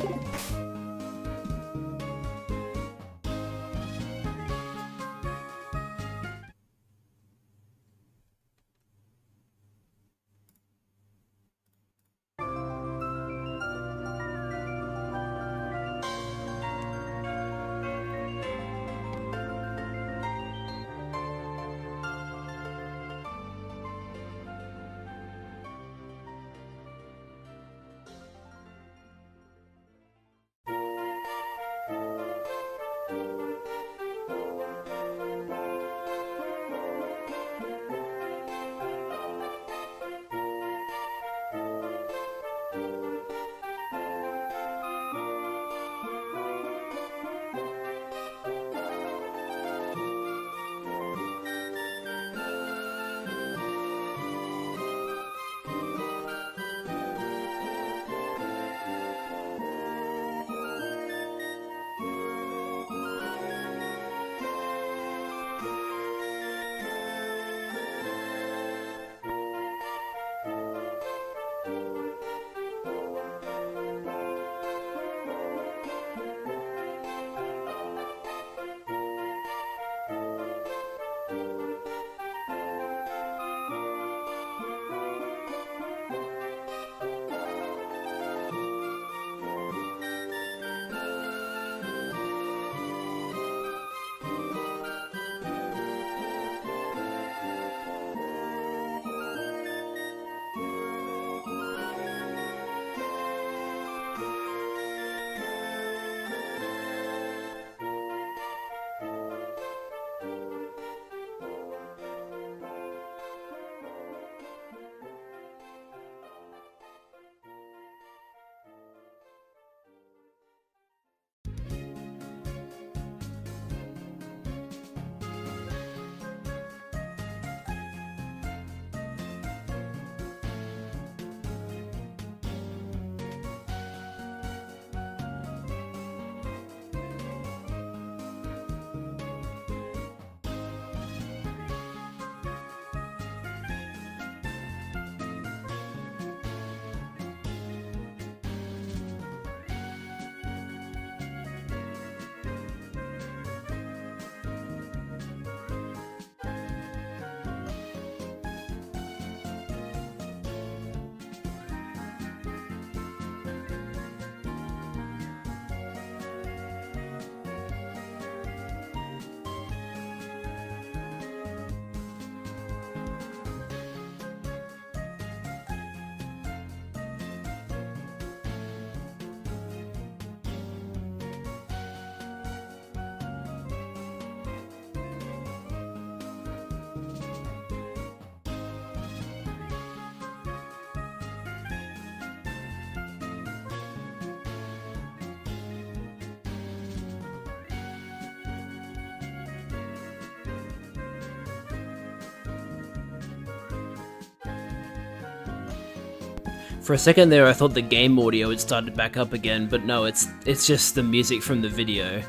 For a second there, I thought the game audio had started back up again, but no, it's just the music from the video.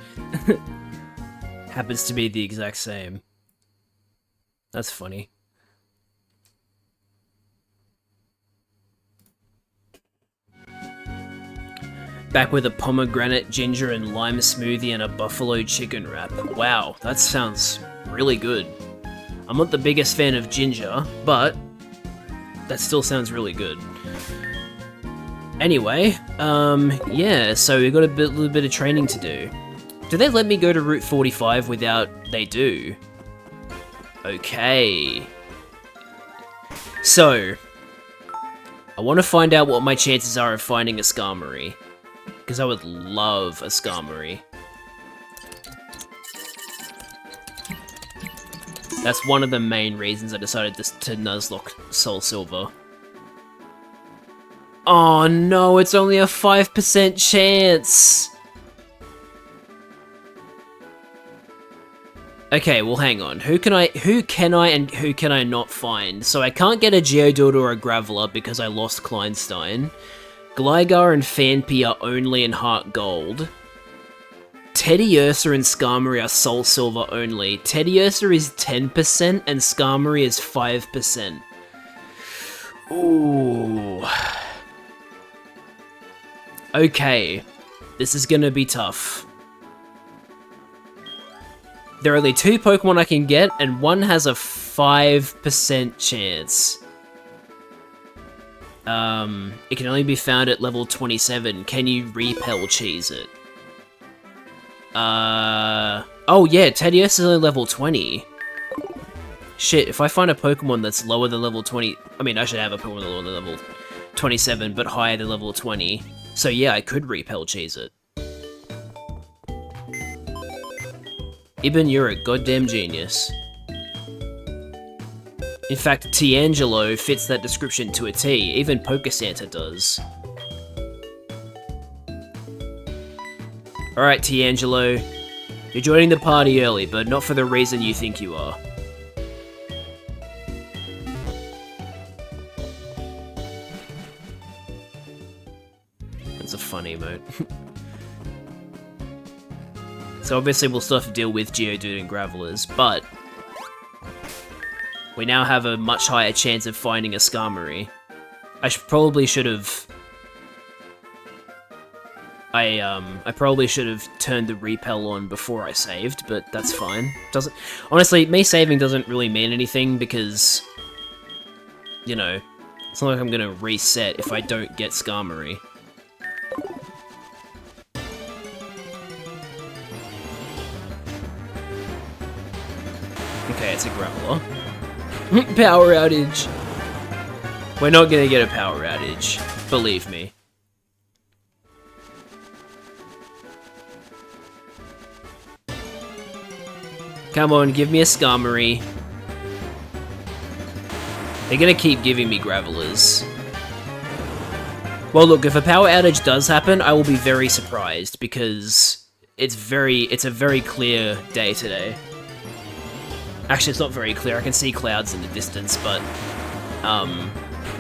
Happens to be the exact same. That's funny. Back with a pomegranate, ginger, and lime smoothie and a buffalo chicken wrap. Wow, that sounds really good. I'm not the biggest fan of ginger, but that still sounds really good. Anyway, yeah, so we've got a little bit of training to do. Do they let me go to Route 45 without... They do. Okay. So, I want to find out what my chances are of finding a Skarmory. Because I would love a Skarmory. That's one of the main reasons I decided to Nuzlocke SoulSilver. Oh no, it's only a 5% chance! Okay, well hang on. Who can I and who can I not find? So I can't get a Geodude or a Graveler because I lost Kleinstein. Gligar and Phanpy are only in Heart Gold. Teddiursa and Skarmory are SoulSilver only. Teddiursa is 10% and Skarmory is 5%. Ooh. Okay. This is gonna be tough. There are only 2 Pokemon I can get, and one has a 5% chance. It can only be found at level 27. Can you repel cheese it? Oh yeah, Teddiursa is only level 20. Shit, if I find a Pokemon that's lower than level 20... I mean, I should have a Pokemon lower than level 27, but higher than level 20. So yeah, I could repel cheese it. Ibn, you're a goddamn genius. In fact, Tiangelo fits that description to a T, even Pokesanta does. Alright, Tiangelo. You're joining the party early, but not for the reason you think you are. That's a fun emote. So obviously we'll still have to deal with Geodude and Gravelers, but we now have a much higher chance of finding a Skarmory. I probably should have... I probably should have turned the repel on before I saved, but that's fine. Honestly, me saving doesn't really mean anything because, you know, it's not like I'm gonna reset if I don't get Skarmory. Okay, it's a Graveler. Power outage! We're not gonna get a power outage, believe me. Come on, give me a Skarmory. They're gonna keep giving me Gravelers. Well look, if a power outage does happen, I will be very surprised, because it's a very clear day today. Actually, it's not very clear, I can see clouds in the distance, but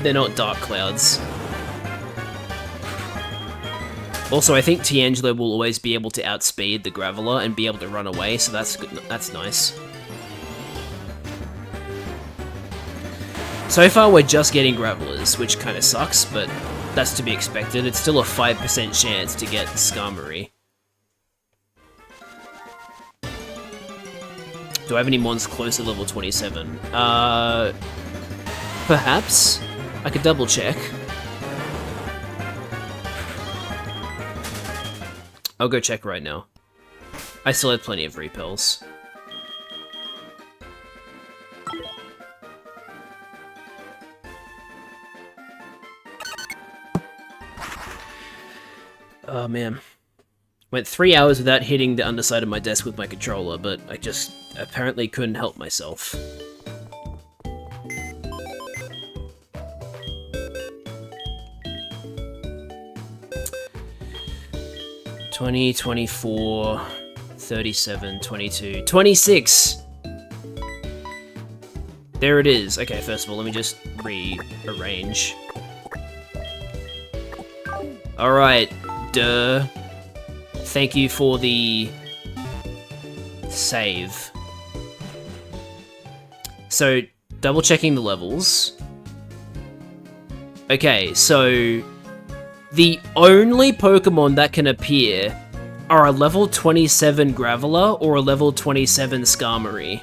they're not dark clouds. Also, I think Tiangelo will always be able to outspeed the Graveler and be able to run away, so that's good. That's nice. So far, we're just getting Gravelers, which kind of sucks, but that's to be expected. It's still a 5% chance to get Skarmory. Do I have any mons close to level 27? Perhaps? I could double check. I'll go check right now. I still have plenty of repels. Oh man. Went 3 hours without hitting the underside of my desk with my controller, but I just apparently couldn't help myself. $20, $24, $37, $22, $26! There it is. Okay, first of all, let me just rearrange. Alright, duh. Thank you for the save. So, double checking the levels. Okay, so the only Pokemon that can appear are a level 27 Graveler or a level 27 Skarmory.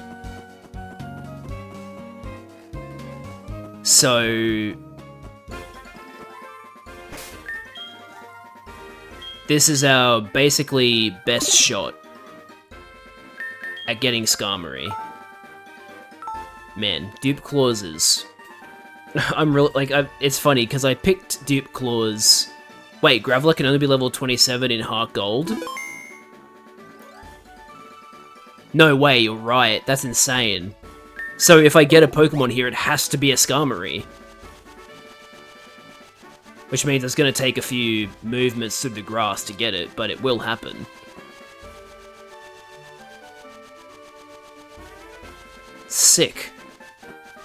So this is our basically best shot at getting Skarmory. Man, Dupe Clauses. I'm really like, it's funny because I picked Dupe Claws. Wait, Graveler can only be level 27 in Heart Gold? No way, you're right. That's insane. So if I get a Pokemon here, it has to be a Skarmory. Which means it's going to take a few movements through the grass to get it, but it will happen. Sick.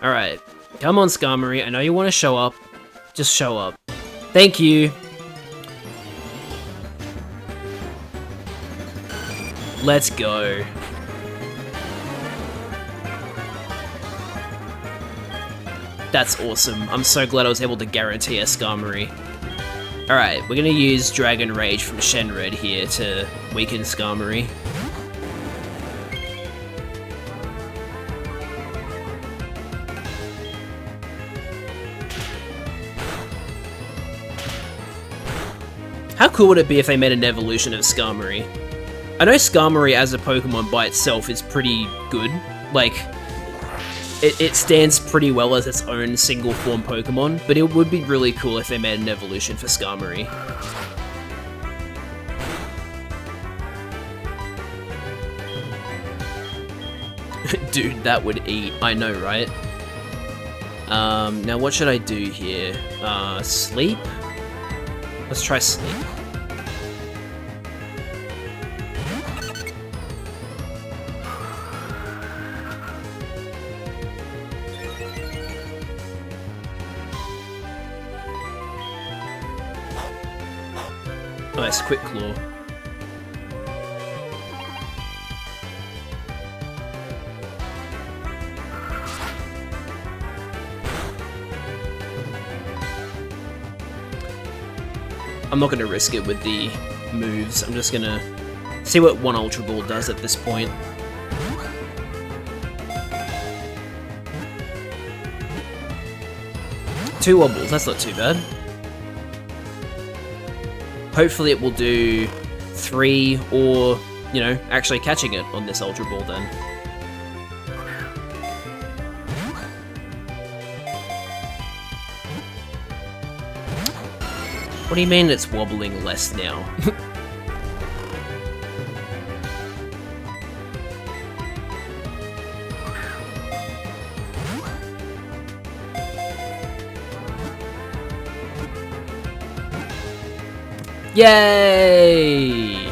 Alright. Come on, Skarmory. I know you want to show up. Just show up. Thank you. Let's go. That's awesome. I'm so glad I was able to guarantee a Skarmory. Alright, we're gonna use Dragon Rage from Shenred here to weaken Skarmory. How cool would it be if they made an evolution of Skarmory? I know Skarmory as a Pokemon by itself is pretty good. Like, it stands pretty well as its own single form Pokemon, but it would be really cool if they made an evolution for Skarmory. Dude, that would eat. I know, right? Now what should I do here? Sleep? Let's try sleep. Nice, quick claw. I'm not going to risk it with the moves. I'm just going to see what one Ultra Ball does at this point. Two Wobbles, that's not too bad. Hopefully it will do 3 or, you know, actually catching it on this Ultra Ball then. What do you mean it's wobbling less now? Yay!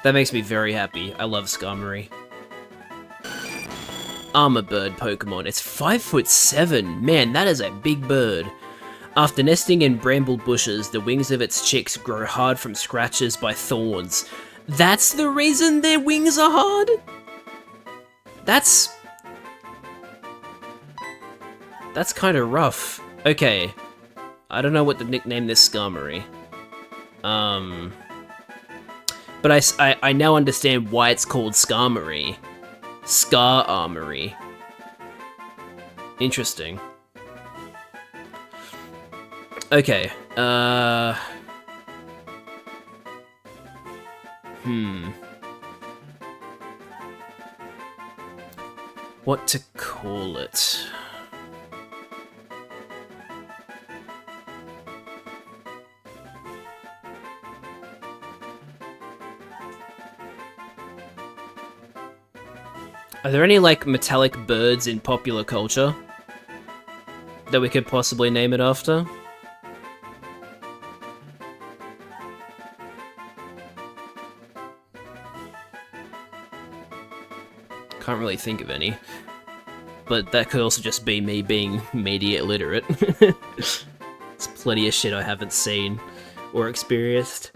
That makes me very happy. I love Skarmory. Armor bird Pokemon. It's 5'7". Man, that is a big bird. After nesting in bramble bushes, the wings of its chicks grow hard from scratches by thorns. That's the reason their wings are hard? That's kind of rough. Okay. I don't know what to nickname this Skarmory. But I now understand why it's called Skarmory. Scar Armory. Interesting. Okay, what to call it? Are there any, like, metallic birds in popular culture that we could possibly name it after? Can't really think of any. but that could also just be me being media illiterate. There's plenty of shit I haven't seen or experienced.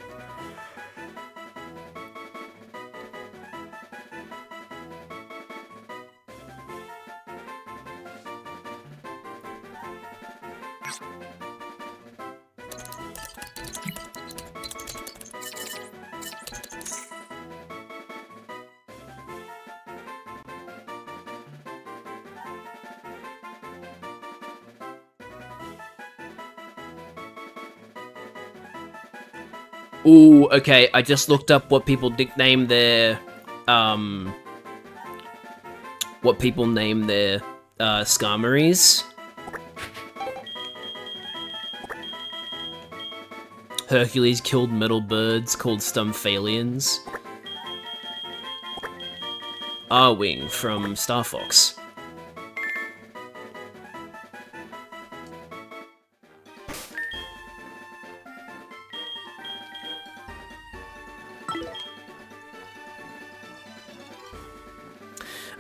Ooh, okay, I just looked up what people nickname their, Skarmories. Hercules killed metal birds called Stumphalians. Arwing from Star Fox.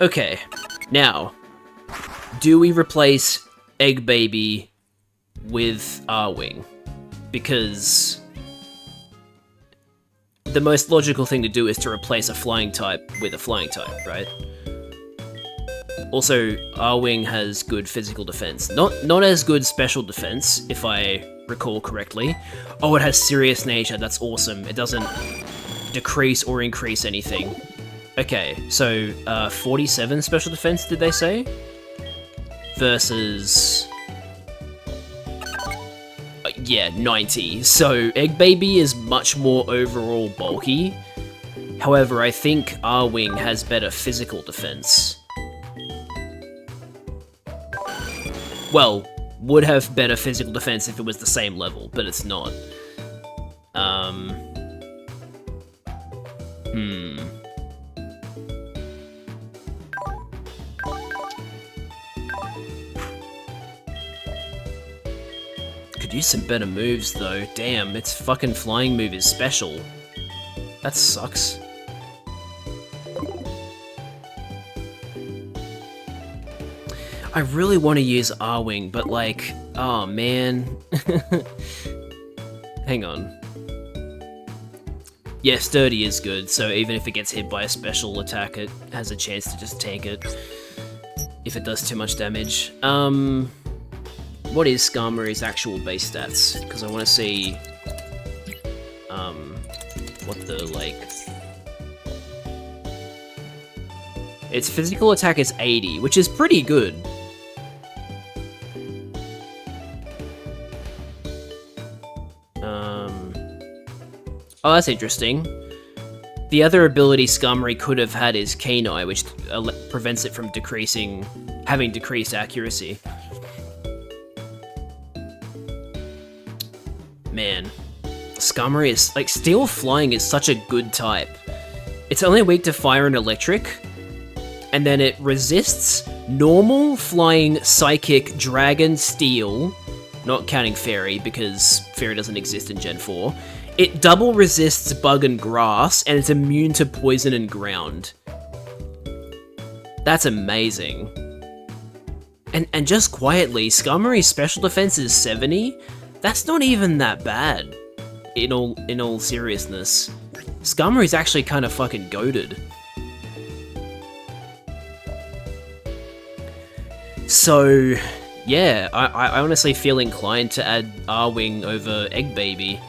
Okay, now, do we replace Egg Baby with Arwing? Because the most logical thing to do is to replace a flying type with a flying type, right? Also, Arwing has good physical defense. Not as good special defense, if I recall correctly. Oh, it has serious nature, that's awesome. It doesn't decrease or increase anything. Okay, so 47 special defense, did they say? Versus... yeah, 90. So Egg Baby is much more overall bulky. However, I think Arwing has better physical defense. Well, would have better physical defense if it was the same level, but it's not. Could use some better moves though. Damn, its fucking flying move is special. That sucks. I really want to use Arwing, but like, oh man. Hang on. Yeah, Sturdy is good, so even if it gets hit by a special attack, it has a chance to just tank it. If it does too much damage. What is Skarmory's actual base stats? Because I want to see, what the, like... Its physical attack is 80, which is pretty good. Oh, that's interesting. The other ability Skarmory could have had is Kenai, which prevents it from having decreased accuracy. Man, Skarmory is, like, Steel Flying is such a good type. It's only weak to fire and electric, and then it resists normal, flying, psychic, dragon, steel, not counting fairy, because fairy doesn't exist in Gen 4. It double resists bug and grass, and it's immune to poison and ground. That's amazing. And just quietly, Skarmory's special defense is 70? That's not even that bad, in all seriousness. Skarmory's actually kind of fucking goated. So, yeah, I honestly feel inclined to add Arwing over Egg Baby.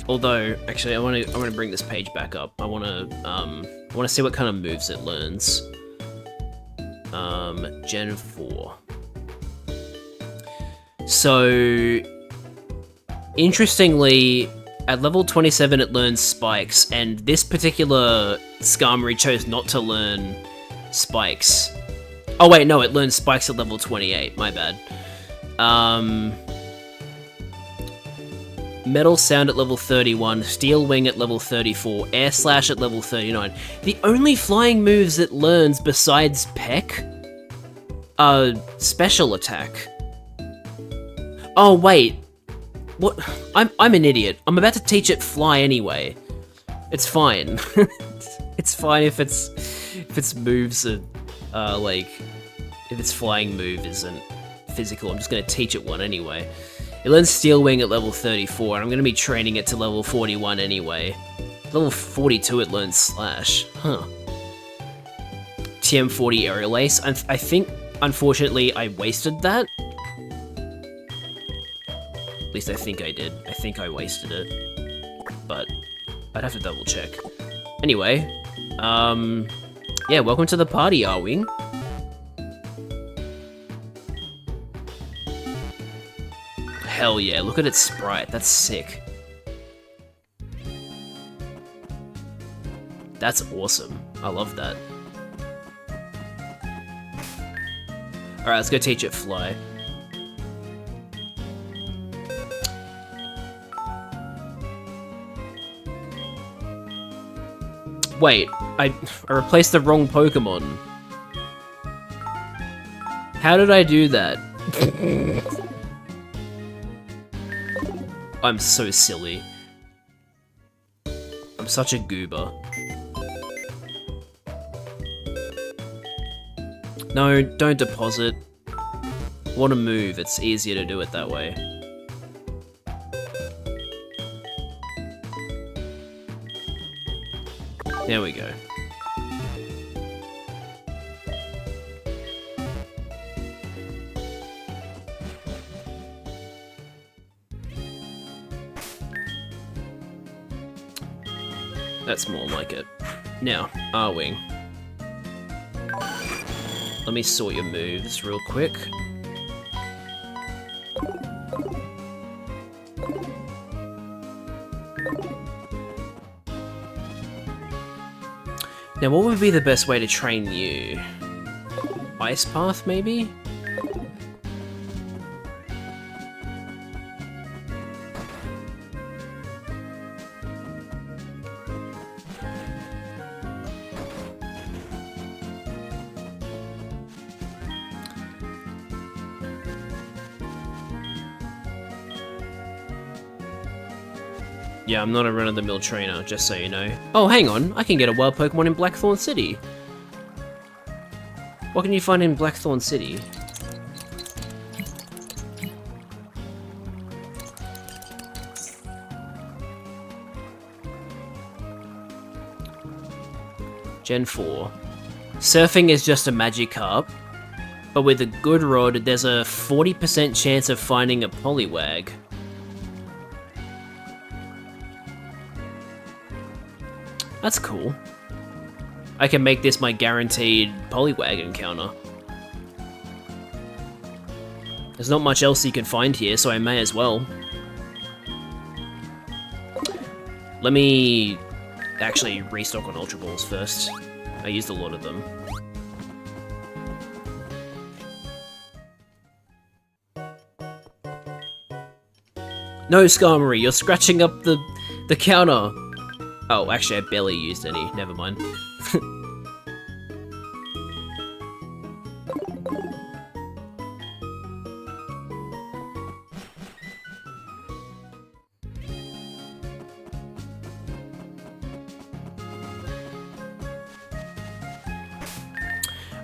Although, actually, I want to bring this page back up. I want to see what kind of moves it learns. Gen 4. So, interestingly, at level 27 it learns Spikes, and this particular Skarmory chose not to learn Spikes. Oh wait, no, it learns Spikes at level 28, my bad. Metal Sound at level 31, Steel Wing at level 34, Air Slash at level 39. The only flying moves it learns besides Peck are Special Attack. Oh wait, what? I'm an idiot. I'm about to teach it Fly anyway. It's fine. It's fine if its moves are like, if its flying move isn't physical. I'm just gonna teach it one anyway. It learns Steel Wing at level 34, and I'm gonna be training it to level 41 anyway. Level 42 it learns Slash. Huh. TM40 Aerial Ace. I think, unfortunately, I wasted that. At least I think I did. I think I wasted it. But I'd have to double check. Anyway, yeah, welcome to the party, Arwing. Hell yeah, look at its sprite, that's sick. That's awesome, I love that. Alright, let's go teach it Fly. Wait, I replaced the wrong Pokemon. How did I do that? I'm so silly. I'm such a goober. No, don't deposit. Want to move, it's easier to do it that way. There we go. That's more like it. Now, Arwing. Let me sort your moves real quick. Now, what would be the best way to train you? Ice Path, maybe? Yeah, I'm not a run-of-the-mill trainer, just so you know. Oh, hang on, I can get a wild Pokemon in Blackthorn City. What can you find in Blackthorn City? Gen 4. Surfing is just a Magikarp, but with a good rod, there's a 40% chance of finding a Poliwag. That's cool. I can make this my guaranteed Poliwag encounter. There's not much else you can find here, so I may as well. Let me actually restock on Ultra Balls first. I used a lot of them. No, Skarmory, you're scratching up the counter. Oh, actually, I barely used any. Never mind.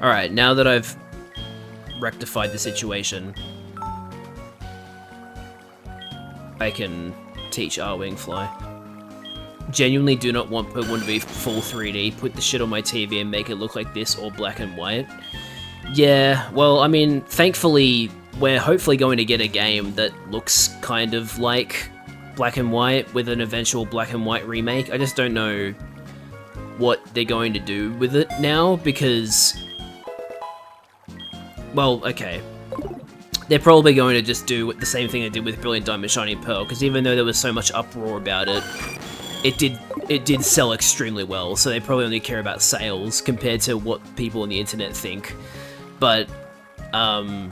Alright, now that I've rectified the situation, I can teach Arwing Fly. Genuinely do not want Pokemon to be full 3D. Put the shit on my TV and make it look like this, or black and white. Yeah, well, I mean, thankfully, we're hopefully going to get a game that looks kind of like black and white with an eventual black and white remake. I just don't know what they're going to do with it now, because... Well, okay. They're probably going to just do the same thing they did with Brilliant Diamond Shining Pearl, because even though there was so much uproar about it, it did sell extremely well, so they probably only care about sales compared to what people on the internet think. But, I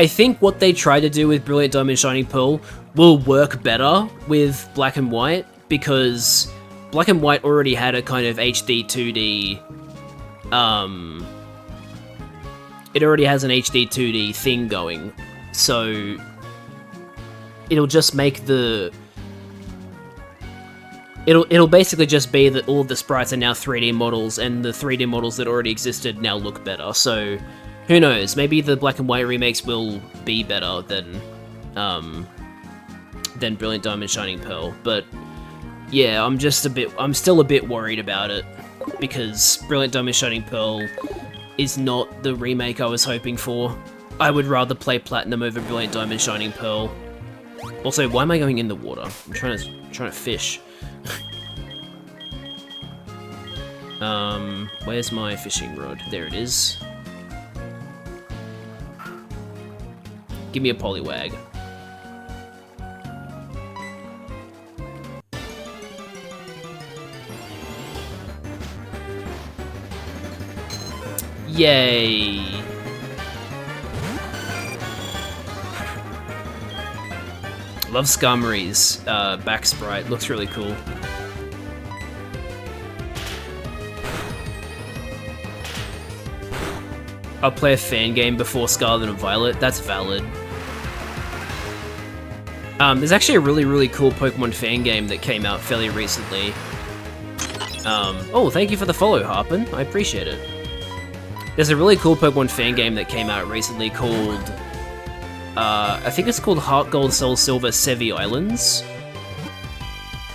think what they try to do with Brilliant Diamond Shining Pearl will work better with Black and White, because Black and White already had a kind of HD 2D, it already has an HD 2D thing going, so it'll just make the It'll basically just be that all of the sprites are now 3D models, and the 3D models that already existed now look better. So, who knows? Maybe the black and white remakes will be better than Brilliant Diamond Shining Pearl. But yeah, I'm still a bit worried about it because Brilliant Diamond Shining Pearl is not the remake I was hoping for. I would rather play Platinum over Brilliant Diamond Shining Pearl. Also, why am I going in the water? I'm trying to fish. Where's my fishing rod? There it is. Give me a polywag. Yay! Love Skarmory's back sprite, looks really cool. I'll play a fan game before Scarlet and Violet, that's valid. There's actually a really cool Pokemon fan game that came out fairly recently. Oh, thank you for the follow, Harpin, I appreciate it. There's a really cool Pokemon fan game that came out recently called... I think it's called Heart Gold, Soul Silver, Sevi Islands.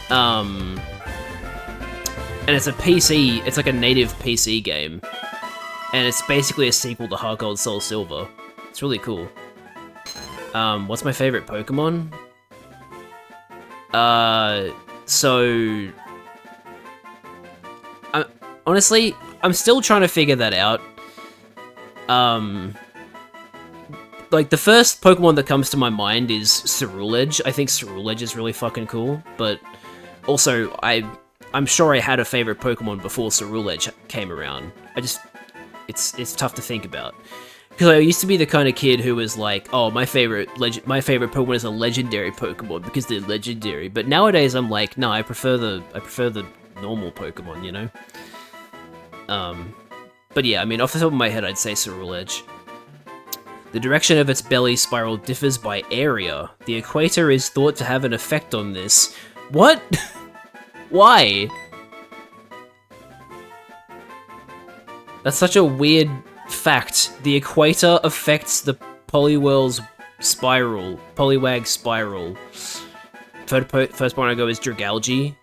And it's a PC, it's like a native PC game. And it's basically a sequel to Heart Gold, Soul Silver. It's really cool. What's my favorite Pokemon? Honestly, I'm still trying to figure that out. Like, the first Pokemon that comes to my mind is Ceruledge. I think Ceruledge is really fucking cool, but also, I'm sure I had a favorite Pokemon before Ceruledge came around. It's tough to think about. Because I used to be the kind of kid who was like, oh, my favorite Pokemon is a legendary Pokemon because they're legendary. But nowadays I'm like, no, I prefer the normal Pokemon, you know? But yeah, I mean, off the top of my head, I'd say Ceruledge. The direction of its belly spiral differs by area. The equator is thought to have an effect on this. What? Why? That's such a weird fact. The equator affects the Poliwag's spiral. First point I go is Dragalge.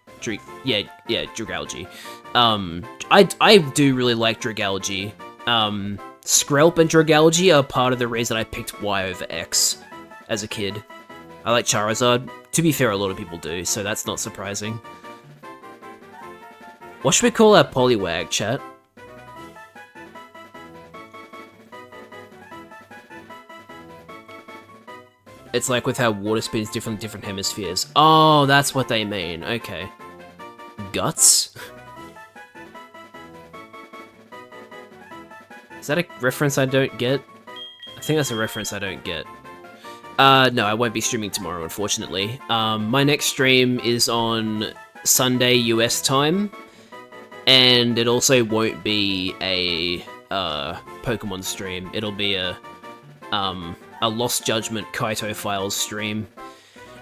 Yeah, Dragalge. I do really like Dragalge. Skrelp and Dragalge are part of the reason I picked Y over X as a kid. I like Charizard. To be fair, a lot of people do, so that's not surprising. What should we call our Poliwag, chat? It's like with how water spins different hemispheres. Oh, that's what they mean. Okay. Guts? Is that a reference I don't get? I think that's a reference I don't get. No, I won't be streaming tomorrow, unfortunately. My next stream is on Sunday US time, and it also won't be a Pokemon stream. It'll be a Lost Judgment Kaito Files stream.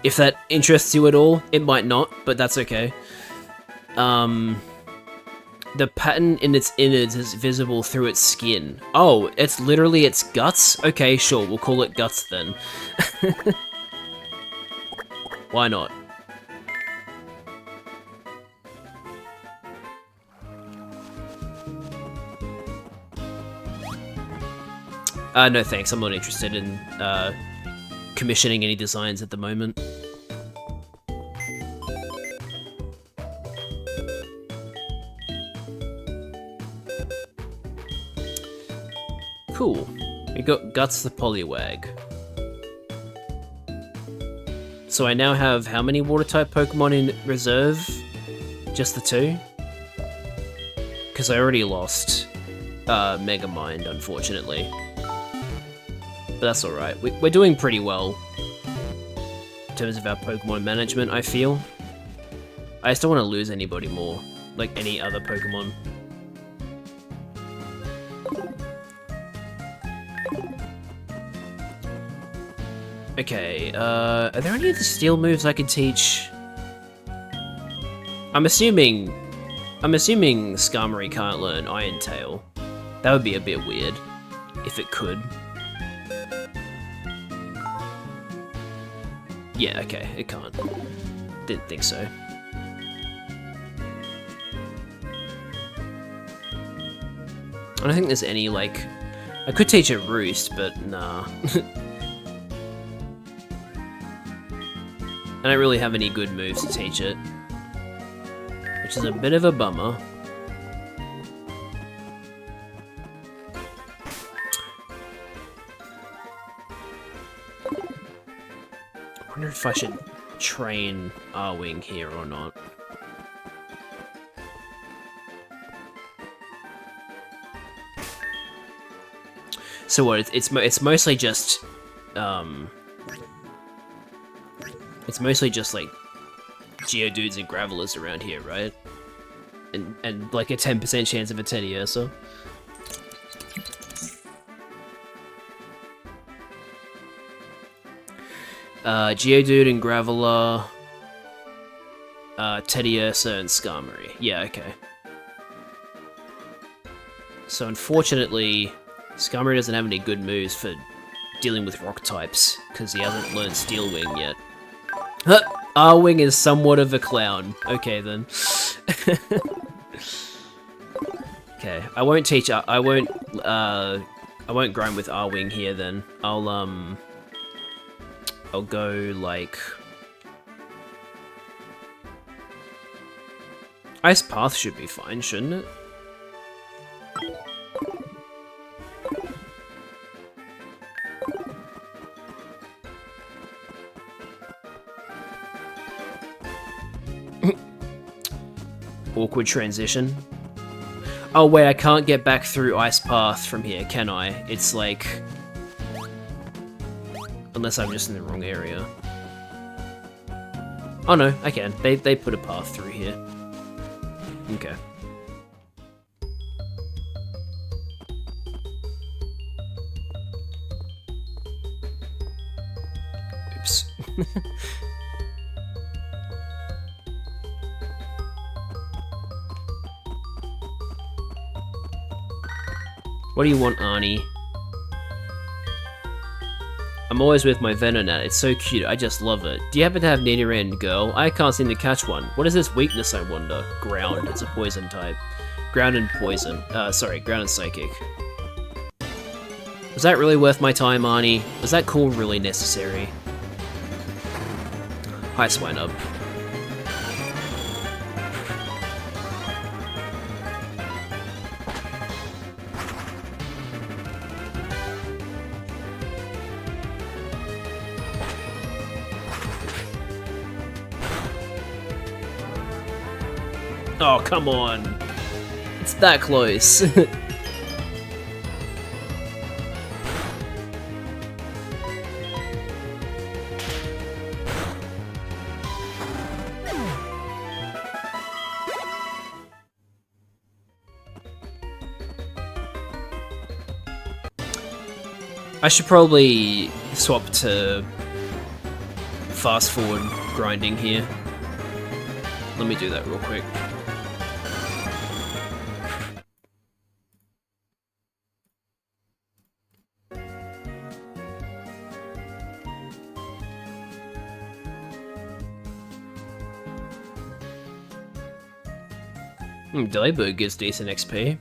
If that interests you at all, it might not, but that's okay. The pattern in its innards is visible through its skin. Oh, it's literally its guts? Okay, sure, we'll call it guts then. Why not? No thanks, I'm not interested in commissioning any designs at the moment. Cool. We got Guts the Poliwag. So I now have how many Water-type Pokemon in reserve? Just the 2? Because I already lost Megamind, unfortunately. But that's alright. We're doing pretty well in terms of our Pokemon management, I feel. I just don't want to lose anybody more. Like any other Pokemon. Okay, are there any of the steel moves I could teach? I'm assuming Skarmory can't learn Iron Tail. That would be a bit weird, if it could. Yeah, okay, it can't. Didn't think so. I don't think there's any, like... I could teach it Roost, but nah. I don't really have any good moves to teach it. Which is a bit of a bummer. I wonder if I should train Arwing here or not. So what? It's mostly just it's mostly just like Geodudes and Gravelers around here, right? And like a 10% chance of a Teddiursa. Geodude and Graveler, Teddiursa and Skarmory. Yeah, okay. So unfortunately, Skarmory doesn't have any good moves for dealing with rock types, because he hasn't learned Steel Wing yet. Arwing is somewhat of a clown. Okay then. Okay, I won't teach. I won't grind with Arwing here then. I'll go like Ice Path should be fine, shouldn't it? Awkward transition. Oh wait, I can't get back through Ice Path from here, can I? It's like... Unless I'm just in the wrong area. Oh no, I can. They put a path through here. Okay. Oops. What do you want, Arnie? I'm always with my Venonat, it's so cute, I just love it. Do you happen to have Nidoran, girl? I can't seem to catch one. What is this weakness, I wonder? Ground, it's a poison type. Ground and poison. Sorry, ground and psychic. Was that really worth my time, Arnie? Was that call really necessary? Hi, Swinub. Oh, come on. It's that close. I should probably swap to fast forward grinding here. Let me do that real quick. Delibird gives decent XP.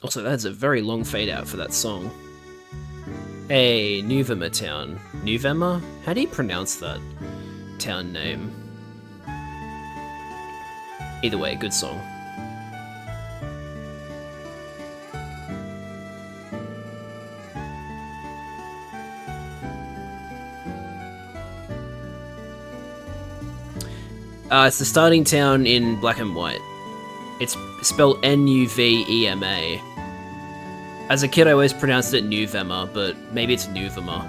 Also, that's a very long fade out for that song. Hey, Nuvema town. Nuvema? How do you pronounce that town name? Either way, good song. It's the starting town in Black and White. It's spelled N-U-V-E-M-A. As a kid, I always pronounced it Nuvema, but maybe it's Nuvema.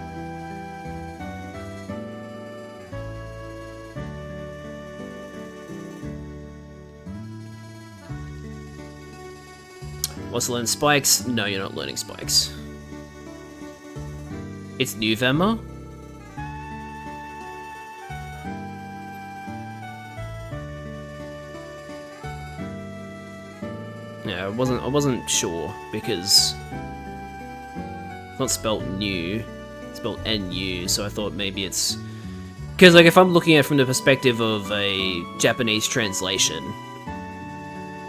Also learn spikes? No, you're not learning spikes. It's November? Yeah, I wasn't sure because it's not spelt new, it's spelled NU, so I thought maybe it's because like if I'm looking at it from the perspective of a Japanese translation,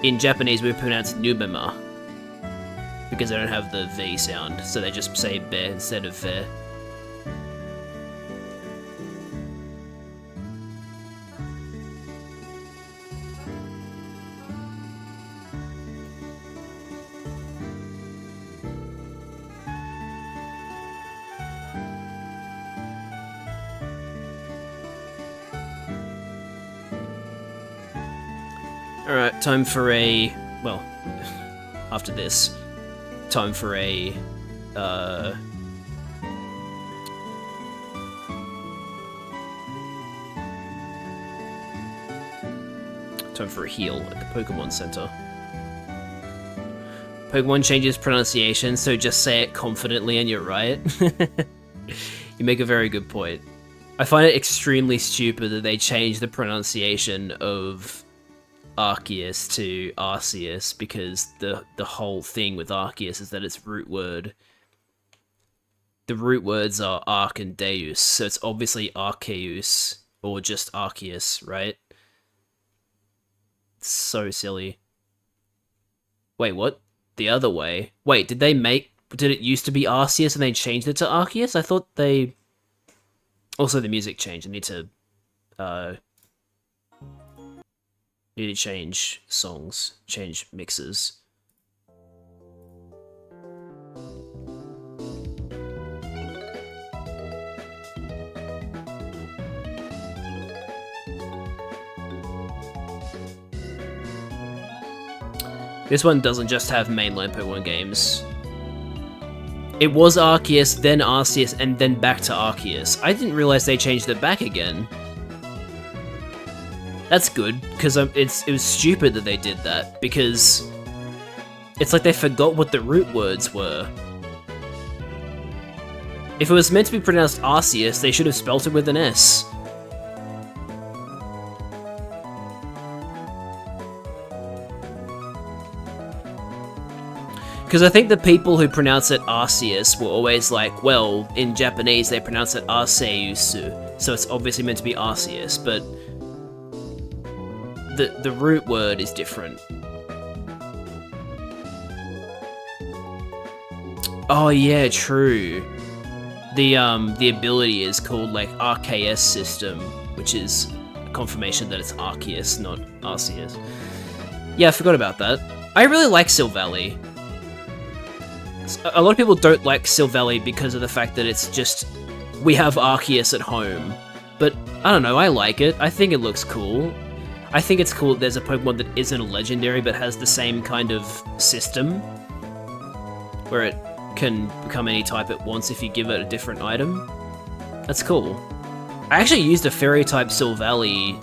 in Japanese we pronounce Nubema because they don't have the V sound, so they just say be instead of ve. Alright, time for a... well, after this, time for a... time for a heal at the Pokemon Center. Pokemon changes pronunciation, so just say it confidently and you're right. You make a very good point. I find it extremely stupid that they change the pronunciation of Arceus to Arceus because the whole thing with Arceus is that its root word. The root words are Arc and Deus, so it's obviously Arceus or just Arceus, right? It's so silly. Wait, what? The other way? Wait, did it used to be Arceus and they changed it to Arceus? I thought they... Also, the music changed. I need to change songs, change mixes. This one doesn't just have mainline Pokemon games. It was Arceus, then Arceus, and then back to Arceus. I didn't realize they changed it back again. That's good, because it was stupid that they did that, because it's like they forgot what the root words were. If it was meant to be pronounced Arceus, they should have spelt it with an S. Because I think the people who pronounce it Arceus were always like, well, in Japanese they pronounce it Arceus, so it's obviously meant to be Arceus, but the root word is different. Oh yeah, true. The ability is called like RKS system, which is a confirmation that it's Arceus, not Arceus. Yeah, I forgot about that. I really like Silvally. A lot of people don't like Silvally because of the fact that it's just we have Arceus at home. But I don't know, I like it. I think it looks cool. I think it's cool that there's a Pokemon that isn't a legendary but has the same kind of system where it can become any type it wants if you give it a different item. That's cool. I actually used a Fairy-type Silvally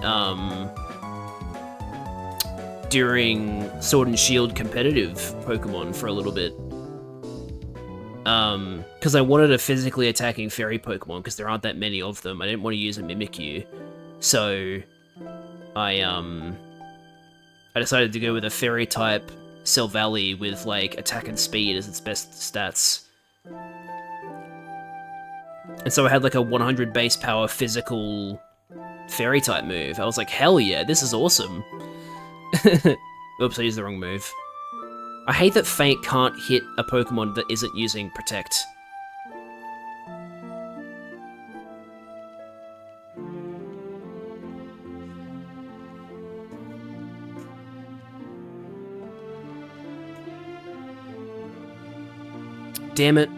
during Sword and Shield competitive Pokemon for a little bit. Because I wanted a physically attacking Fairy Pokemon because there aren't that many of them. I didn't want to use a Mimikyu. So I decided to go with a Fairy-type Silvally with, like, attack and speed as its best stats. And so I had, like, a 100 base power physical Fairy-type move. I was like, hell yeah, this is awesome. Oops, I used the wrong move. I hate that Feint can't hit a Pokemon that isn't using Protect. Damn it.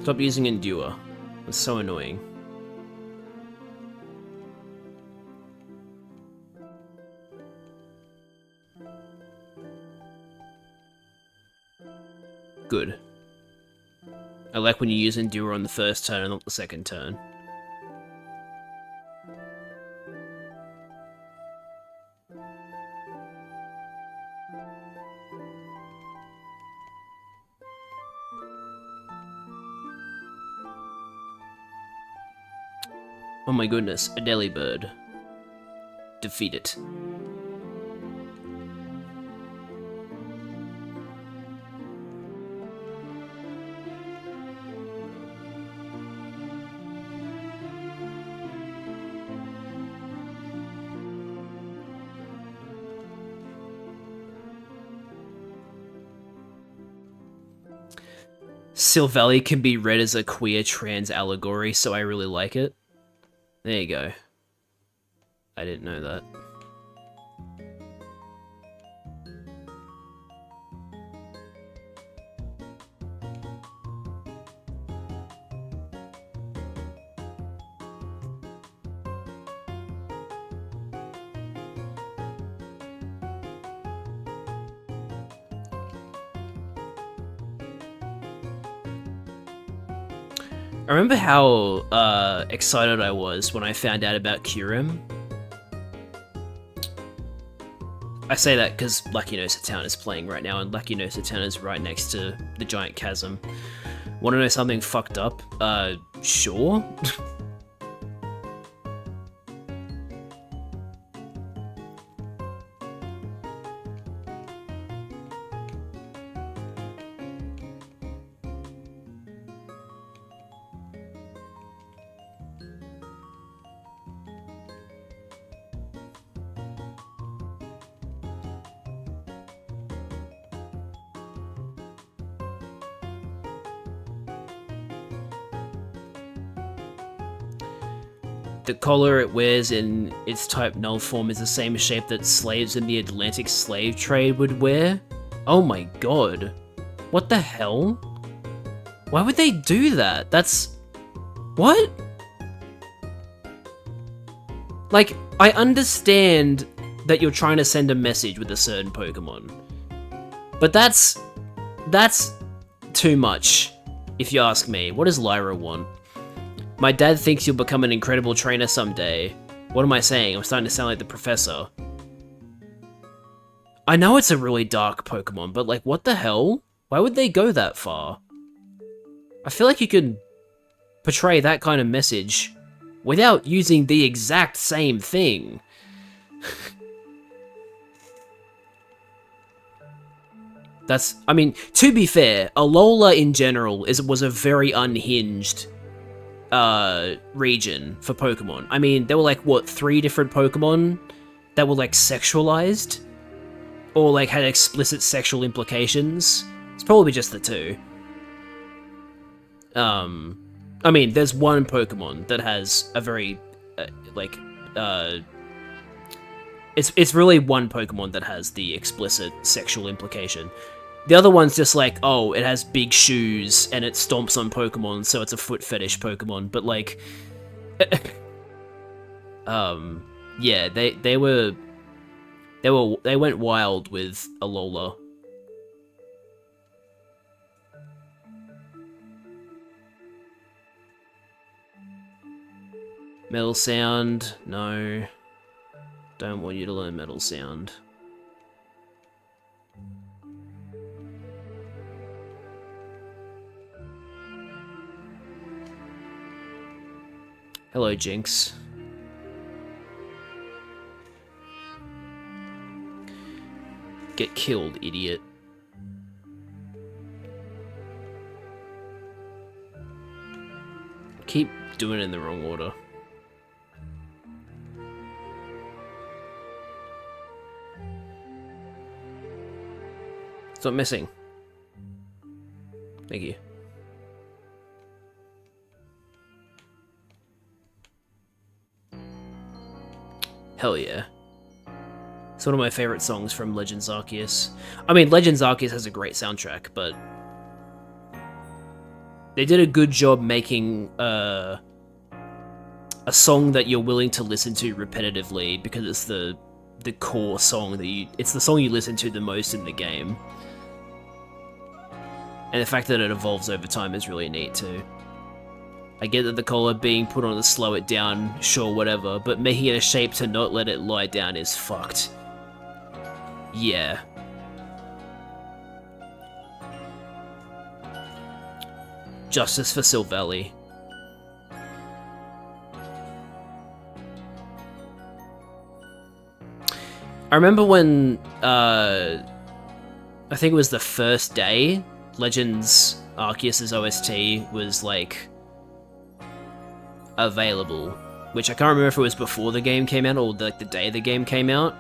Stop using Endure. It's so annoying. Good. I like when you use Endure on the first turn and not the second turn. Oh my goodness, a Delibird. Defeat it. Silvally can be read as a queer trans allegory, so I really like it. There you go. I didn't know that. I remember how excited I was when I found out about Kyurem. I say that because Lucky Nosa Town is playing right now, and Lucky Nosa Town is right next to the giant chasm. Want to know something fucked up? Sure. The collar it wears in its type null form is the same shape that slaves in the Atlantic slave trade would wear? Oh my god. What the hell? Why would they do that? That's... What? Like, I understand that you're trying to send a message with a certain Pokemon. But that's too much, if you ask me. What does Lyra want? My dad thinks you'll become an incredible trainer someday. What am I saying? I'm starting to sound like the professor. I know it's a really dark Pokemon, but like, what the hell? Why would they go that far? I feel like you could portray that kind of message without using the exact same thing. I mean, to be fair, Alola in general was a very unhinged region for Pokemon. I mean, there were like, what, 3 different Pokemon that were like sexualized? Or like had explicit sexual implications? It's probably just the 2. I mean, there's one Pokemon that has a very, it's really one Pokemon that has the explicit sexual implication. The other one's just like, oh, it has big shoes and it stomps on Pokemon, so it's a foot fetish Pokemon. But like, yeah, they went wild with Alola. Metal Sound, no. Don't want you to learn Metal Sound. Hello, Jinx. Get killed, idiot. Keep doing it in the wrong order. Stop missing. Thank you. Hell yeah. It's one of my favorite songs from Legends Arceus. I mean, Legends Arceus has a great soundtrack, but they did a good job making a song that you're willing to listen to repetitively because it's the core song it's the song you listen to the most in the game. And the fact that it evolves over time is really neat too. I get that the collar being put on to slow it down, sure, whatever, but making it a shape to not let it lie down is fucked. Yeah. Justice for Silvally. I remember when, I think it was the first day, Legends Arceus' OST was, like, available. Which I can't remember if it was before the game came out or, like, the day the game came out.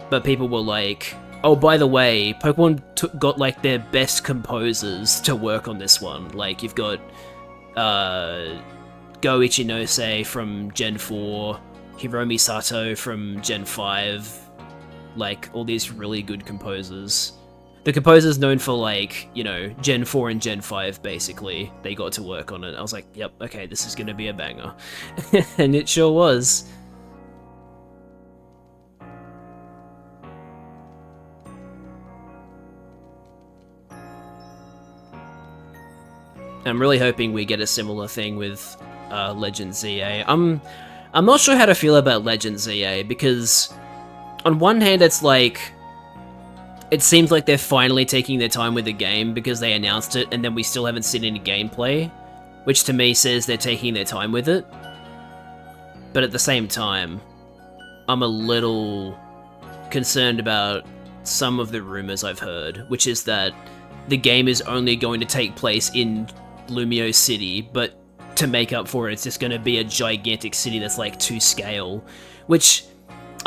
But people were like, oh, by the way, Pokemon got, like, their best composers to work on this one. Like, you've got, Go Ichinose from Gen 4, Hiromi Sato from Gen 5, like, all these really good composers. The composers known for, like, you know, Gen 4 and Gen 5, basically, they got to work on it. I was like, yep, okay, this is gonna be a banger. And it sure was. I'm really hoping we get a similar thing with Legend ZA. I'm not sure how to feel about Legend ZA, because on one hand it's like, it seems like they're finally taking their time with the game because they announced it and then we still haven't seen any gameplay, which to me says they're taking their time with it. But at the same time, I'm a little concerned about some of the rumors I've heard, which is that the game is only going to take place in Lumio City, but to make up for it, it's just going to be a gigantic city that's like to scale, which,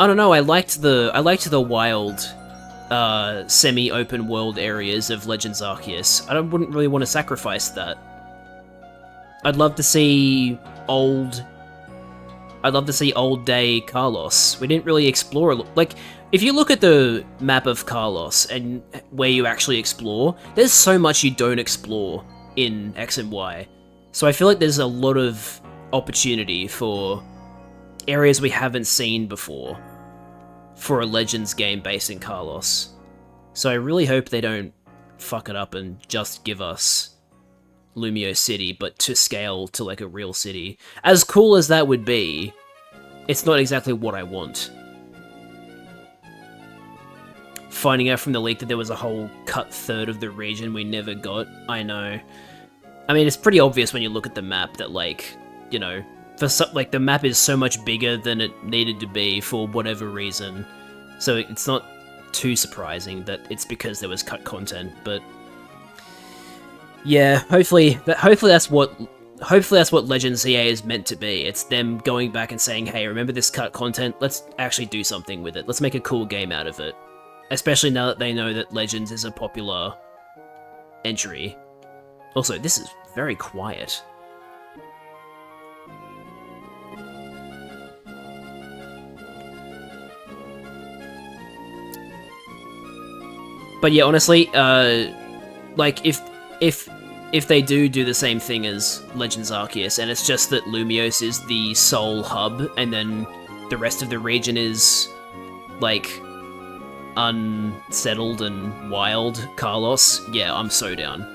I don't know, I liked the wild semi-open world areas of Legends Arceus. Wouldn't really want to sacrifice that. I'd love to see old day Carlos. We didn't really explore, like, if you look at the map of Carlos and where you actually explore, there's so much you don't explore in X and Y. So I feel like there's a lot of opportunity for areas we haven't seen before for a Legends game based in Carlos. So I really hope they don't fuck it up and just give us Lumio City, but to scale to like a real city. As cool as that would be, it's not exactly what I want. Finding out from the leak that there was a whole cut third of the region we never got, I know. I mean, it's pretty obvious when you look at the map that, like, you know, like, the map is so much bigger than it needed to be for whatever reason. So it's not too surprising that it's because there was cut content, but yeah, hopefully that's what Legends EA is meant to be. It's them going back and saying, hey, remember this cut content? Let's actually do something with it. Let's make a cool game out of it. Especially now that they know that Legends is a popular entry. Also, this is very quiet. But yeah, honestly, like, if they do the same thing as Legends Arceus, and it's just that Lumiose is the sole hub, and then the rest of the region is, like, unsettled and wild Carlos, yeah, I'm so down.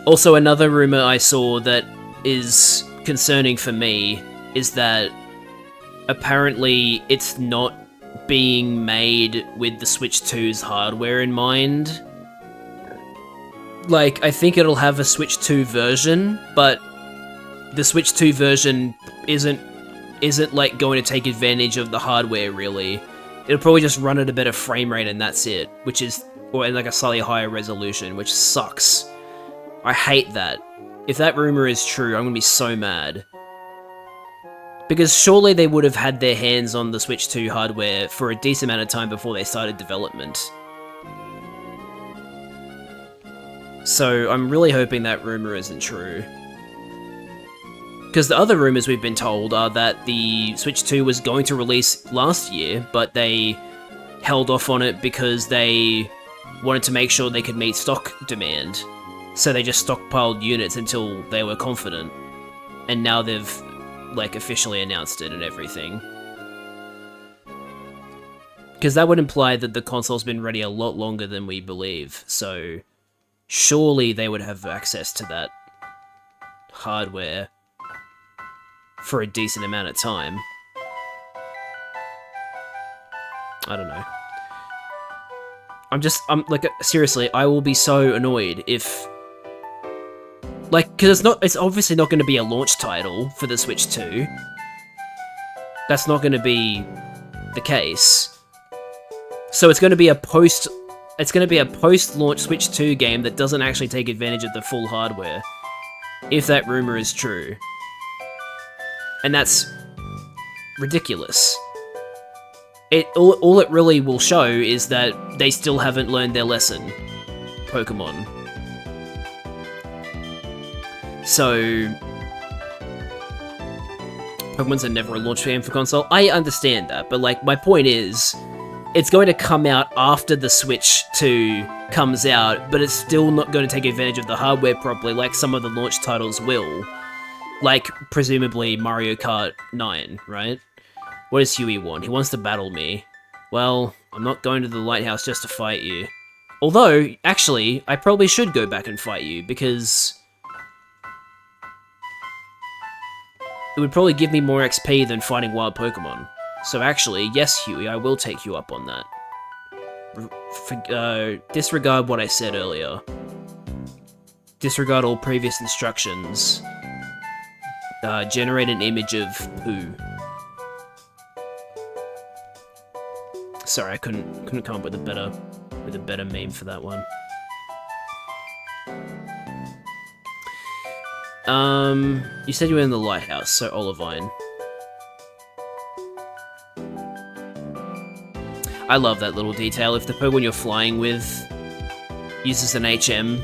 Also, another rumor I saw that is concerning for me is that apparently it's not being made with the Switch 2's hardware in mind. Like, I think it'll have a Switch 2 version, but the Switch 2 version isn't like going to take advantage of the hardware, really. It'll probably just run at a better frame rate and that's it, which is, or in like a slightly higher resolution, which sucks. I hate that. If that rumor is true, I'm gonna be so mad. Because surely they would have had their hands on the Switch 2 hardware for a decent amount of time before they started development. So I'm really hoping that rumor isn't true. Because the other rumors we've been told are that the Switch 2 was going to release last year, but they held off on it because they wanted to make sure they could meet stock demand. So they just stockpiled units until they were confident. And now they've, like, officially announced it and everything. Because that would imply that the console's been ready a lot longer than we believe, so surely they would have access to that hardware for a decent amount of time. I don't know. I'm like, seriously, I will be so annoyed if, like, because it's obviously not going to be a launch title for the Switch 2. that's not going to be the case. So it's going to be a post-launch Switch 2 game that doesn't actually take advantage of the full hardware, if that rumor is true. And that's ridiculous. All it really will show is that they still haven't learned their lesson, Pokemon. So, Pokemon's are never a launch game for console. I understand that, but like my point is, it's going to come out after the Switch 2 comes out, but it's still not going to take advantage of the hardware properly, like some of the launch titles will. Like, presumably, Mario Kart 9, right? What does Huey want? He wants to battle me. Well, I'm not going to the lighthouse just to fight you. Although, actually, I probably should go back and fight you, because it would probably give me more XP than fighting wild Pokemon. So actually, yes, Huey, I will take you up on that. Disregard what I said earlier. Disregard all previous instructions. Generate an image of poo. Sorry, I couldn't come up with a better meme for that one. You said you were in the lighthouse, so Olivine. I love that little detail. If the Pokemon you're flying with uses an HM,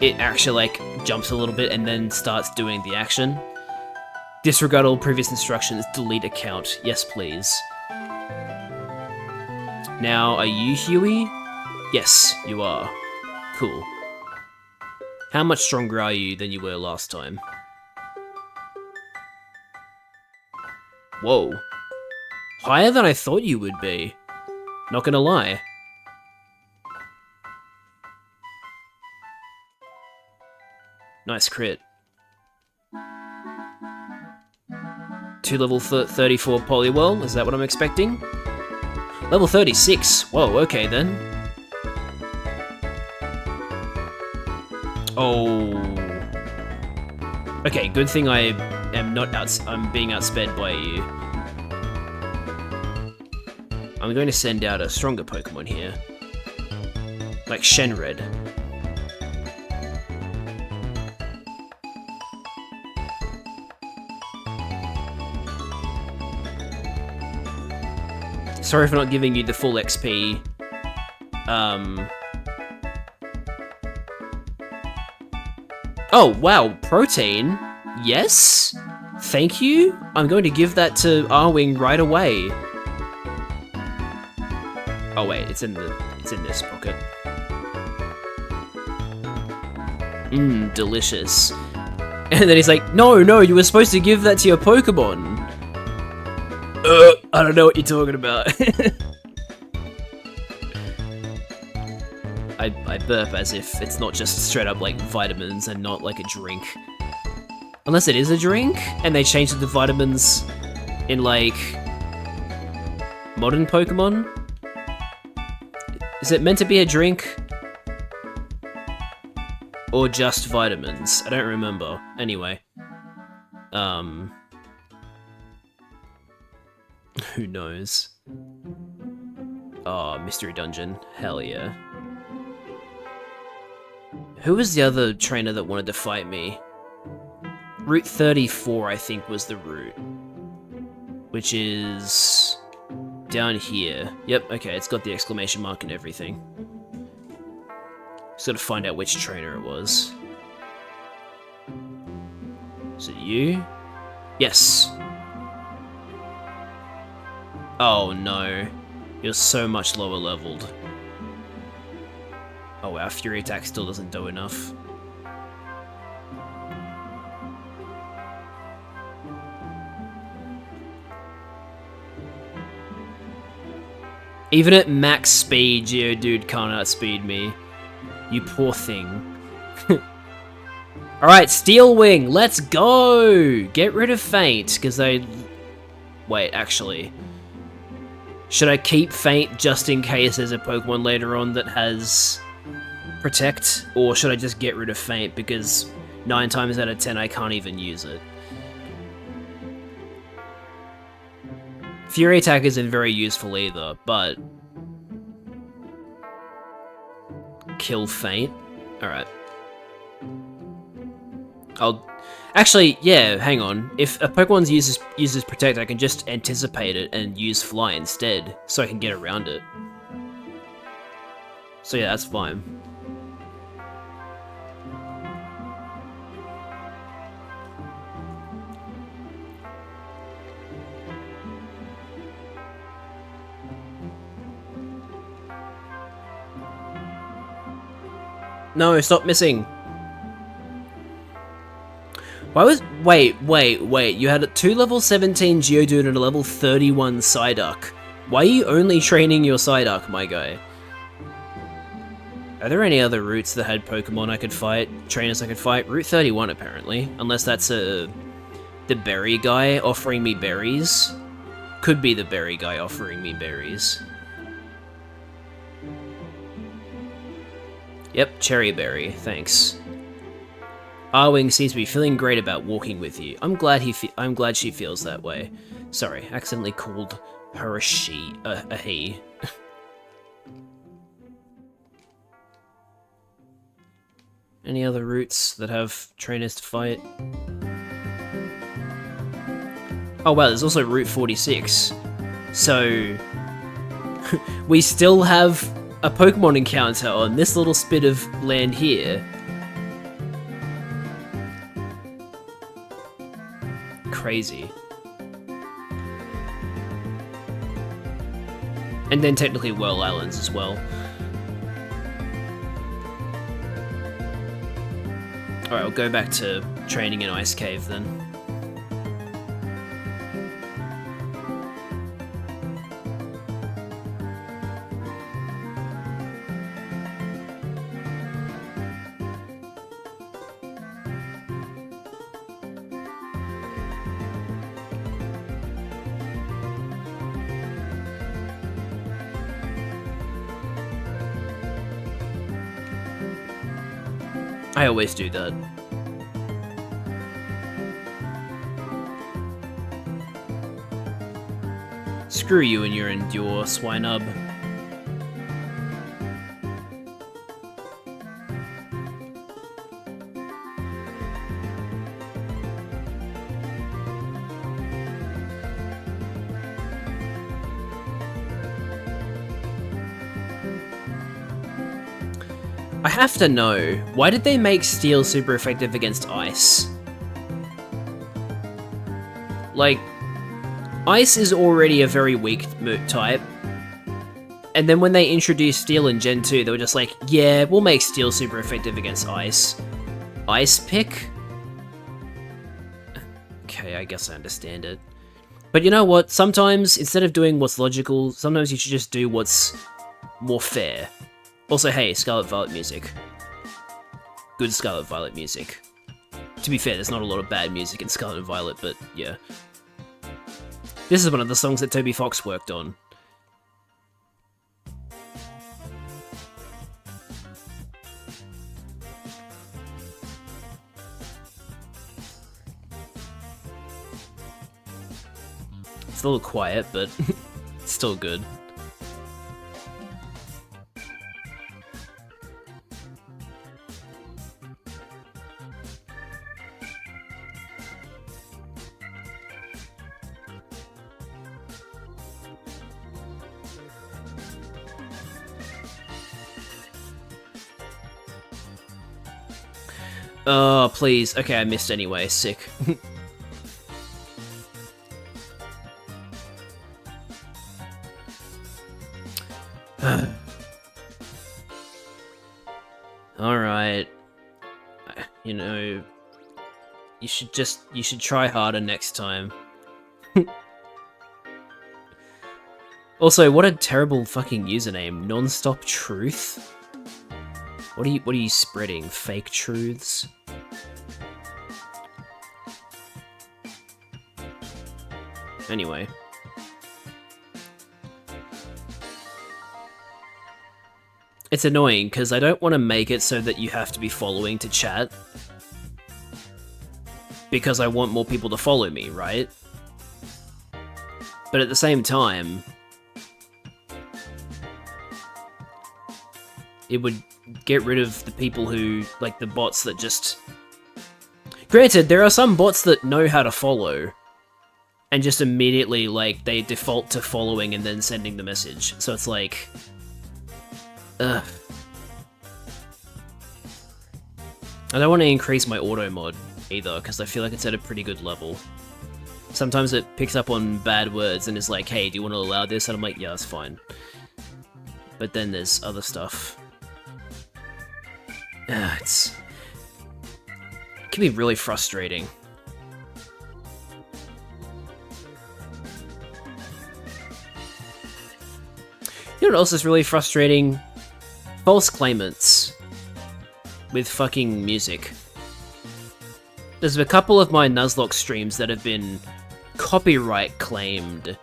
it actually like jumps a little bit and then starts doing the action. Disregard all previous instructions, delete account. Yes, please. Now, are you Huey? Yes, you are. Cool. How much stronger are you than you were last time? Whoa. Higher than I thought you would be. Not gonna lie. Nice crit. 2 level 34 Poliwhirl, is that what I'm expecting? Level 36, whoa, okay then. Oh. Okay, good thing I am I'm being outsped by you. I'm going to send out a stronger Pokemon here. Like Shenred. Sorry for not giving you the full XP. Oh, wow, Protein? Yes? Thank you? I'm going to give that to Arwing right away. Oh wait, it's in this pocket. Mmm, delicious. And then he's like, no, you were supposed to give that to your Pokemon. I don't know what you're talking about. I burp as if it's not just straight up like vitamins and not like a drink. Unless it is a drink, and they changed it to vitamins in like modern Pokemon? Is it meant to be a drink? Or just vitamins? I don't remember. Anyway. Who knows? Oh, Mystery Dungeon. Hell yeah. Who was the other trainer that wanted to fight me? Route 34, I think, was the route. Which is down here. Yep, okay, it's got the exclamation mark and everything. Just gotta find out which trainer it was. Is it you? Yes. Oh no. You're so much lower leveled. Oh wow, Fury Attack still doesn't do enough. Even at max speed, Geodude can't outspeed me. You poor thing. Alright, Steel Wing, let's go! Get rid of Faint, because they... Wait, actually. Should I keep Faint just in case there's a Pokemon later on that has Protect? Or should I just get rid of Faint, because 9 times out of 10 I can't even use it? Fury Attack isn't very useful either, but... Kill Feint? Alright. I'll... Actually, yeah, hang on. If a Pokemon uses Protect, I can just anticipate it and use Fly instead, so I can get around it. So yeah, that's fine. No, stop missing. Why was... Wait. You had a 2 level 17 Geodude and a level 31 Psyduck. Why are you only training your Psyduck, my guy? Are there any other routes that had Pokemon I could fight? Trainers I could fight? Route 31, apparently. Unless that's the berry guy offering me berries. Could be the berry guy offering me berries. Yep, Cherry Berry, thanks. Arwing seems to be feeling great about walking with you. I'm glad she feels that way. Sorry, accidentally called her a he. Any other routes that have trainers to fight? Oh wow, there's also Route 46. So we still have a Pokemon encounter on this little spit of land here. Crazy. And then technically Whirl Islands as well. Alright, I'll go back to training in Ice Cave then. I always do that. Screw you and your Endure, Swinub. I have to know, why did they make Steel super effective against Ice? Like, Ice is already a very weak type, and then when they introduced Steel in Gen 2, they were just like, yeah, we'll make Steel super effective against Ice. Ice Pick? Okay, I guess I understand it. But you know what, sometimes, instead of doing what's logical, sometimes you should just do what's more fair. Also, hey, Scarlet Violet music. Good Scarlet Violet music. To be fair, there's not a lot of bad music in Scarlet and Violet, but yeah. This is one of the songs that Toby Fox worked on. It's a little quiet, but it's still good. Oh, please. Okay, I missed anyway. Sick. Alright. You know, you should try harder next time. Also, what a terrible fucking username. Non-stop truth? What are you spreading? Fake truths? Anyway. It's annoying, because I don't want to make it so that you have to be following to chat. Because I want more people to follow me, right? But at the same time, it would get rid of the people who, like, the bots that just... Granted, there are some bots that know how to follow, and just immediately, like, they default to following and then sending the message. So it's like... Ugh. I don't want to increase my auto mod either, because I feel like it's at a pretty good level. Sometimes it picks up on bad words and is like, hey, do you want to allow this? And I'm like, yeah, that's fine. But then there's other stuff. It can be really frustrating. You know what else is really frustrating? False claimants with fucking music. There's a couple of my Nuzlocke streams that have been copyright claimed,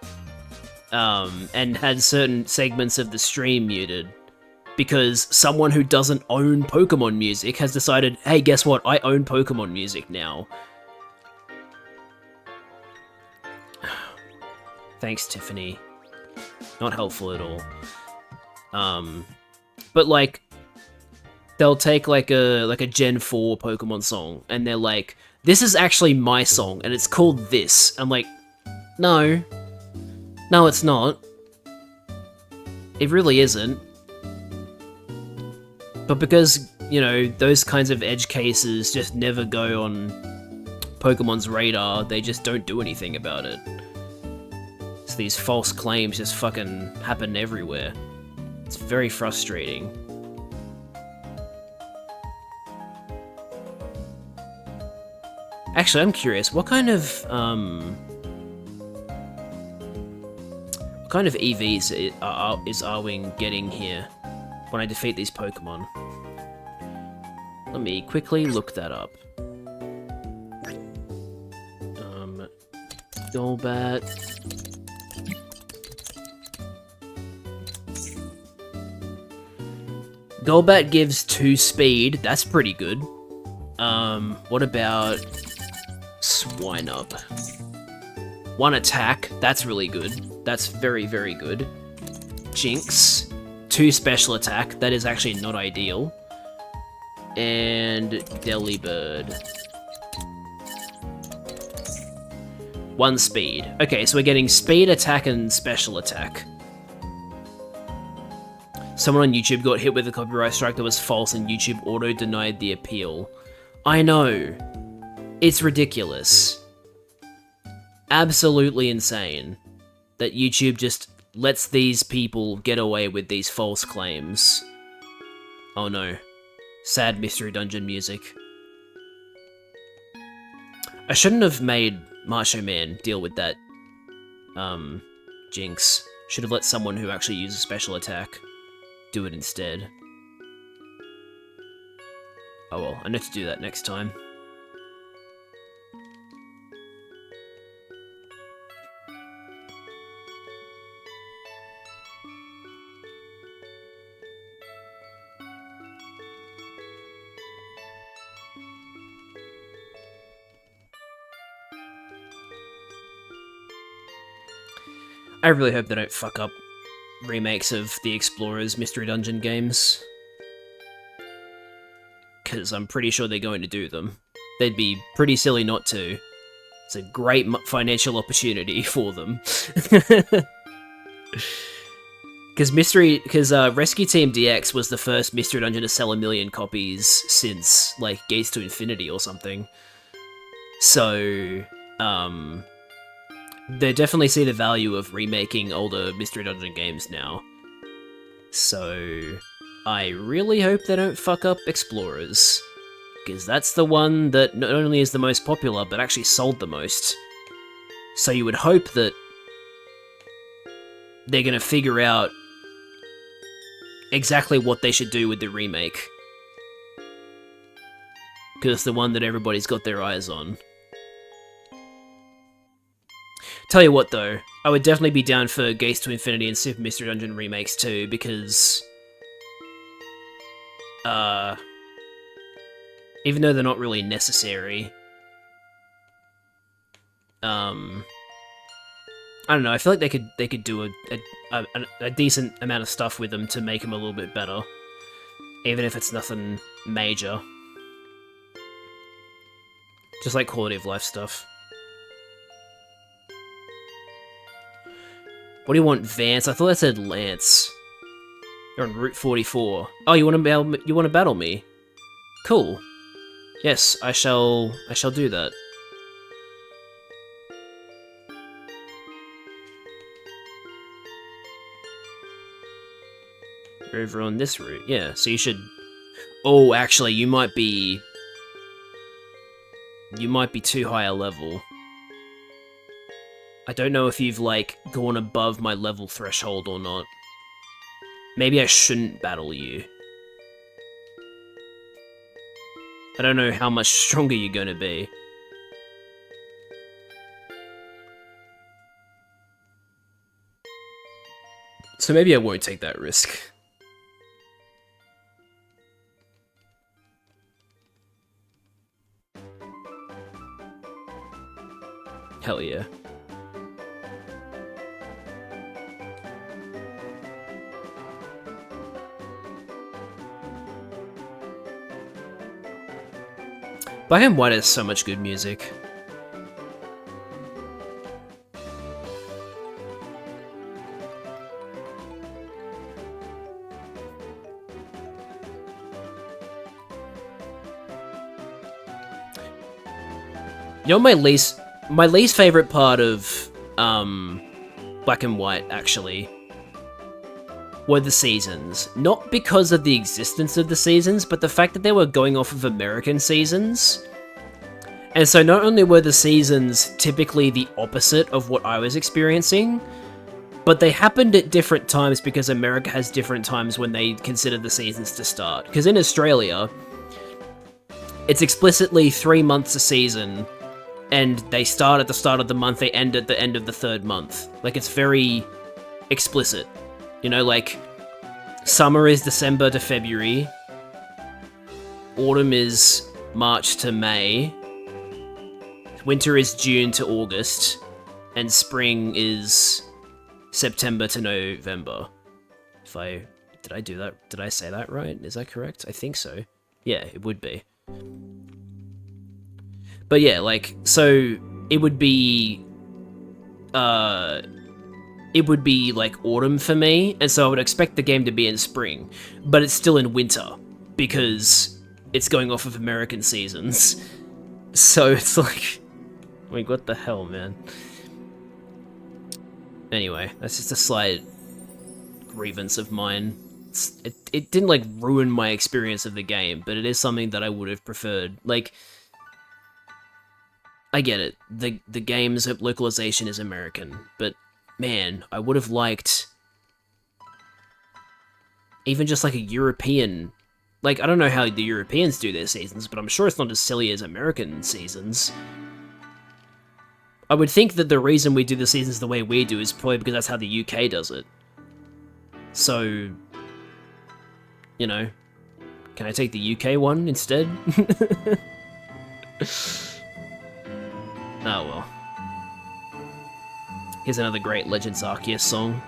and had certain segments of the stream muted because someone who doesn't own Pokemon music has decided, hey, guess what? I own Pokemon music now. Thanks, Tiffany. Not helpful at all. But like, they'll take like a Gen 4 Pokemon song, and they're like, this is actually my song, and it's called this. I'm like, no. No, it's not. It really isn't. But because, you know, those kinds of edge cases just never go on Pokemon's radar, they just don't do anything about it. So these false claims just fucking happen everywhere. It's very frustrating. Actually, I'm curious, what kind of EVs is Arwing getting here when I defeat these Pokemon? Let me quickly look that up. Golbat. Golbat gives 2 speed, that's pretty good. What about Swinub? 1 attack, that's really good. That's very, very good. Jinx, 2 special attack, that is actually not ideal. And Delibird. 1 speed. Okay, so we're getting speed, attack, and special attack. Someone on YouTube got hit with a copyright strike that was false and YouTube auto-denied the appeal. I know. It's ridiculous. Absolutely insane that YouTube just lets these people get away with these false claims. Oh no. Sad Mystery Dungeon music. I shouldn't have made Macho Man deal with that, Jinx. Should have let someone who actually uses special attack do it instead. Oh well, I know to do that next time. I really hope they don't fuck up remakes of the Explorers Mystery Dungeon games. Because I'm pretty sure they're going to do them. They'd be pretty silly not to. It's a great financial opportunity for them. Because Rescue Team DX was the first Mystery Dungeon to sell 1 million copies since, like, Gates to Infinity or something. So, they definitely see the value of remaking older Mystery Dungeon games now. So, I really hope they don't fuck up Explorers. Because that's the one that not only is the most popular, but actually sold the most. So you would hope that they're gonna figure out exactly what they should do with the remake. Because it's the one that everybody's got their eyes on. Tell you what though, I would definitely be down for Gates to Infinity and Super Mystery Dungeon remakes too, because even though they're not really necessary, I don't know. I feel like they could do a decent amount of stuff with them to make them a little bit better, even if it's nothing major. Just like quality of life stuff. What do you want, Vance? I thought I said Lance. You're on Route 44. Oh, you want to battle me? Cool. Yes, I shall do that. You're over on this route. Yeah, so you should... Oh, actually, you might be too high a level. I don't know if you've, like, gone above my level threshold or not. Maybe I shouldn't battle you. I don't know how much stronger you're gonna be. So maybe I won't take that risk. Hell yeah. Black and White has so much good music. You know, my least favorite part of Black and White, actually, were the seasons. Not because of the existence of the seasons, but the fact that they were going off of American seasons. And so not only were the seasons typically the opposite of what I was experiencing, but they happened at different times because America has different times when they consider the seasons to start. Because in Australia, it's explicitly 3 months a season, and they start at the start of the month, they end at the end of the 3rd month. Like, it's very explicit. You know, like, summer is December to February, autumn is March to May, winter is June to August, and spring is September to November. Did I do that? Did I say that right? Is that correct? I think so. Yeah, it would be. But yeah, like, so it would be like autumn for me, and so I would expect the game to be in spring, but it's still in winter because it's going off of American seasons. So it's like, like, what the hell, man? Anyway, that's just a slight grievance of mine. It didn't, like, ruin my experience of the game, but it is something that I would have preferred. Like, I get it. The game's localization is American, but man, I would have liked even just like a European... Like, I don't know how the Europeans do their seasons, but I'm sure it's not as silly as American seasons. I would think that the reason we do the seasons the way we do is probably because that's how the UK does it. So, you know, can I take the UK one instead? Oh well. Here's another great Legends Arceus song.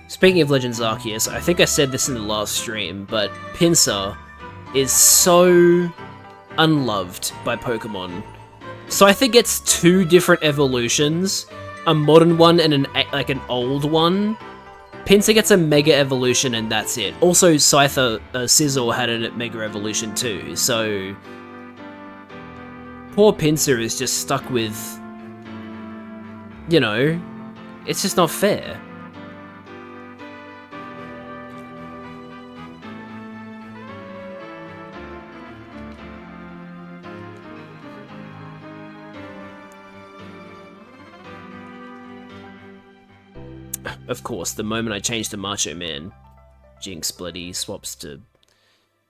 Speaking of Legends Arceus, I think I said this in the last stream, but Pinsir is so unloved by Pokemon. So I think it's 2 different evolutions, a modern one and an old one. Pinsir gets a Mega Evolution and that's it. Also, Scizor had a Mega Evolution too, so... Poor Pinsir is just stuck with... You know, it's just not fair. Of course, the moment I change to Macho Man, Jinx bloody swaps to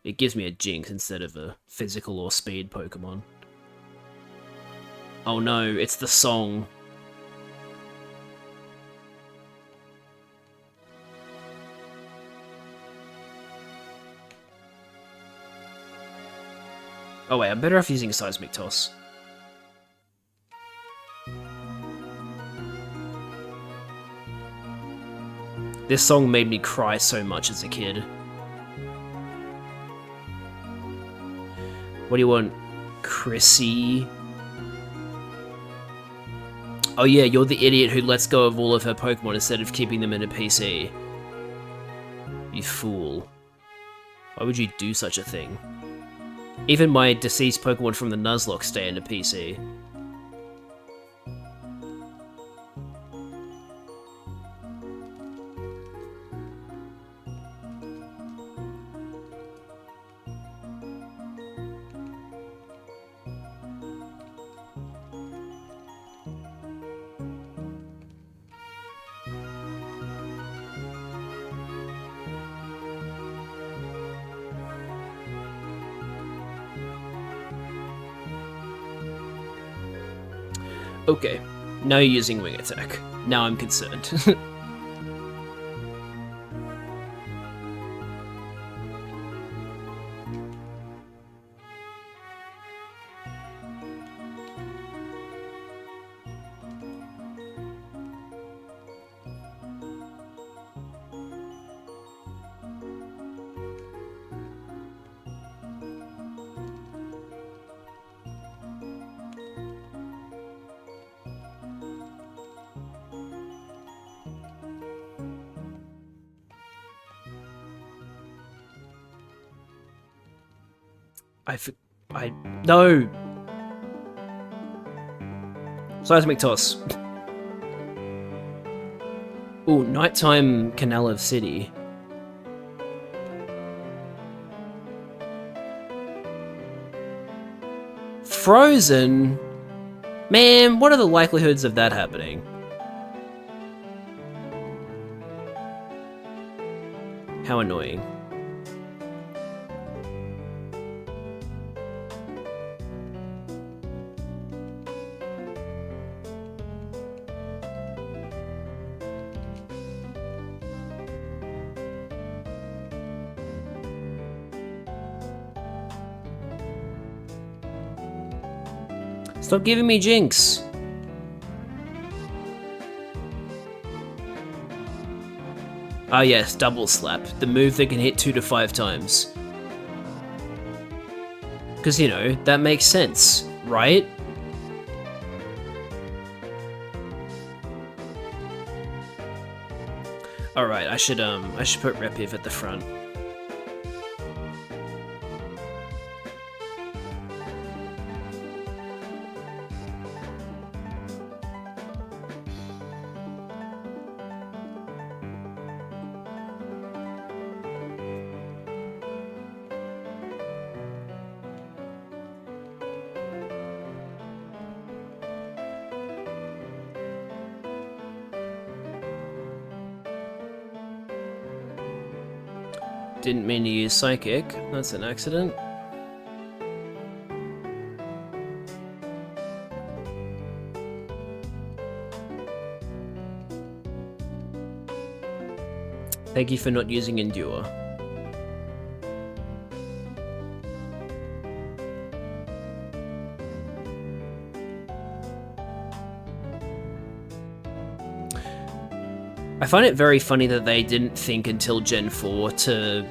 It gives me a Jinx instead of a physical or speed Pokemon. Oh no, it's the song. Oh wait, I'm better off using Seismic Toss. This song made me cry so much as a kid. What do you want, Chrissy? Oh yeah, you're the idiot who lets go of all of her Pokemon instead of keeping them in a PC. You fool. Why would you do such a thing? Even my deceased Pokemon from the Nuzlocke stay in a PC. Okay, now you're using Wing Attack. Now I'm concerned. No! Seismic Toss. Ooh, Nighttime Canal of City. Frozen? Man, what are the likelihoods of that happening? How annoying. Stop giving me Jinx! Ah yes, Double Slap. The move that can hit 2 to 5 times. Because, you know, that makes sense, right? Alright, I should put Repiv at the front. Didn't mean to use Psychic. That's an accident. Thank you for not using Endure. I find it very funny that they didn't think until Gen 4 to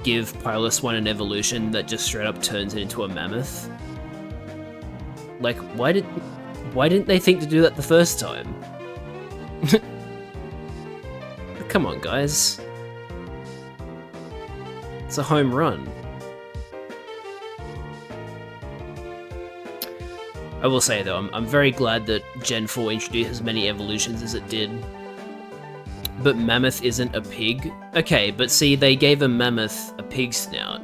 give Pilus 1 an evolution that just straight up turns it into a mammoth. Like, why didn't they think to do that the first time? Come on, guys. It's a home run. I will say though, I'm very glad that Gen 4 introduced as many evolutions as it did. But Mammoth isn't a pig? Okay, but see, they gave a Mammoth a pig snout.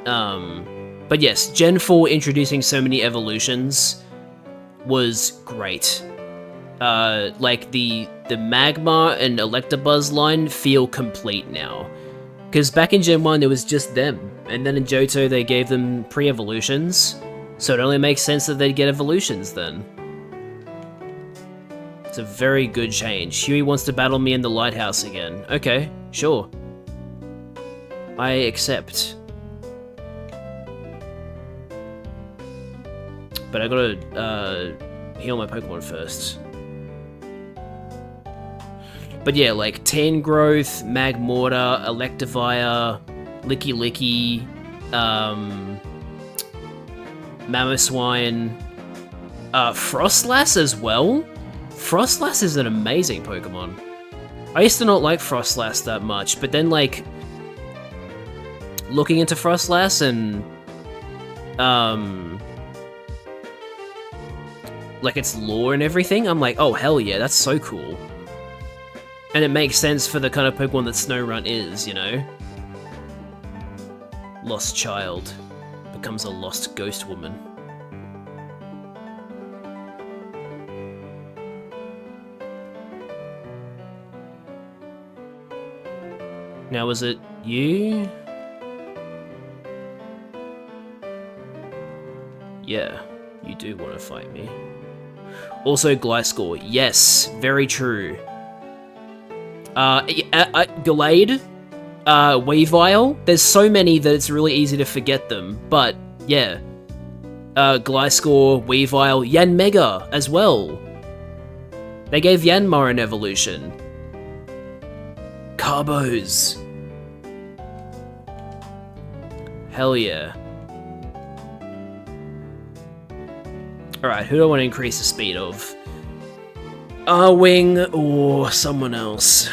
But yes, Gen 4 introducing so many evolutions was great. Like, the Magmar and Electabuzz line feel complete now. Because back in Gen 1, it was just them. And then in Johto, they gave them pre-evolutions. So it only makes sense that they'd get evolutions then. It's a very good change. Huey wants to battle me in the lighthouse again. Okay, sure. I accept. But I gotta heal my Pokemon first. But yeah, like Tangrowth, Magmortar, Electivire, Licky Licky, Mamoswine, Frostlass as well? Frostlass is an amazing Pokemon. I used to not like Frostlass that much, but then like looking into Frostlass and like its lore and everything, I'm like, oh hell yeah, that's so cool. And it makes sense for the kind of Pokemon that Snorunt is, you know? Lost child becomes a lost ghost woman. Now, was it you? Yeah, you do want to fight me. Also, Gliscor. Yes, very true. Gallade, Weavile. There's so many that it's really easy to forget them. But, yeah. Gliscor, Weavile, Yanmega as well. They gave Yanmar an evolution. Carbos. Hell yeah. Alright, who do I want to increase the speed of? Arwing or someone else?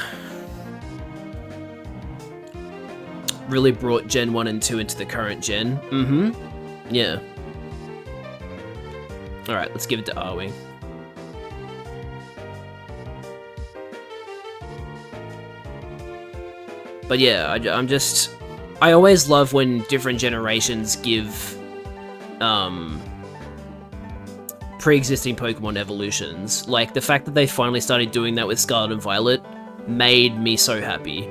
Really brought Gen 1 and 2 into the current gen. Mm-hmm. Yeah. Alright, let's give it to Arwing. But yeah, I always love when different generations give pre-existing Pokemon evolutions. Like, the fact that they finally started doing that with Scarlet and Violet made me so happy.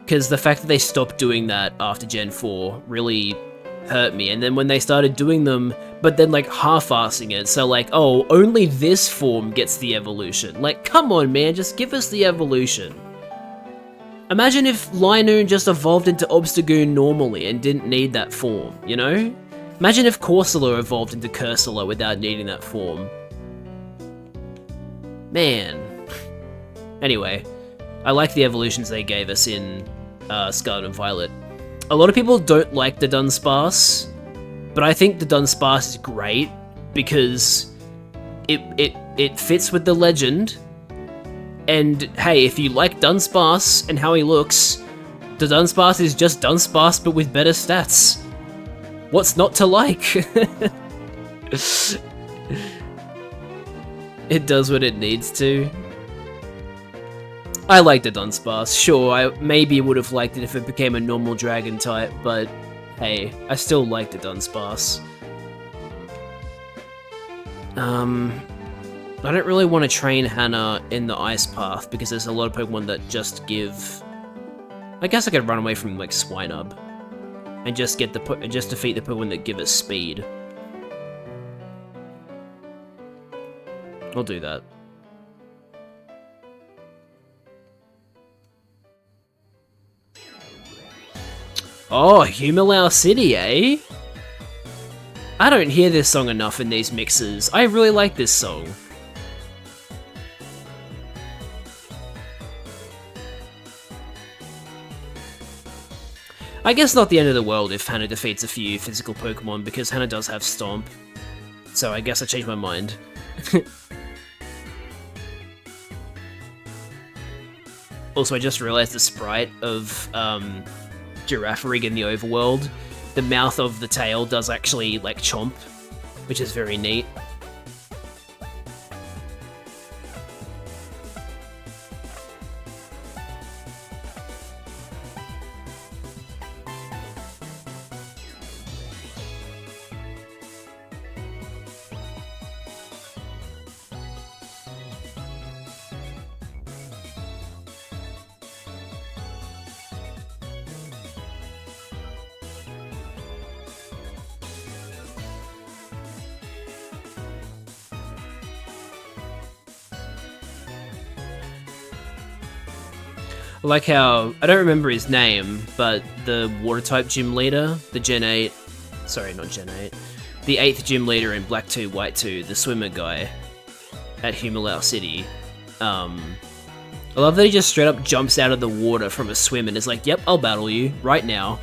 Because the fact that they stopped doing that after Gen 4 really hurt me. And then when they started doing them, but then like half-assing it, so like, oh, only this form gets the evolution. Like, come on man, just give us the evolution. Imagine if Linoon just evolved into Obstagoon normally and didn't need that form, you know? Imagine if Corsola evolved into Cursula without needing that form. Man. Anyway, I like the evolutions they gave us in Scarlet and Violet. A lot of people don't like the Dunsparce, but I think the Dunsparce is great because it fits with the legend. And hey, if you like Dunsparce and how he looks, the Dunsparce is just Dunsparce but with better stats. What's not to like? It does what it needs to. I like the Dunsparce. Sure, I maybe would have liked it if it became a normal dragon type, but hey, I still like the Dunsparce. I don't really want to train Hannah in the Ice Path because there's a lot of Pokemon that just give... I guess I could run away from like Swinub and just get just defeat the Pokemon that give us speed. I'll do that. Oh, Humilau City, eh? I don't hear this song enough in these mixes. I really like this song. I guess not the end of the world if Hannah defeats a few physical Pokemon, because Hannah does have Stomp. So I guess I changed my mind. Also, I just realized the sprite of Girafarig in the overworld, the mouth of the tail does actually like chomp, which is very neat. Like how, I don't remember his name, but the water type gym leader, the Gen 8, sorry, not Gen 8, the 8th gym leader in Black 2, White 2, the swimmer guy at Humalau City. I love that he just straight up jumps out of the water from a swim and is like, yep, I'll battle you right now.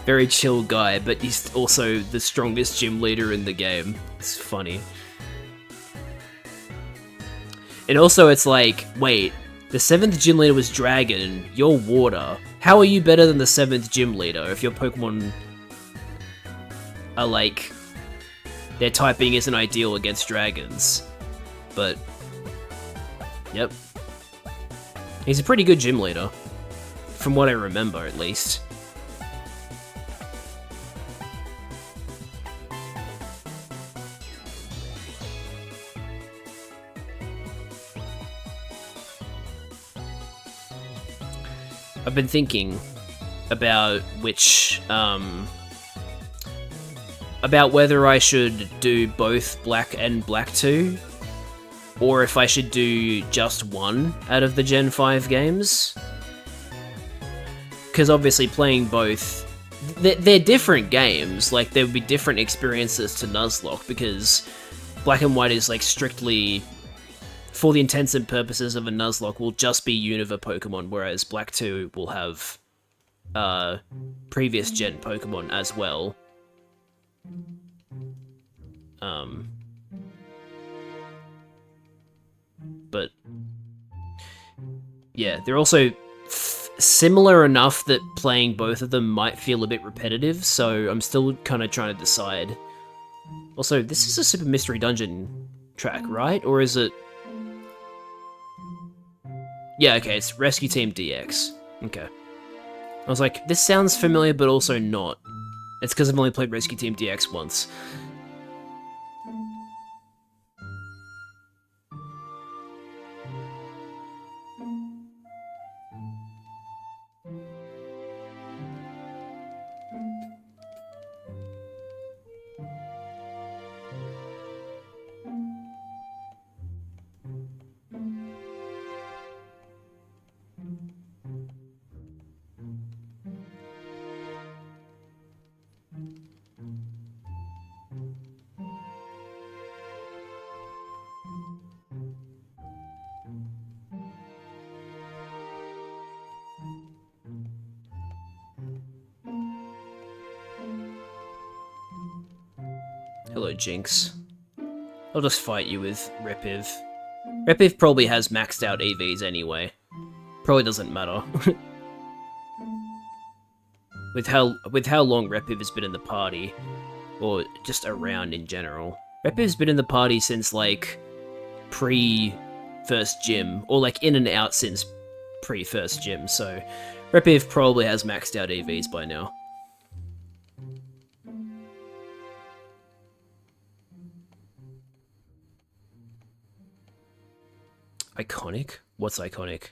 Very chill guy, but he's also the strongest gym leader in the game. It's funny. And also it's like, wait, the 7th gym leader was Dragon, you're Water. How are you better than the 7th gym leader if your Pokemon are like, their typing isn't ideal against dragons? But, yep. He's a pretty good gym leader. From what I remember, at least. I've been thinking about which, about whether I should do both Black and Black 2, or if I should do just one out of the Gen 5 games. Because obviously playing both, they're different games, like there would be different experiences to Nuzlocke, because Black and White is like strictly, for the intents and purposes of a Nuzlocke, will just be Unova Pokemon, whereas Black 2 will have previous gen Pokemon as well. But yeah, they're also similar enough that playing both of them might feel a bit repetitive, so I'm still kind of trying to decide. Also, this is a Super Mystery Dungeon track, right? Or is it... Yeah, okay, it's Rescue Team DX. Okay. I was like, this sounds familiar, but also not. It's because I've only played Rescue Team DX once. Hello, Jinx. I'll just fight you with Repiv. Repiv probably has maxed out EVs anyway. Probably doesn't matter. with how long Repiv has been in the party, or just around in general. Repiv's been in the party since like pre-first gym, or like in and out since pre-first gym, so Repiv probably has maxed out EVs by now. Iconic? What's iconic?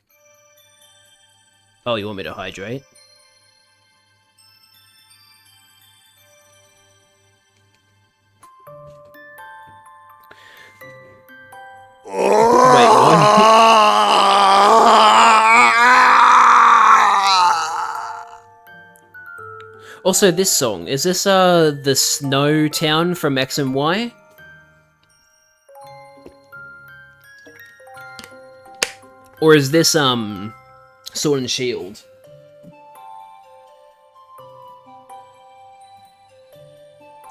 Oh, you want me to hydrate? Wait, what? Also, this song, is this, the Snow Town from X and Y? Or is this, Sword and Shield?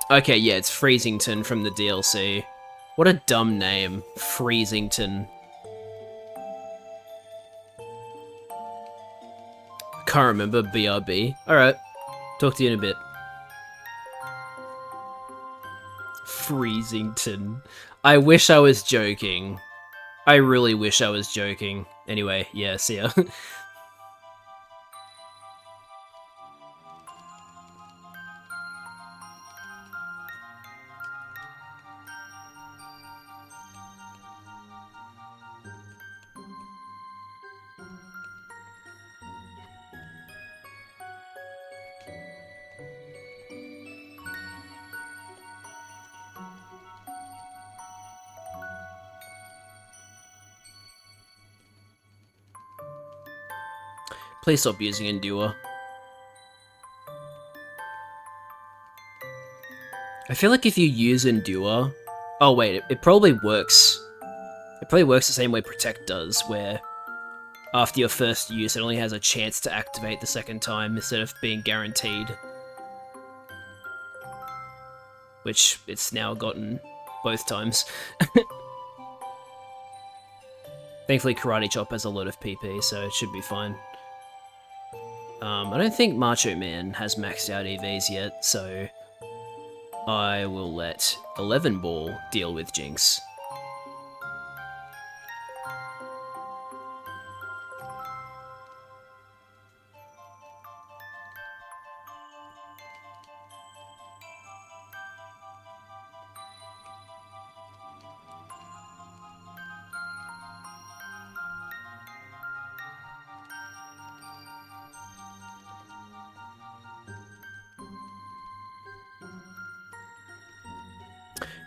Okay, yeah, it's Freezington from the DLC. What a dumb name. Freezington. Can't remember, BRB. Alright, talk to you in a bit. Freezington. I wish I was joking. I really wish I was joking. Anyway, yeah, see ya. Please stop using Endure. I feel like if you use Endure... Oh wait, it probably works. It probably works the same way Protect does, where after your first use it only has a chance to activate the second time instead of being guaranteed. Which it's now gotten both times. Thankfully Karate Chop has a lot of PP, so it should be fine. I don't think Macho Man has maxed out EVs yet, so I will let 11 Ball deal with Jinx.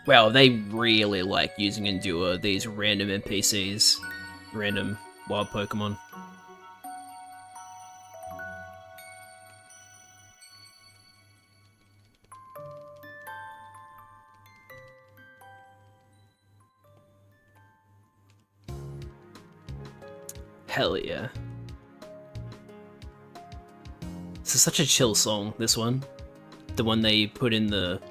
Wow, they really like using Endure, these random NPCs, random wild Pokemon. Hell yeah. This is such a chill song, this one. The one they put in the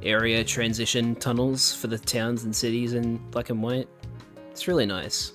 area transition tunnels for the towns and cities in black and white. It's really nice.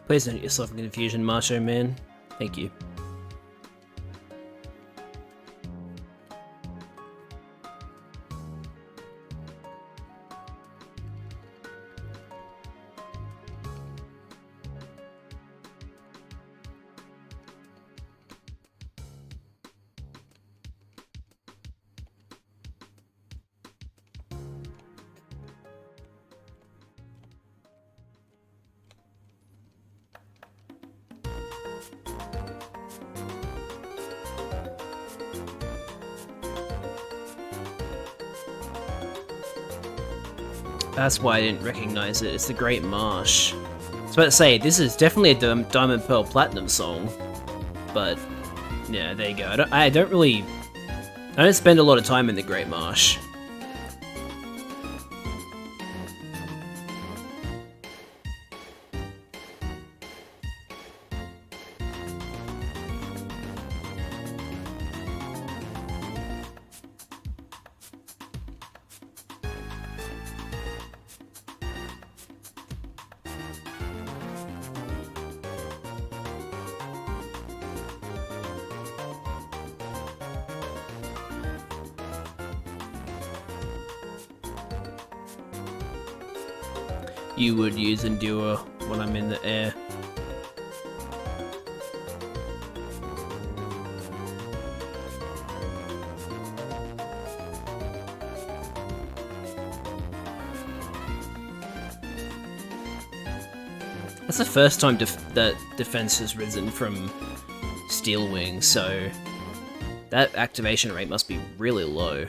Please don't get yourself in confusion, Macho Man. Thank you. That's why I didn't recognize it. It's the Great Marsh. I was about to say, this is definitely a Diamond Pearl Platinum song, but yeah, there you go. I don't spend a lot of time in the Great Marsh. You would use Endure when I'm in the air. That's the first time that defense has risen from Steel Wing, so that activation rate must be really low.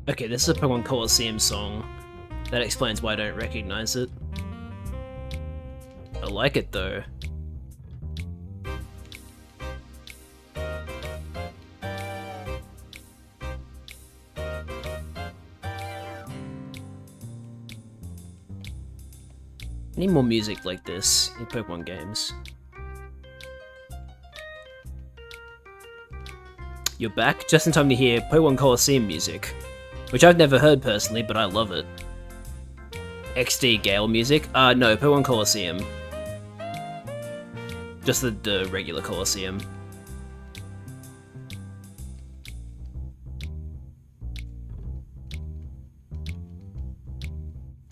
Okay, this is a Pokemon Colosseum song. That explains why I don't recognize it. I like it though. I need more music like this in Pokemon games. You're back just in time to hear Pokemon Colosseum music, which I've never heard personally, but I love it. XD Gale music? No, Pokemon Colosseum. Just the regular Colosseum.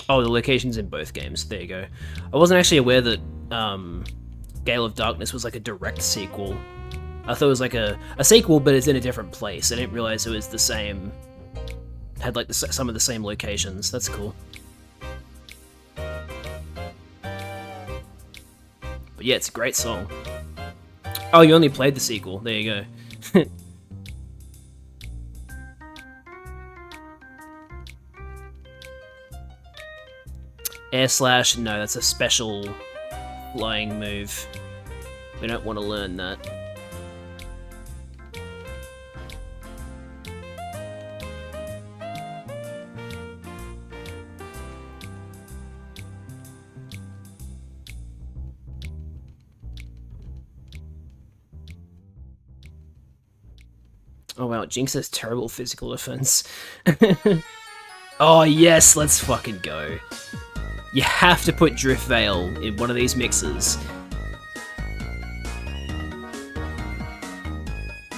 Oh, the location's in both games. There you go. I wasn't actually aware that Gale of Darkness was like a direct sequel. I thought it was like a sequel, but it's in a different place. I didn't realize it was the same. Had like some of the same locations. That's cool. But yeah, it's a great song. Oh, you only played the sequel. There you go. Air Slash, no, that's a special flying move. We don't want to learn that. Oh wow, Jinx has terrible physical defense. Oh yes, let's fucking go. You have to put Drift Veil in one of these mixes.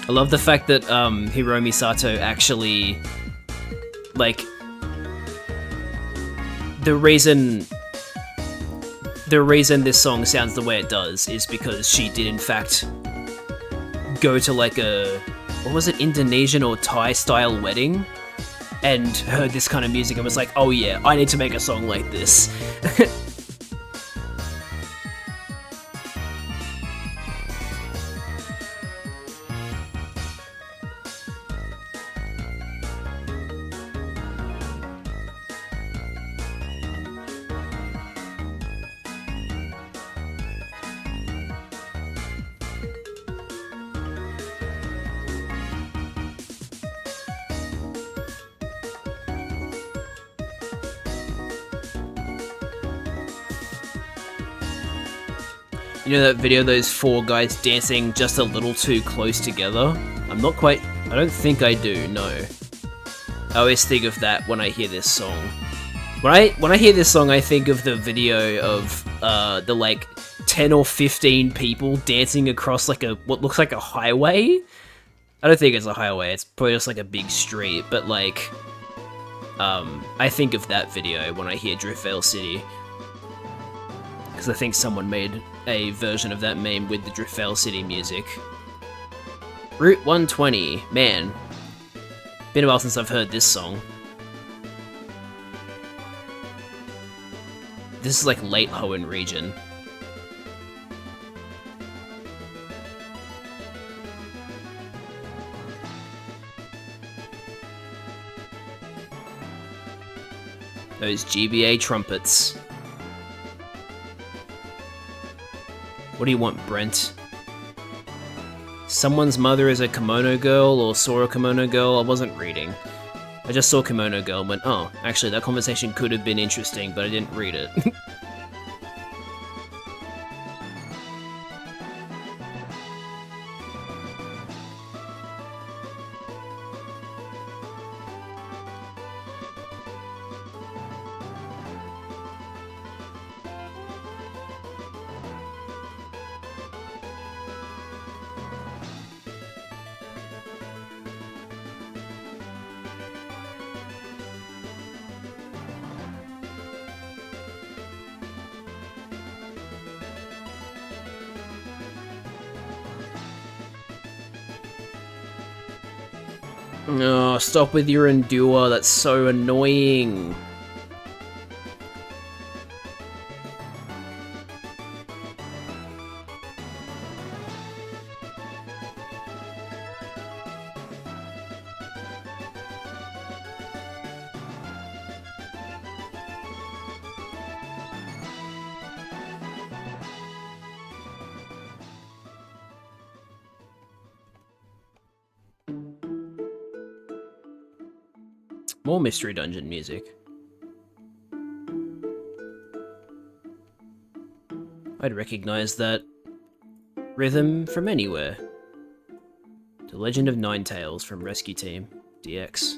I love the fact that Hiromi Sato actually, like, the reason this song sounds the way it does is because she did in fact go to like a, what was it, Indonesian or Thai style wedding, and heard this kind of music and was like, oh yeah, I need to make a song like this. You know that video, those four guys dancing just a little too close together? I don't think I do, no. I always think of that when I hear this song. When I hear this song, I think of the video of the like 10 or 15 people dancing across like what looks like a highway. I don't think it's a highway, it's probably just like a big street, but like, I think of that video when I hear Driftvale City. Because I think someone made a version of that meme with the Driftvale City music. Route 120. Man. Been a while since I've heard this song. This is like late Hoenn region. Those GBA trumpets. What do you want, Brent? Someone's mother is a kimono girl, or saw a kimono girl? I wasn't reading. I just saw kimono girl and went, oh, actually that conversation could have been interesting, but I didn't read it. Oh, stop with your endure, that's so annoying. More Mystery Dungeon music. I'd recognize that rhythm from anywhere. The Legend of Ninetales from Rescue Team DX.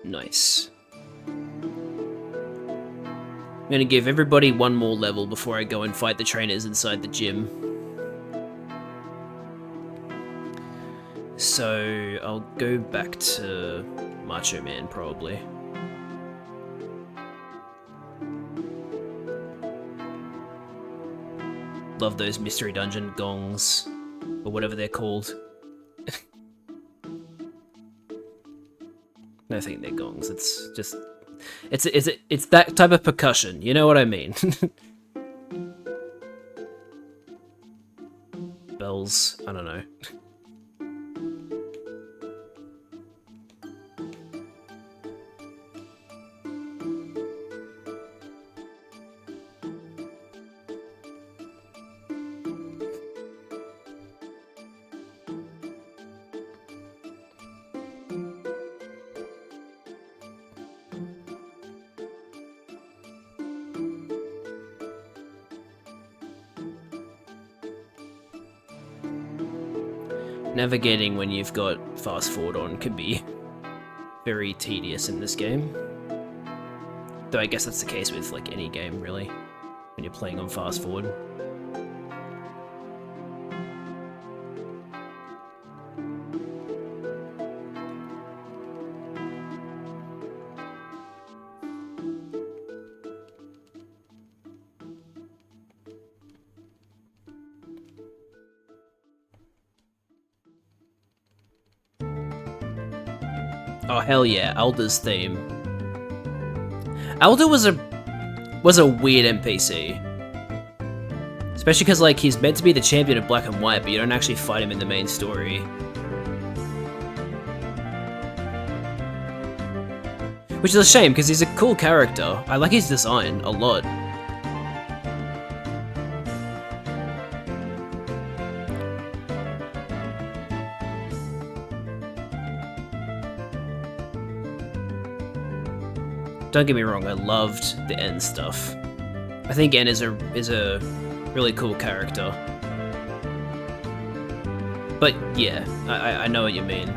Nice. I'm gonna give everybody one more level before I go and fight the trainers inside the gym. So I'll go back to Macho Man probably. Love those Mystery Dungeon gongs, or whatever they're called. I don't think they're gongs. It's just, it's that type of percussion. You know what I mean? Bells. I don't know. Navigating when you've got fast forward on can be very tedious in this game. Though I guess that's the case with like any game really, when you're playing on fast forward. Oh hell yeah, Alder's theme. Alder was a weird NPC. Especially because like he's meant to be the champion of Black and White, but you don't actually fight him in the main story. Which is a shame, because he's a cool character. I like his design a lot. Don't get me wrong, I loved the N stuff. I think N is a really cool character. But yeah, I know what you mean.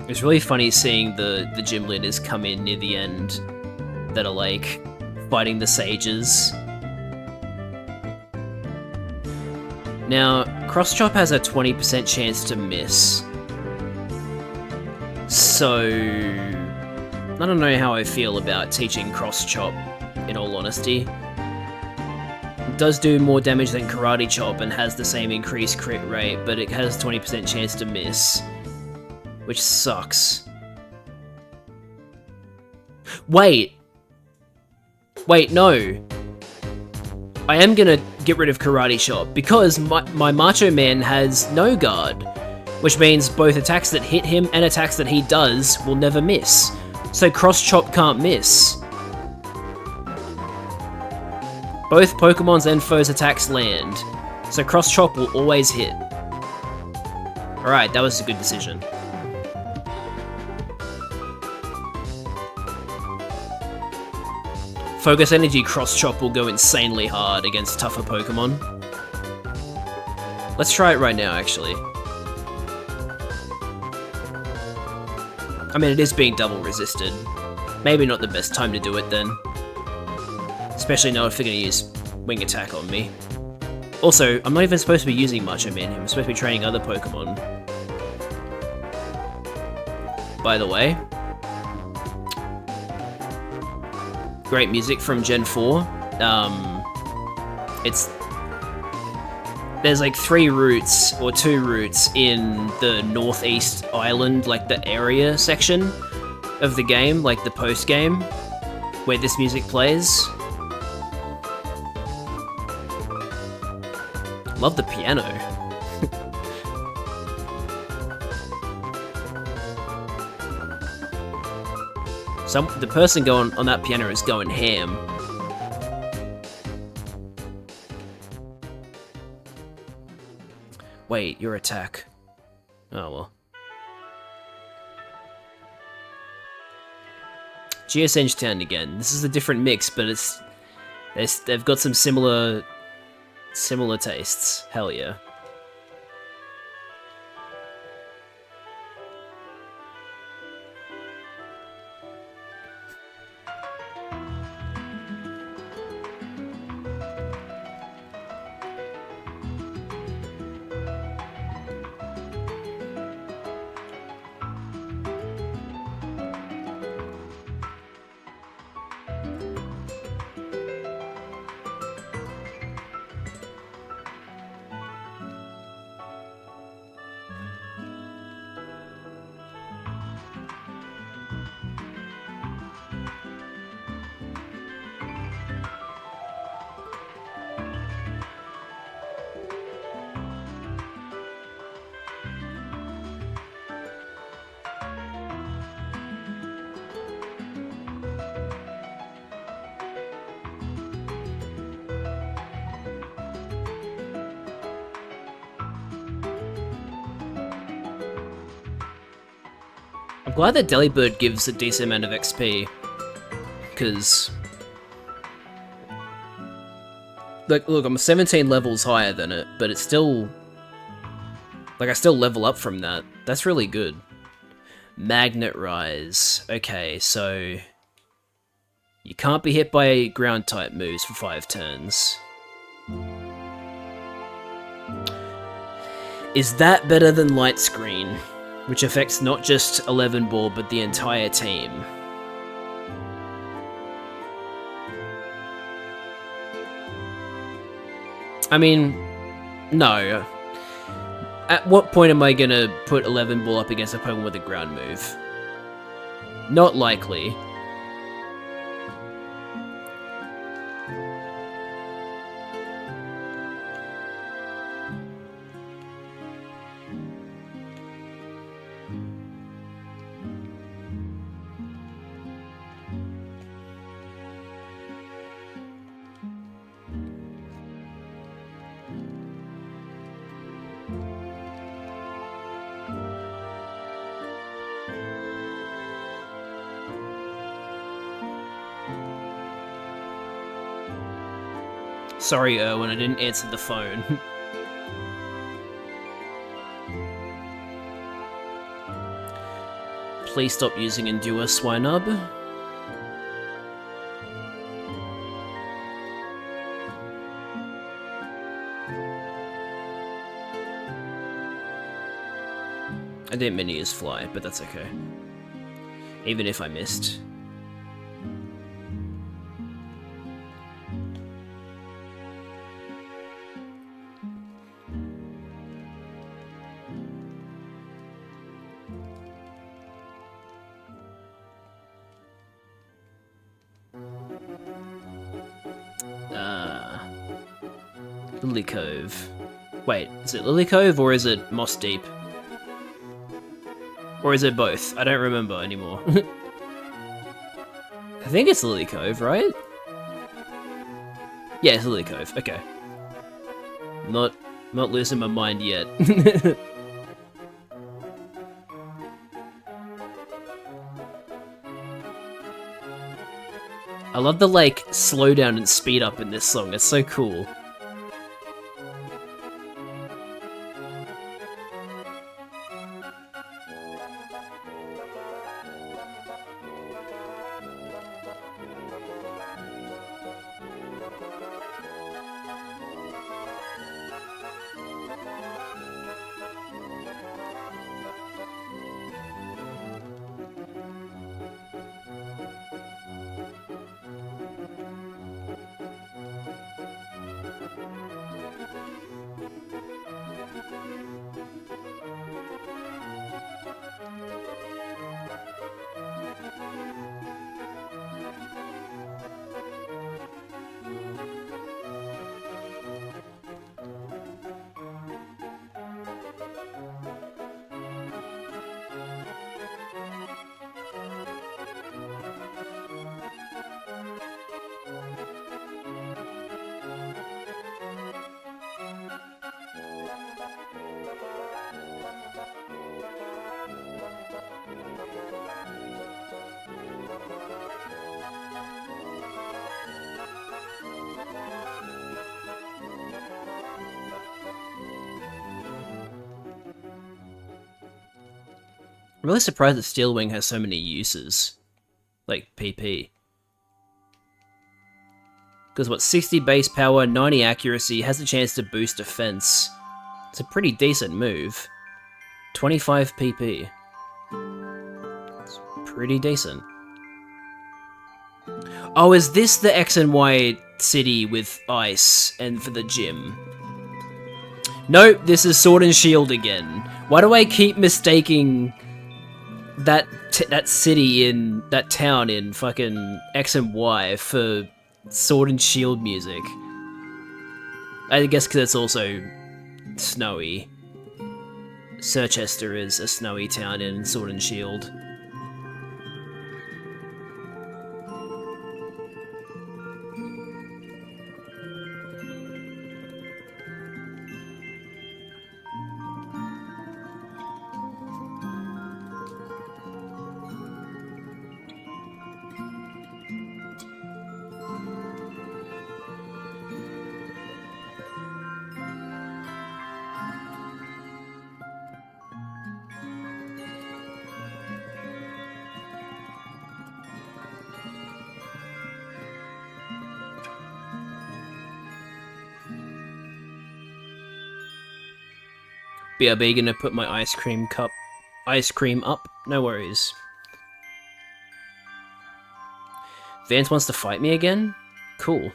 It's really funny seeing the gym leaders come in near the end that are like fighting the sages. Now, cross chop has a 20% chance to miss. So I don't know how I feel about teaching cross chop, in all honesty. It does do more damage than karate chop and has the same increased crit rate, but it has 20% chance to miss, which sucks. Wait, no. I am gonna get rid of Karate Chop because my Macho Man has no guard, which means both attacks that hit him and attacks that he does will never miss. So Cross Chop can't miss. Both Pokemon's and foes' attacks land, so Cross Chop will always hit. Alright, that was a good decision. Focus Energy Cross Chop will go insanely hard against tougher Pokemon. Let's try it right now, actually. I mean, it is being double resisted. Maybe not the best time to do it then. Especially not if they're going to use Wing Attack on me. Also, I'm not even supposed to be using Macho Man here. I'm supposed to be training other Pokemon. By the way. Great music from Gen 4. It's there's like 3 routes or 2 routes in the northeast island, like the area section of the game, like the post game, where this music plays. Love the piano. The person going on that piano is going ham. Wait, your attack. Oh well. Geosenge Town again. This is a different mix, but they've got some similar tastes. Hell yeah. I'm glad that Delibird gives a decent amount of XP, because... Look, I'm 17 levels higher than it, but it's still... Like, I still level up from that. That's really good. Magnet Rise. Okay, so... You can't be hit by ground-type moves for 5 turns. Is that better than Light Screen? Which affects not just 11 Ball, but the entire team. I mean, no. At what point am I gonna put 11 Ball up against a Pokemon with a ground move? Not likely. Sorry, Erwin, I didn't answer the phone. Please stop using Endure, Swinub. I didn't mean to use Fly, but that's okay. Even if I missed. Lily Cove. Wait, is it Lily Cove or is it Moss Deep? Or is it both? I don't remember anymore. I think it's Lily Cove, right? Yeah, it's Lily Cove. Okay. Not losing my mind yet. I love the, like, slow down and speed up in this song. It's so cool. I'm really surprised that Steel Wing has so many uses. Like, PP. Because what, 60 base power, 90 accuracy, has a chance to boost defense. It's a pretty decent move. 25 PP. It's pretty decent. Oh, is this the X and Y city with ice and for the gym? Nope, this is Sword and Shield again. Why do I keep mistaking that city in that town in fucking X and Y for Sword and Shield music? I guess because it's also snowy. Sirchester is a snowy town in Sword and Shield. BRB gonna put my ice cream up? No worries. Vance wants to fight me again? Cool.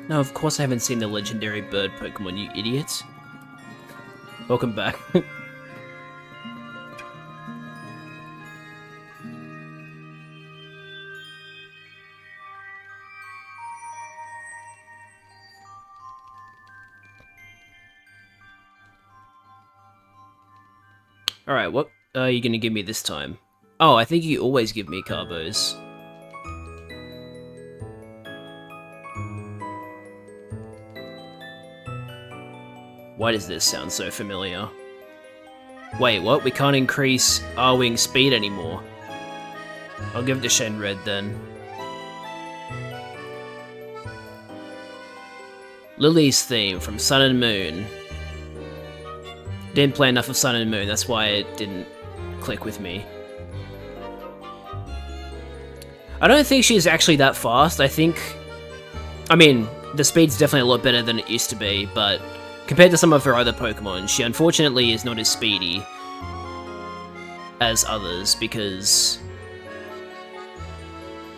No, of course I haven't seen the legendary bird Pokemon, you idiots. Welcome back. Alright, what are you gonna give me this time? Oh, I think you always give me Carbos. Why does this sound so familiar? Wait, what? We can't increase R-Wing speed anymore. I'll give it to Shenred then. Lily's theme from Sun and Moon. Didn't play enough of Sun and Moon, that's why it didn't click with me. I don't think she's actually that fast. I mean, the speed's definitely a lot better than it used to be, but compared to some of her other Pokemon, she unfortunately is not as speedy as others, because...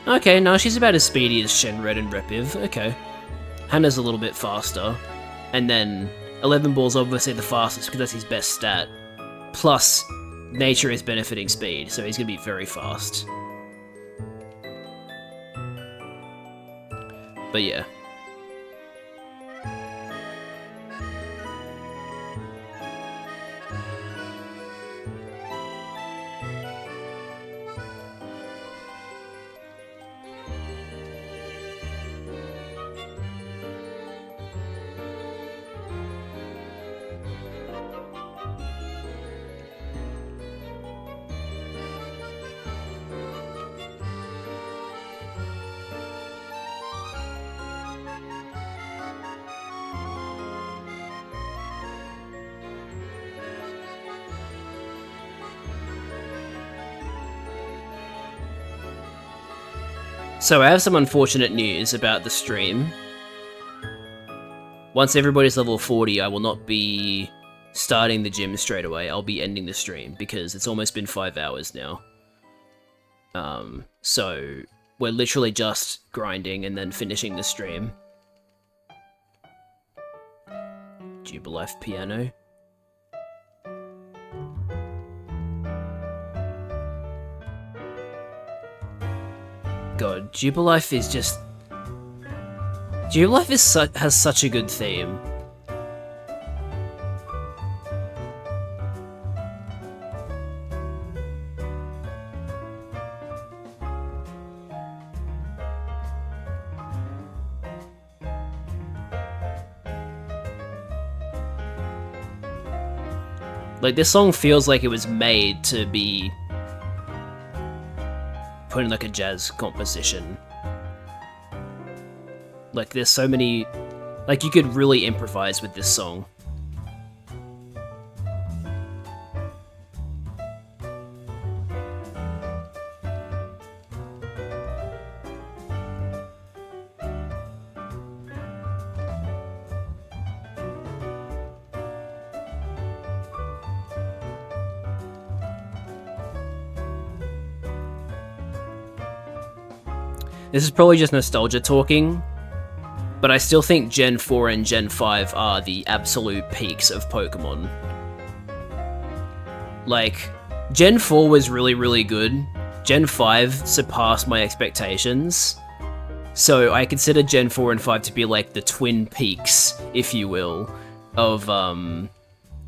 Okay, no, she's about as speedy as Shenred and Repiv, okay. Hannah's a little bit faster, and then 11 Ball's obviously the fastest because that's his best stat. Plus, nature is benefiting speed, so he's gonna be very fast. But yeah. So I have some unfortunate news about the stream. Once everybody's level 40, I will not be starting the gym straight away, I'll be ending the stream because it's almost been 5 hours now. So we're literally just grinding and then finishing the stream. Jubilife piano. God, Jubilife is just... Jubilife is has such a good theme. Like, this song feels like it was made to be put in like a jazz composition. Like, there's so many... Like, you could really improvise with this song. This is probably just nostalgia talking, but I still think Gen 4 and Gen 5 are the absolute peaks of Pokemon. Like, Gen 4 was really, really good. Gen 5 surpassed my expectations. So I consider Gen 4 and 5 to be like the twin peaks, if you will, of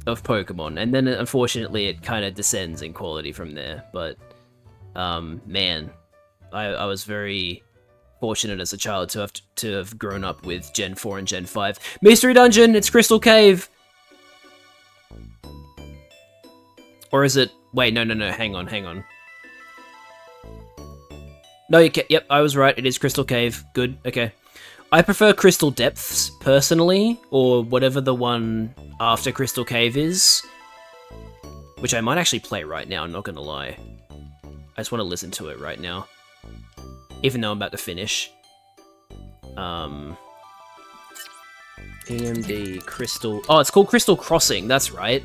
Pokemon. And then unfortunately it kind of descends in quality from there. But, man, I was very fortunate as a child to have grown up with Gen 4 and Gen 5. Mystery Dungeon! It's Crystal Cave! Or is it... Wait, no, hang on. No, you can't... Yep, I was right, it is Crystal Cave. Good, okay. I prefer Crystal Depths, personally, or whatever the one after Crystal Cave is. Which I might actually play right now, I'm not gonna lie. I just want to listen to it right now. Even though I'm about to finish. EMD Crystal... Oh, it's called Crystal Crossing, that's right.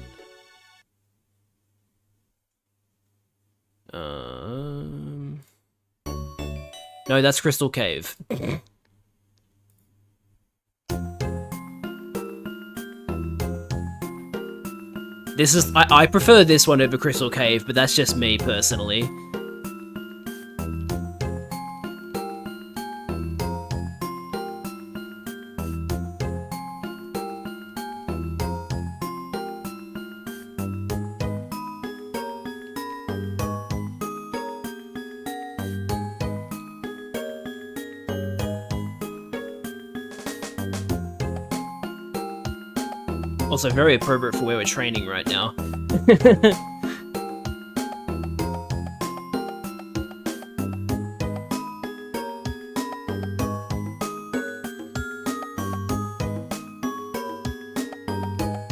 No, that's Crystal Cave. This is... I prefer this one over Crystal Cave, but that's just me, personally. Also very appropriate for where we're training right now.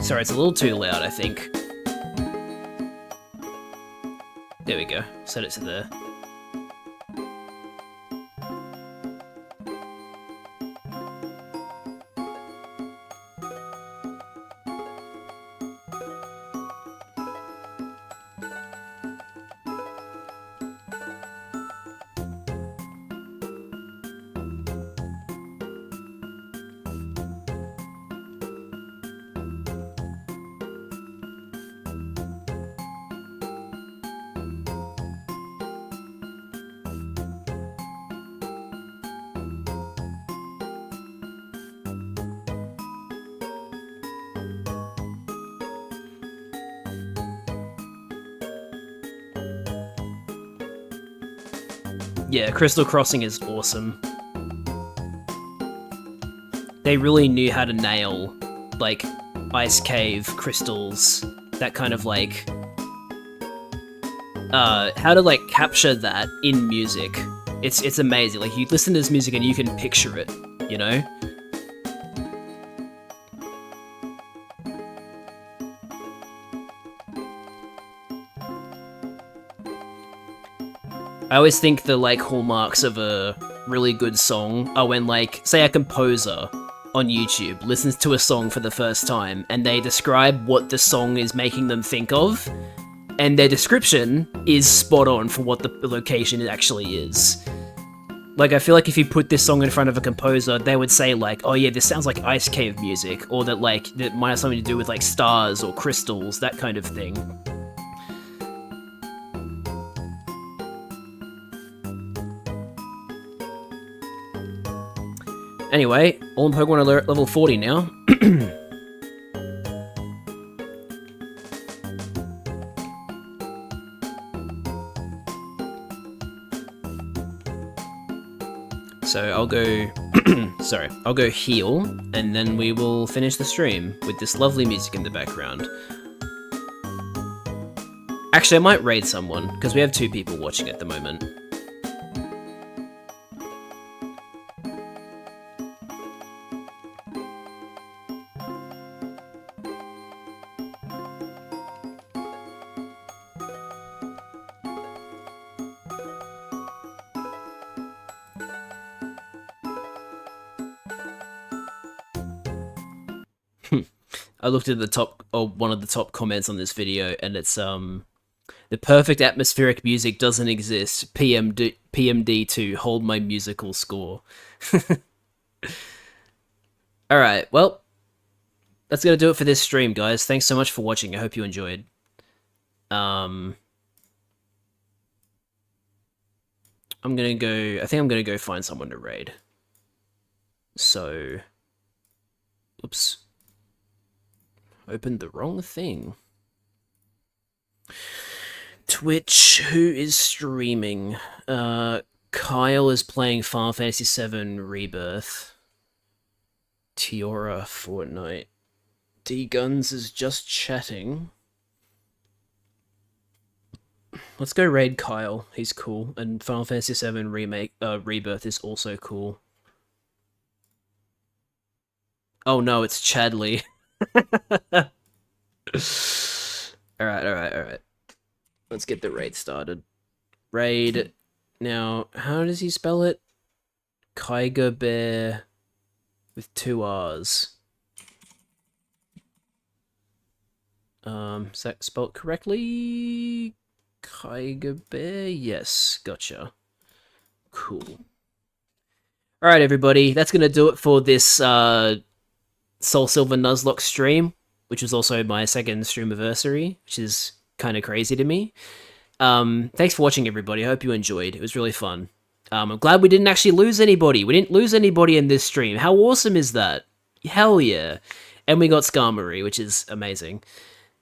Sorry, it's a little too loud, I think. There we go. Set it to there. Yeah, Crystal Crossing is awesome. They really knew how to nail, like, ice cave, crystals, that kind of, like, how to, like, capture that in music. It's amazing. Like, you listen to this music and you can picture it, you know? I always think the, like, hallmarks of a really good song are when, like, say a composer on YouTube listens to a song for the first time and they describe what the song is making them think of, and their description is spot on for what the location actually is. Like, I feel like if you put this song in front of a composer, they would say, like, oh yeah, this sounds like ice cave music, or that, like, that might have something to do with, like, stars or crystals, that kind of thing. Anyway, all in Pokemon Alert level 40 now. So I'll go, sorry, I'll go heal, and then we will finish the stream with this lovely music in the background. Actually, I might raid someone, because we have 2 people watching at the moment. I looked at the top, or one of the top comments on this video, and it's the perfect atmospheric music doesn't exist. PMD to hold my musical score. All right, well, that's gonna do it for this stream, guys. Thanks so much for watching. I hope you enjoyed. I'm gonna go. I think I'm gonna go find someone to raid. So, oops. Opened the wrong thing. Twitch, who is streaming? Kyle is playing Final Fantasy VII Rebirth. Tiora Fortnite. D-Guns is just chatting. Let's go raid Kyle. He's cool. And Final Fantasy VII Rebirth is also cool. Oh no, it's Chadley. Alright. Let's get the raid started. Raid. Now, how does he spell it? Kyger Bear with 2 R's. Is that spelled correctly? Kyger Bear? Yes, gotcha. Cool. Alright, everybody, that's gonna do it for this, SoulSilver Nuzlocke stream, which was also my 2nd streamiversary, which is kind of crazy to me. Thanks for watching, everybody. I hope you enjoyed. It was really fun. I'm glad we didn't actually lose anybody. We didn't lose anybody in this stream. How awesome is that? Hell yeah. And we got Skarmory, which is amazing.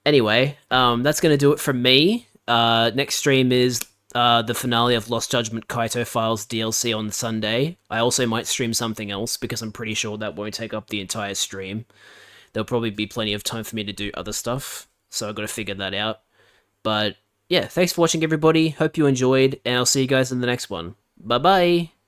Anyway, that's going to do it from me. Next stream is the finale of Lost Judgment Kaito Files DLC on Sunday. I also might stream something else, because I'm pretty sure that won't take up the entire stream. There'll probably be plenty of time for me to do other stuff, so I've got to figure that out. But yeah, thanks for watching, everybody. Hope you enjoyed, and I'll see you guys in the next one. Bye-bye!